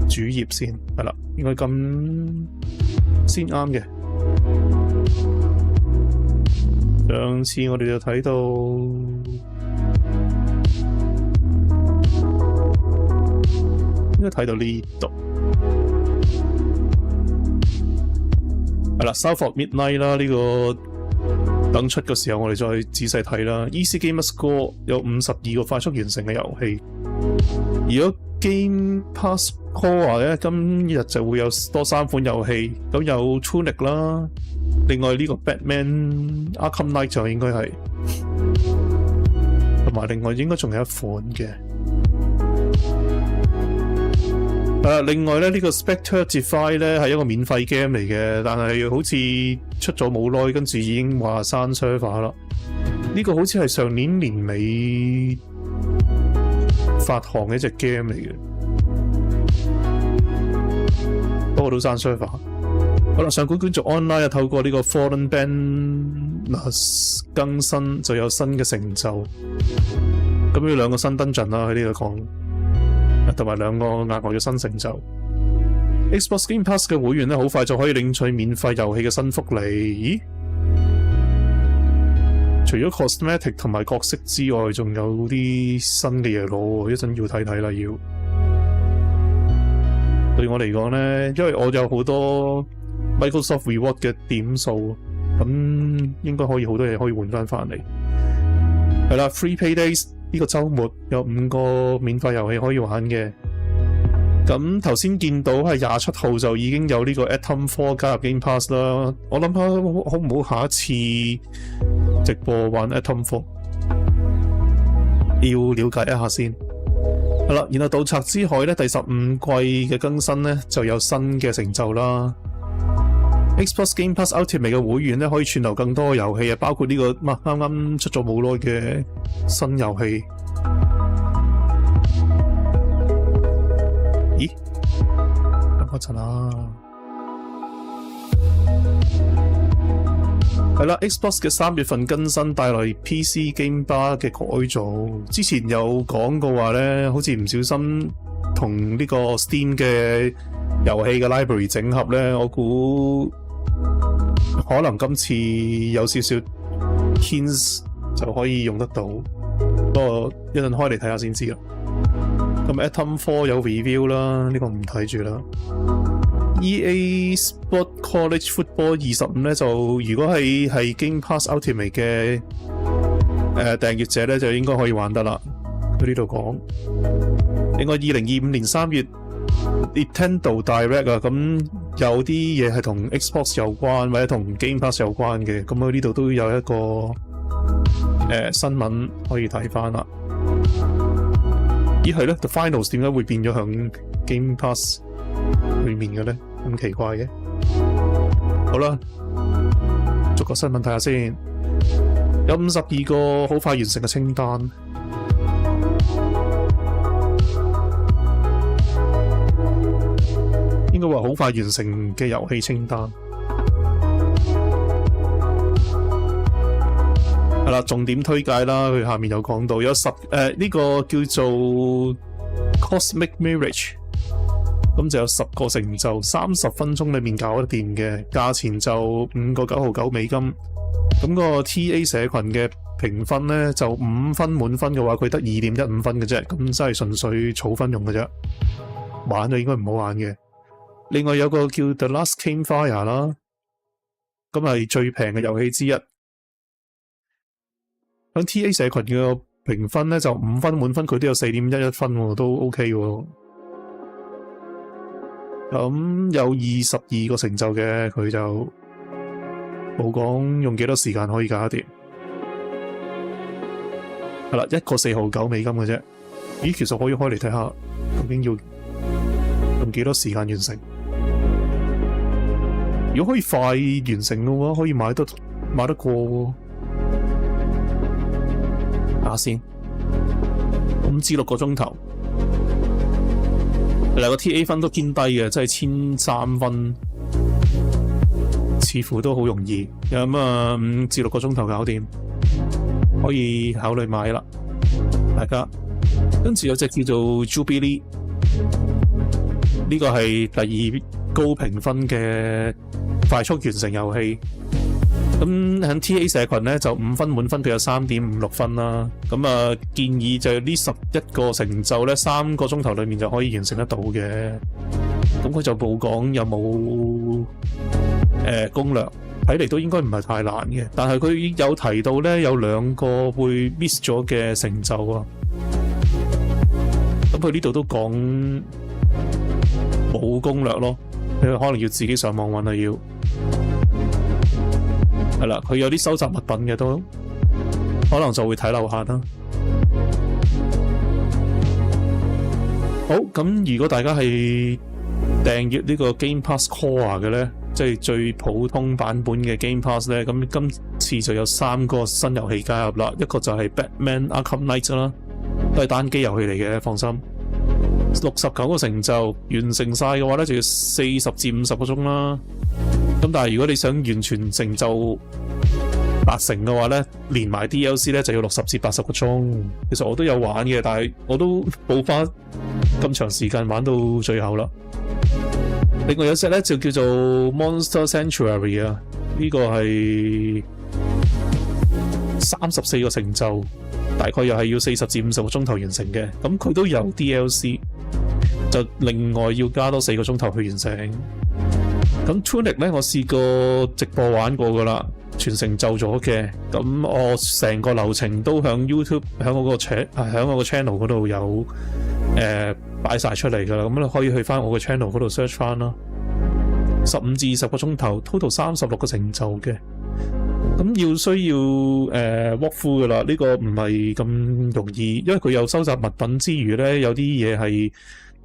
Speaker 1: 主頁先，係啦，應該咁先啱嘅。上次我哋就睇到應該睇到呢度，係啦 ，South of Midnight 啦，呢個。等出嘅時候，我哋再仔細睇啦。Easy Game Score 有52個快速完成嘅遊戲。如果 Game Pass Core 咧，今日就會有多3款遊戲，咁有 Tunic 啦，另外呢個 Batman Arkham Knight 就應該係，同埋另外應該仲有一款嘅，另外咧，呢個 Spectre Defy 咧係一個免費 game 嚟嘅，但係好似出咗冇耐，跟住已經話刪 server 啦。呢個好似係上年年尾發行嘅一隻 game 嚟嘅，不過都刪 server。好啦，上管卷軸 online 又透過呢個 Fallen Banners 更新就有新嘅成就。咁有兩個新 dungeon 啦，喺呢度講。同埋兩個額外嘅新成就。Xbox Game Pass 嘅會員咧，好快就可以領取免費遊戲嘅新福利。咦？除咗 cosmetic 同埋角色之外，仲有啲新嘅嘢攞，一陣要睇睇啦。要對我嚟講咧，因為我有好多 Microsoft Reward 嘅點數，咁應該可以好多嘢可以換翻嚟。係啦 ，Free Paydays。呢個週末有5個免費遊戲可以玩嘅，咁頭先見到係27號就已經有呢個 Atom 4加入 Game Pass 啦。我諗下好唔好下一次直播玩 Atom 4，要了解一下先。好啦，然後盜賊之海咧第15季嘅更新咧就有新嘅成就啦。Xbox Game Pass Ultimate 嘅會員咧可以串流更多嘅遊戲啊，包括呢個啱啱出咗冇耐嘅新遊戲。咦？等我一陣啊！係啦 ，Xbox 嘅3月份更新帶來 PC Game Bar 嘅改造。之前有講過話咧，好似唔小心同呢個 Steam 嘅遊戲嘅 library 整合咧，我估可能今次有少少 hints 就可以用得到，不過一陣開嚟睇下先知啦。咁 Atom 4有 review 啦，呢個唔睇住啦。EA Sport College Football 25咧，就如果係 Game Pass Ultimate 嘅訂閱者咧，就應該可以玩得啦。佢呢度講。另外2025年3月 Nintendo Direct 啊，咁有啲嘢係同 Xbox 有關或者同 Game Pass 有關嘅，咁佢呢度都有一個新聞可以睇翻啦。咦係咧 ，The Finals 點解會變咗響 Game Pass 裏面嘅咧？咁奇怪嘅。好啦，逐個新聞睇下先。有52個好快完成嘅清單。應該話好快完成嘅遊戲清單。係啦，重點推介啦，佢下面有講到有呢個叫做 Cosmic Mirage， 咁就有10個成就，30分鐘裏面搞得掂嘅，價錢就$5.99美金。咁個 TA 社群嘅評分咧就5分滿分嘅話，佢得2.15分嘅啫，咁真係純粹儲分用嘅啫，玩就應該唔好玩嘅。另外有個叫 The Last Campfire 啦，咁係最平嘅遊戲之一。喺 TA 社群嘅評分咧就5分滿分，佢都有4.11分喎，都 OK 喎。咁有22個成就嘅，佢就冇講用幾多時間可以搞得掂。係啦，一個$4.9美金嘅啫。咦，其實可以開嚟睇下，究竟要用幾多時間完成？如果可以快完成嘅話，可以買得過喎。睇下先，5至6個鐘頭。嗱，個 TA 分都偏低嘅，即係1003分，似乎都好容易。咁5至6個鐘頭搞掂，可以考慮買啦。大家跟住有隻叫做 Jubilee， 呢個係第2高評分嘅快速完成遊戲。咁喺 TA 社群咧就5分滿分，佢有3.56分啦。咁建議就呢11個成就咧3個鐘頭裏面就可以完成得到嘅。咁佢就冇講有冇攻略，睇嚟都應該唔係太難嘅。但係佢有提到咧有2個會 miss 咗嘅成就啊。咁佢呢度都講冇攻略咯，你可能要自己上網揾啊要。係啦，佢有啲收集物品嘅都，可能就會睇漏下啦。好，咁如果大家係訂閱呢個 Game Pass Core 嘅咧，即係最普通版本嘅 Game Pass 咧，咁今次就有3個新遊戲加入啦，一個就係 Batman Arkham Knight 啦，都係單機遊戲嚟嘅，放心。69個成就完成晒嘅話咧，就要40至50個鐘啦。咁但係如果你想完全成就達成嘅話咧，連埋 DLC 咧就要60至80個鐘。其實我都有玩嘅，但係我都冇花咁長時間玩到最後啦。另外有隻咧就叫做 Monster Sanctuary 啊，呢個係34個成就，大概又係要40至50個鐘頭完成嘅。咁佢都有 DLC， 就另外要加多4個鐘頭去完成。咁 Tunic 咧，我試過直播玩過噶啦，全成就咗嘅。咁我成個流程都響 YouTube 響我個channel 嗰度有擺晒出嚟噶啦。咁你可以去翻我個 channel 嗰度 search 翻啦。15至20個鐘頭 ，total 36個成就嘅。咁需要walkthrough 噶啦，呢個唔係咁容易，因為佢有收集物品之餘咧，有啲嘢係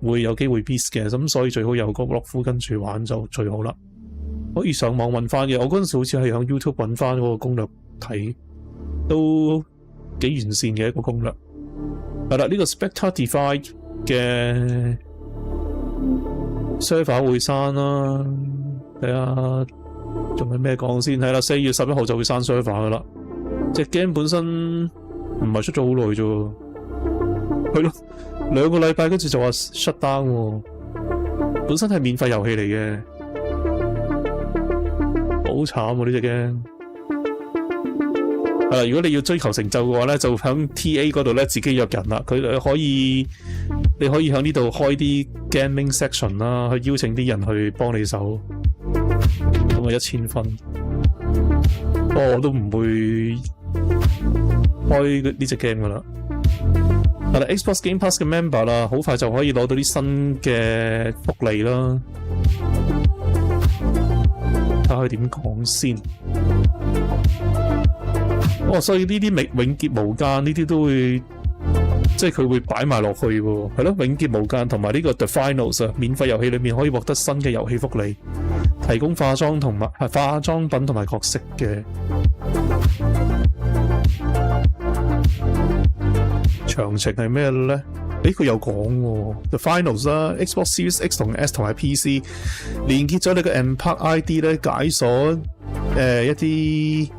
Speaker 1: 會有機會 miss 嘅，咁所以最好有個 walkthrough 跟住玩就最好啦。可以上網揾翻嘅，我嗰陣時好似係響 YouTube 揾翻嗰個攻略睇，都幾完善嘅一個攻略。係啦，呢個 Spectre Divide 嘅 server 會刪啦，睇下仲有咩講先。係啦，4月11號就會刪 server 噶啦。隻 game 本身唔係出咗好耐啫，係咯，2個禮拜跟住就話 shut down 喎。本身係免費遊戲嚟嘅，好慘喎呢隻 game。係啦，如果你要追求成就嘅話咧，就響 TA 嗰度咧自己約人啦。你可以響呢度開啲 gaming section 啦，去邀請啲人去幫你手。咁啊1000分，不過我都唔會開呢隻 game 噶啦。係啦 ，Xbox Game Pass 嘅 member 啦，好快就可以攞到啲新嘅福利啦。睇下佢點講先。所以呢啲永劫無間呢啲都會，即係佢會擺埋落去喎。係咯，永劫無間同埋呢個 The Finals 啊，免費遊戲裏面可以獲得新嘅遊戲福利，提供化妝品同埋角色嘅。詳情係咩咧？佢有講喎 The Finals 啦 ，Xbox Series X 同 S 同埋 PC 連結咗你嘅 M-Park ID 咧，解鎖一啲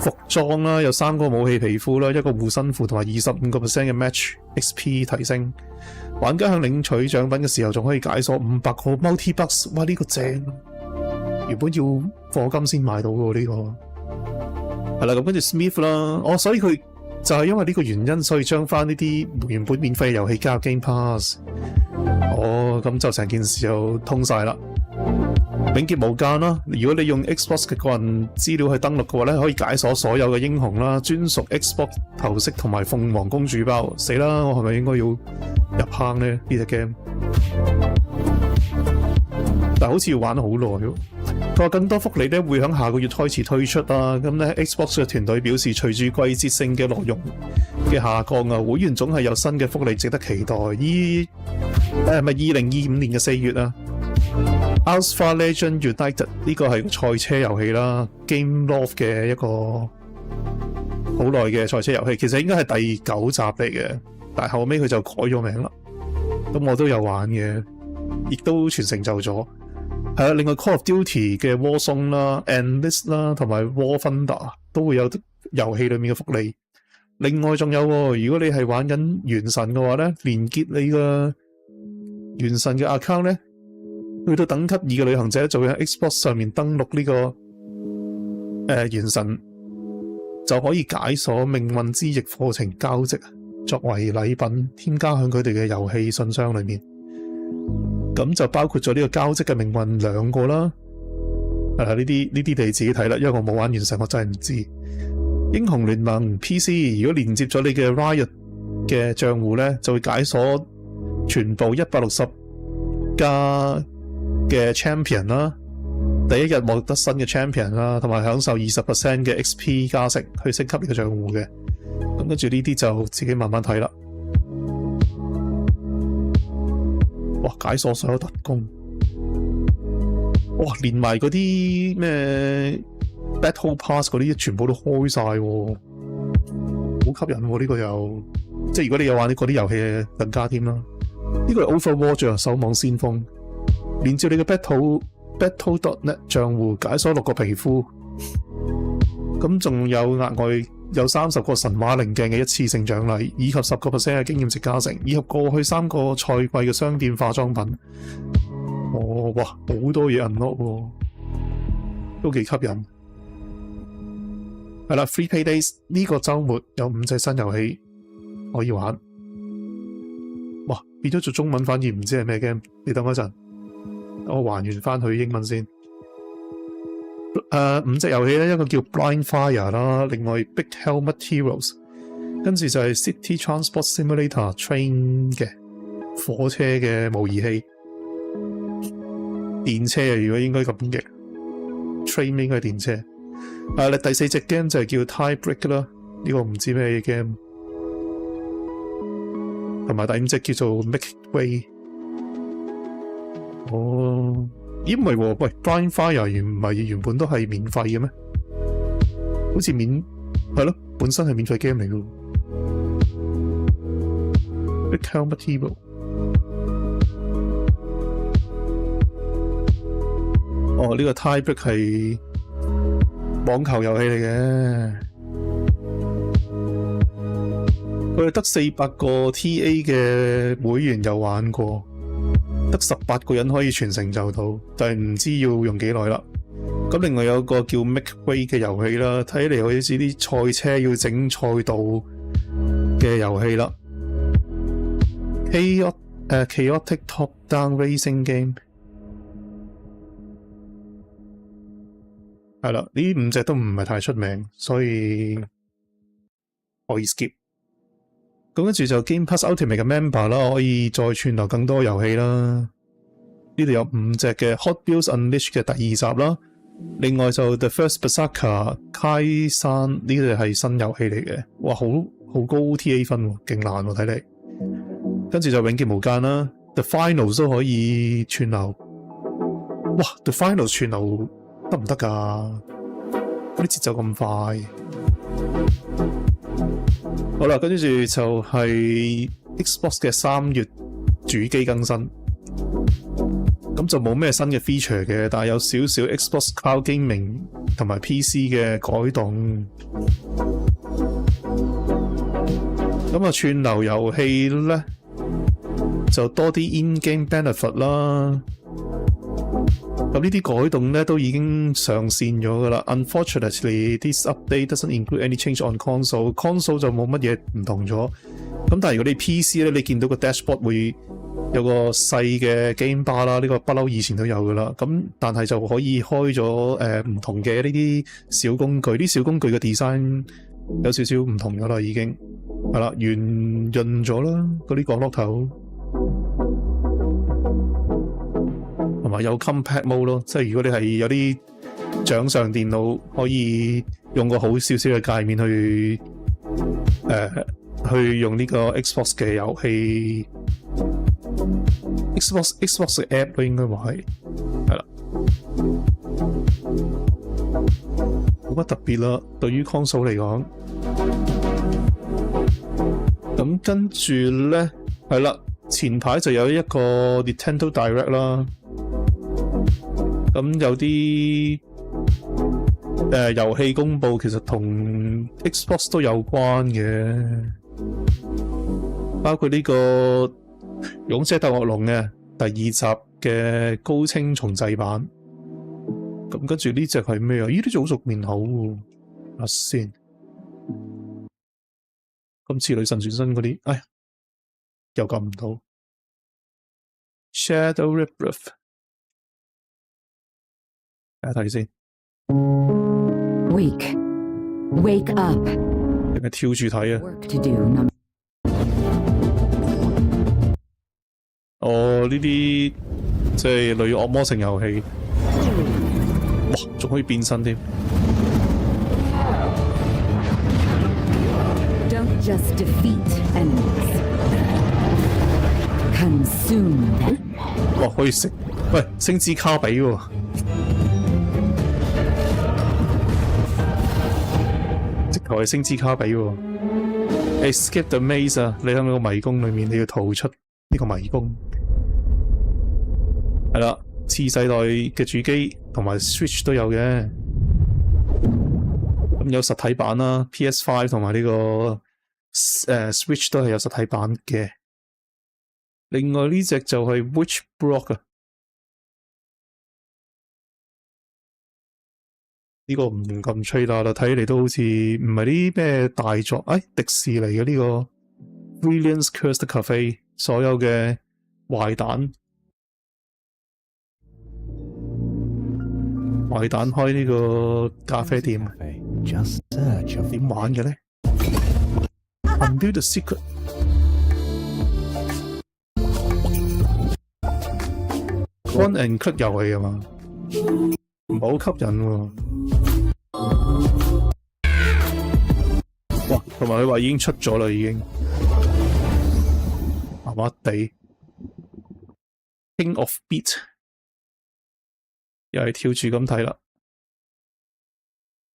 Speaker 1: 服裝啦，有3個武器皮膚啦，1個護身符同埋25% 嘅 Match XP 提升。玩家向領取獎品嘅時候，仲可以解鎖500個 Multi Bucks。哇！呢個正，原本要課金先買到嘅呢個。係啦，咁跟住 Smith 啦，所以佢就係因為呢個原因，所以將翻呢啲原本免費遊戲加入 Game Pass。咁就成件事就通晒啦。永劫無間啦！如果你用 Xbox 嘅個人資料去登錄嘅話咧，可以解鎖所有嘅英雄啦，專屬 Xbox 頭飾同埋鳳凰公主包。死啦！我係咪應該要入坑咧？呢隻 game， 但係好似要玩好耐喎。佢話更多福利咧會喺下個月開始推出啊！咁咧 Xbox 嘅團隊表示，隨住季節性嘅內容嘅下降啊，會員總係有新嘅福利值得期待。係咪2025年嘅4月啊？Alpha Legend United 呢個係賽車遊戲啦 ，Game Loft 嘅一個好耐嘅賽車遊戲，其實應該係第9集嚟嘅，但係後尾佢就改咗名啦。咁我都有玩嘅，亦都全成就咗。係啦，另外 Call of Duty 嘅 Warzone 啦、Endless 啦同埋 War Thunder 都會有遊戲裏面嘅福利。另外仲有，如果你係玩緊原神嘅話咧，連結你個原神嘅 account 咧。去到等級2嘅旅行者就會喺 Xbox 上面登錄呢個原神，就可以解鎖命運之翼課程交織作為禮品，添加喺佢哋嘅遊戲信箱裏面。咁就包括咗呢個交織嘅命運2個啦。呢啲你自己睇啦，因為我冇玩原神，我真係唔知。英雄聯盟 PC 如果連接咗你嘅 Riot 嘅賬戶咧，就會解鎖全部160加嘅 champion 啦，第一日獲得新嘅 champion 啦，同埋享受20% 嘅 XP 加成去升級呢個賬戶嘅。咁跟住呢啲就自己慢慢睇啦。哇！解鎖所有特工，哇！連埋嗰啲咩 Battle Pass 嗰啲全部都開晒喎，好吸引喎！呢個又即係如果你有玩嗰啲遊戲更加添啦。呢個係 Overwatch 啊，守望先鋒，連照你嘅 Battle.net 賬戶解鎖6個皮膚，咁仲有額外有30個神話棱鏡嘅一次性獎勵，以及10% 嘅經驗值加成，以及過去3個賽季嘅商店化妝品。哦，哇，好多嘢 unlock 喎，都幾吸引。係啦 ，Free Play Days 呢個週末有5隻新遊戲可以玩。哇，變咗做中文反而唔知係咩 game， 你等我一陣，我還原翻去英文先。5隻遊戲咧，一個叫 Blind Fire 啦，另外 Big Helmet Heroes， 跟住就係 City Transport Simulator Train 嘅火車嘅模擬器，電車啊，如果應該咁嘅 Train 應該係電車。第4隻 game 就係叫 Tie Break 啦，呢個唔知咩 game， 同埋第5隻叫做 Make Way。哦。咦，唔係喎，喂 ，Blind Fire 唔係原本都係免費嘅咩？好似係咯，本身係免費 game 嚟嘅。Big Helmet Hero。哦，呢個 Tie Break 係網球遊戲嚟嘅，佢係得400個 TA 嘅會員有玩過。得18個人可以全成就到，但係唔知要用幾耐啦。咁另外有個叫 Make Way 嘅遊戲啦，睇嚟好似啲賽車要整賽道嘅遊戲啦。Chaotic Top Down Racing Game 係啦，呢5隻都唔係太出名，所以可以 skip。咁跟住就 Game Pass Ultimate 嘅 member 啦，可以再串流更多遊戲啦。呢度有5隻嘅 Hot Wheels Unleashed 嘅第2集啦，另外就 The First Berserker 開山呢啲係新遊戲嚟嘅，哇，好高 TA 分喎，勁難喎睇嚟。跟住就永劫無間啦 ，The Finals 都可以串流。哇 ，The Finals 串流得唔得㗎？嗰啲節奏咁快。好啦，跟住就係 Xbox 嘅3月主機更新，咁就冇咩新嘅 feature 嘅，但係有少少 Xbox Cloud Gaming 同埋 PC 嘅改動。咁啊，串流遊戲咧就多啲 in-game benefit 啦。咁呢啲改動咧都已經上線咗噶啦。Unfortunately, this update doesn't include any change on console 就冇乜嘢唔同咗。咁但係如果你 PC 咧，你見到個 dashboard 會有個細嘅 game bar 啦，呢個不嬲以前都有噶啦。咁但係就可以開咗唔同嘅呢啲小工具，啲小工具嘅 design 有少少唔同咗啦，已經係啦，圓潤咗啦，嗰啲角落頭。同埋有 compact mode 咯，即係如果你係有啲掌上電腦，可以用個好少少嘅界面去用呢個 Xbox 嘅遊戲 ，Xbox 嘅 app 都應該話係啦，冇乜特別啦。對於 console 嚟講，咁跟住咧係啦，前排就有一個 Nintendo Direct 啦。咁有啲遊戲公佈其實同 Xbox 都有關嘅，包括呢個《勇者鬥惡龍》嘅第2集嘅高清重製版。咁跟住呢隻係咩啊？呢啲早熟面口喎，啊先。今次女神轉身嗰啲，哎呀，又撳唔到。Shadow Rebirth。睇先
Speaker 13: Wake up！
Speaker 1: 定係跳住睇啊？哦，呢啲即係類惡魔城遊戲，哇，仲可以變身添。
Speaker 13: Don't just defeat enemies. Consumed.
Speaker 1: 哇，可以食，喂，星之卡比喎，直頭係星之卡比喎。Escape the maze 啊！你喺個迷宮裏面，你要逃出呢個迷宮。係啦，次世代嘅主機同埋 Switch 都有嘅。咁有實體版啦 ，PS5 同埋呢個Switch 都係有實體版嘅。另外呢隻就係 Witch Block 啊，呢個唔咁吹啦，睇嚟都好似唔係啲咩大作。迪士尼嘅呢個 Brilliant's Cursed Cafe， 所有嘅壞蛋開呢個咖啡店，點玩嘅咧 ？Undo the secret。Run and click 遊戲啊嘛，唔好吸引喎。哇，同埋佢話已經出咗啦，已經麻麻地。King of Beat 又係跳住咁睇啦。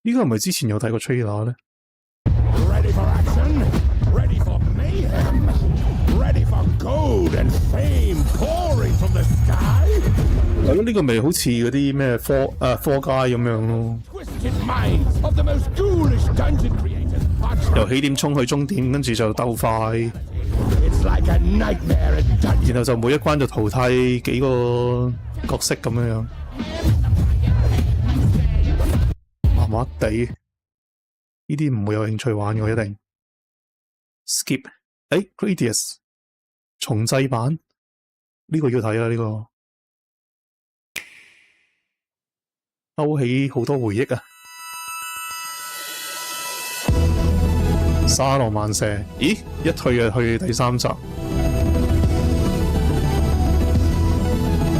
Speaker 1: 呢個係咪之前有睇過 trailer 咧
Speaker 14: ？Ready for action, ready for mayhem, ready for gold and fame pouring from the sky。
Speaker 1: 係咯，呢個咪好似嗰啲咩科街咁樣咯。由起點衝去終點，跟住就鬥快。然後就每一關就淘汰幾個角色咁樣。麻麻地，呢啲唔會有興趣玩嘅，一定 skip。Gradius 重製版呢個要睇啦，呢個勾起好多回憶啊！沙羅曼蛇，咦？一退就去第3集。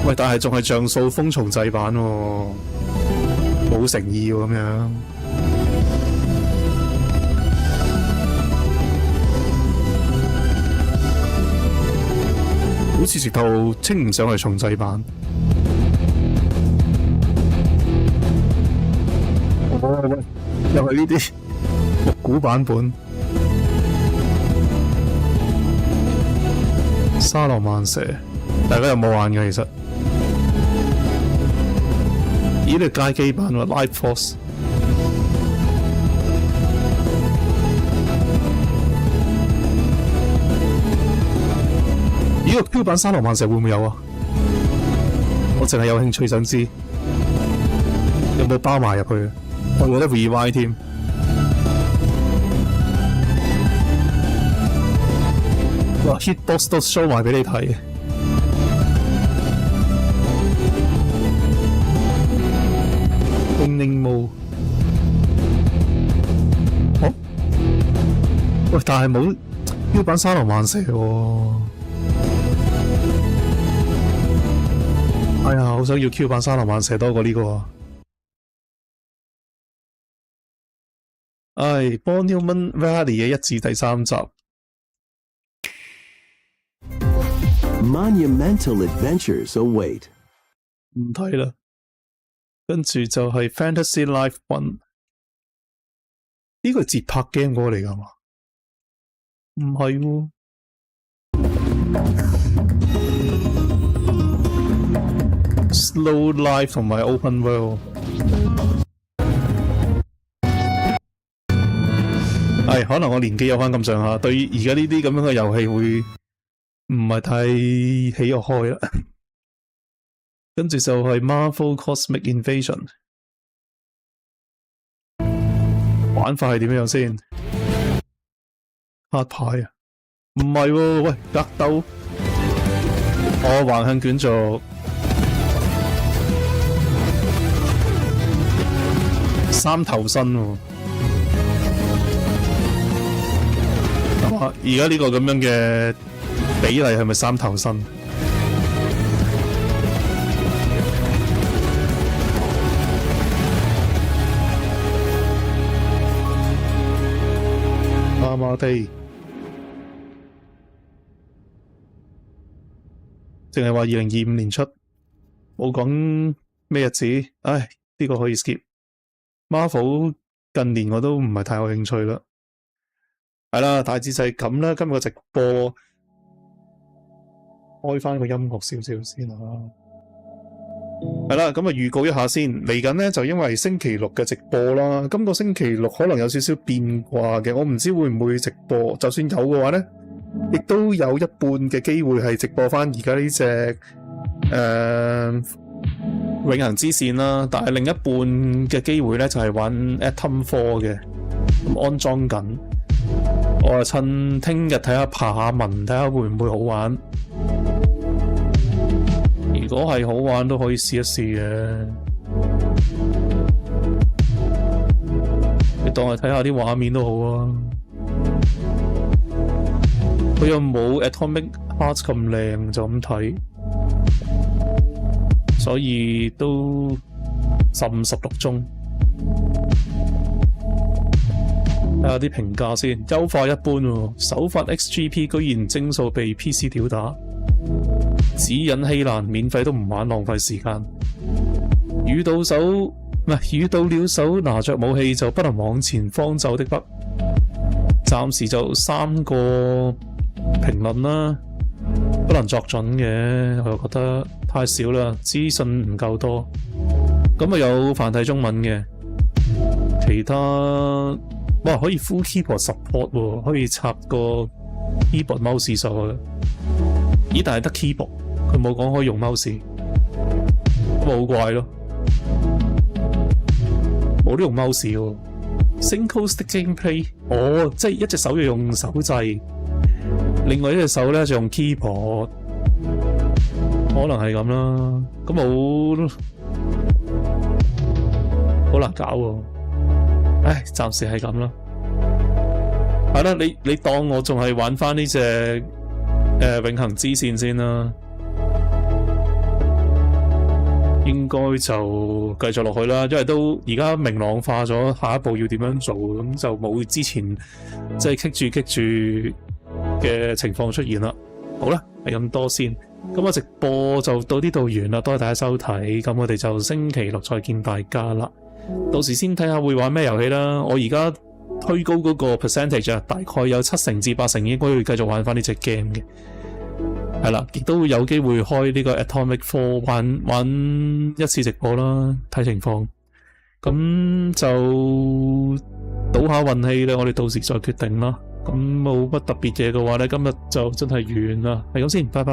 Speaker 1: 喂，但係仲係像素風重製版喎，冇誠意喎咁樣。好似直頭稱唔上係重製版。喂，又係呢啲復古版本。沙羅曼蛇，大家有冇玩嘅？其實，咦？呢個街機版喎 ，Live Force。咦？個 Q 版沙羅曼蛇會唔會有啊？我淨係有興趣想知，有冇包埋入去？我覺得 rewind 添。哇 ！Hitbox 都 show 埋俾你睇。Winning Mode。好。喂，但係冇 Q 版沙羅曼蛇喎。哎呀，好想要 Q 版沙羅曼蛇多過呢個。Monument Valley 嘅1至第3集。
Speaker 15: Monumental adventures await。
Speaker 1: 唔睇啦，跟住就係 Fantasy Life 1。呢個係節拍 game 嗰個嚟㗎嘛？唔係喎。Slow Life 同埋 Open World。可能我年紀有翻咁上下，對而家呢啲咁樣嘅遊戲會唔係太起我開啦。跟住就係 Marvel Cosmic Invasion， 玩法係點樣先？卡牌啊？唔係喎，喂，格鬥，橫向卷軸，三頭身喎。而家呢個咁樣嘅比例係咪三頭身？麻麻地。淨係話2025年出，冇講咩日子。唉，呢個可以 skip。Marvel 近年我都唔係太有興趣啦。係啦，大致就係咁啦。今日個直播開翻個音樂少少先啦。係啦，咁啊預告一下先。嚟緊呢，就因為星期六嘅直播啦，今個星期六可能有少少變卦嘅，我唔知會唔會直播。就算有嘅話呢，亦都有一半嘅機會係直播翻而家呢隻永恆之線啦，但係另一半嘅機會咧就係玩 Atom 4嘅，咁安裝緊。我啊趁聽日睇下爬下文，睇下會唔會好玩。如果係好玩都可以試一試嘅。你當係睇下啲畫面都好啊。佢又冇 Atomic Heart 咁靚，就咁睇。所以都15-16鐘，睇下啲評價先。優化一般喎，首發 XGP 居然幀數被 PC 吊打，指引稀爛，免費都唔玩，浪費時間。遇到了手拿着武器就不能往前方走的北。暫時就3個評論啦。不能作準嘅，我又覺得太少啦，資訊唔夠多。咁啊有繁體中文嘅，其他哇可以 full keyboard support 喎，可以插個 keyboard mouse 上去。咦？但係得 keyboard，佢冇講可以用 mouse， 咁好怪咯，冇得用 mouse 喎。Single stick gameplay， 即係一隻手要用手掣。另外一隻手咧就用 keyboard， 可能係咁啦。咁好難搞喎。唉，暫時係咁啦。係啦，你當我仲係玩翻呢隻永恆之線先啦。應該就繼續落去啦，因為都而家明朗化咗，下一步要點樣做，咁就冇之前即係棘住嘅情況出現啦。好啦，係咁多先。咁我直播就到呢度完啦，多謝大家收睇。咁我哋就星期六再見大家啦。到時先睇下會玩咩遊戲啦。我而家推高嗰個 percentage 啊，大概有70%至80%應該會繼續玩翻呢隻 game 嘅。係啦，亦都會有機會開呢個 Atomic 4玩一次直播啦，睇情況。咁就賭下運氣啦，我哋到時再決定啦。咁冇乜特別嘢嘅話咧，今日就真係完啦，係咁先，拜拜。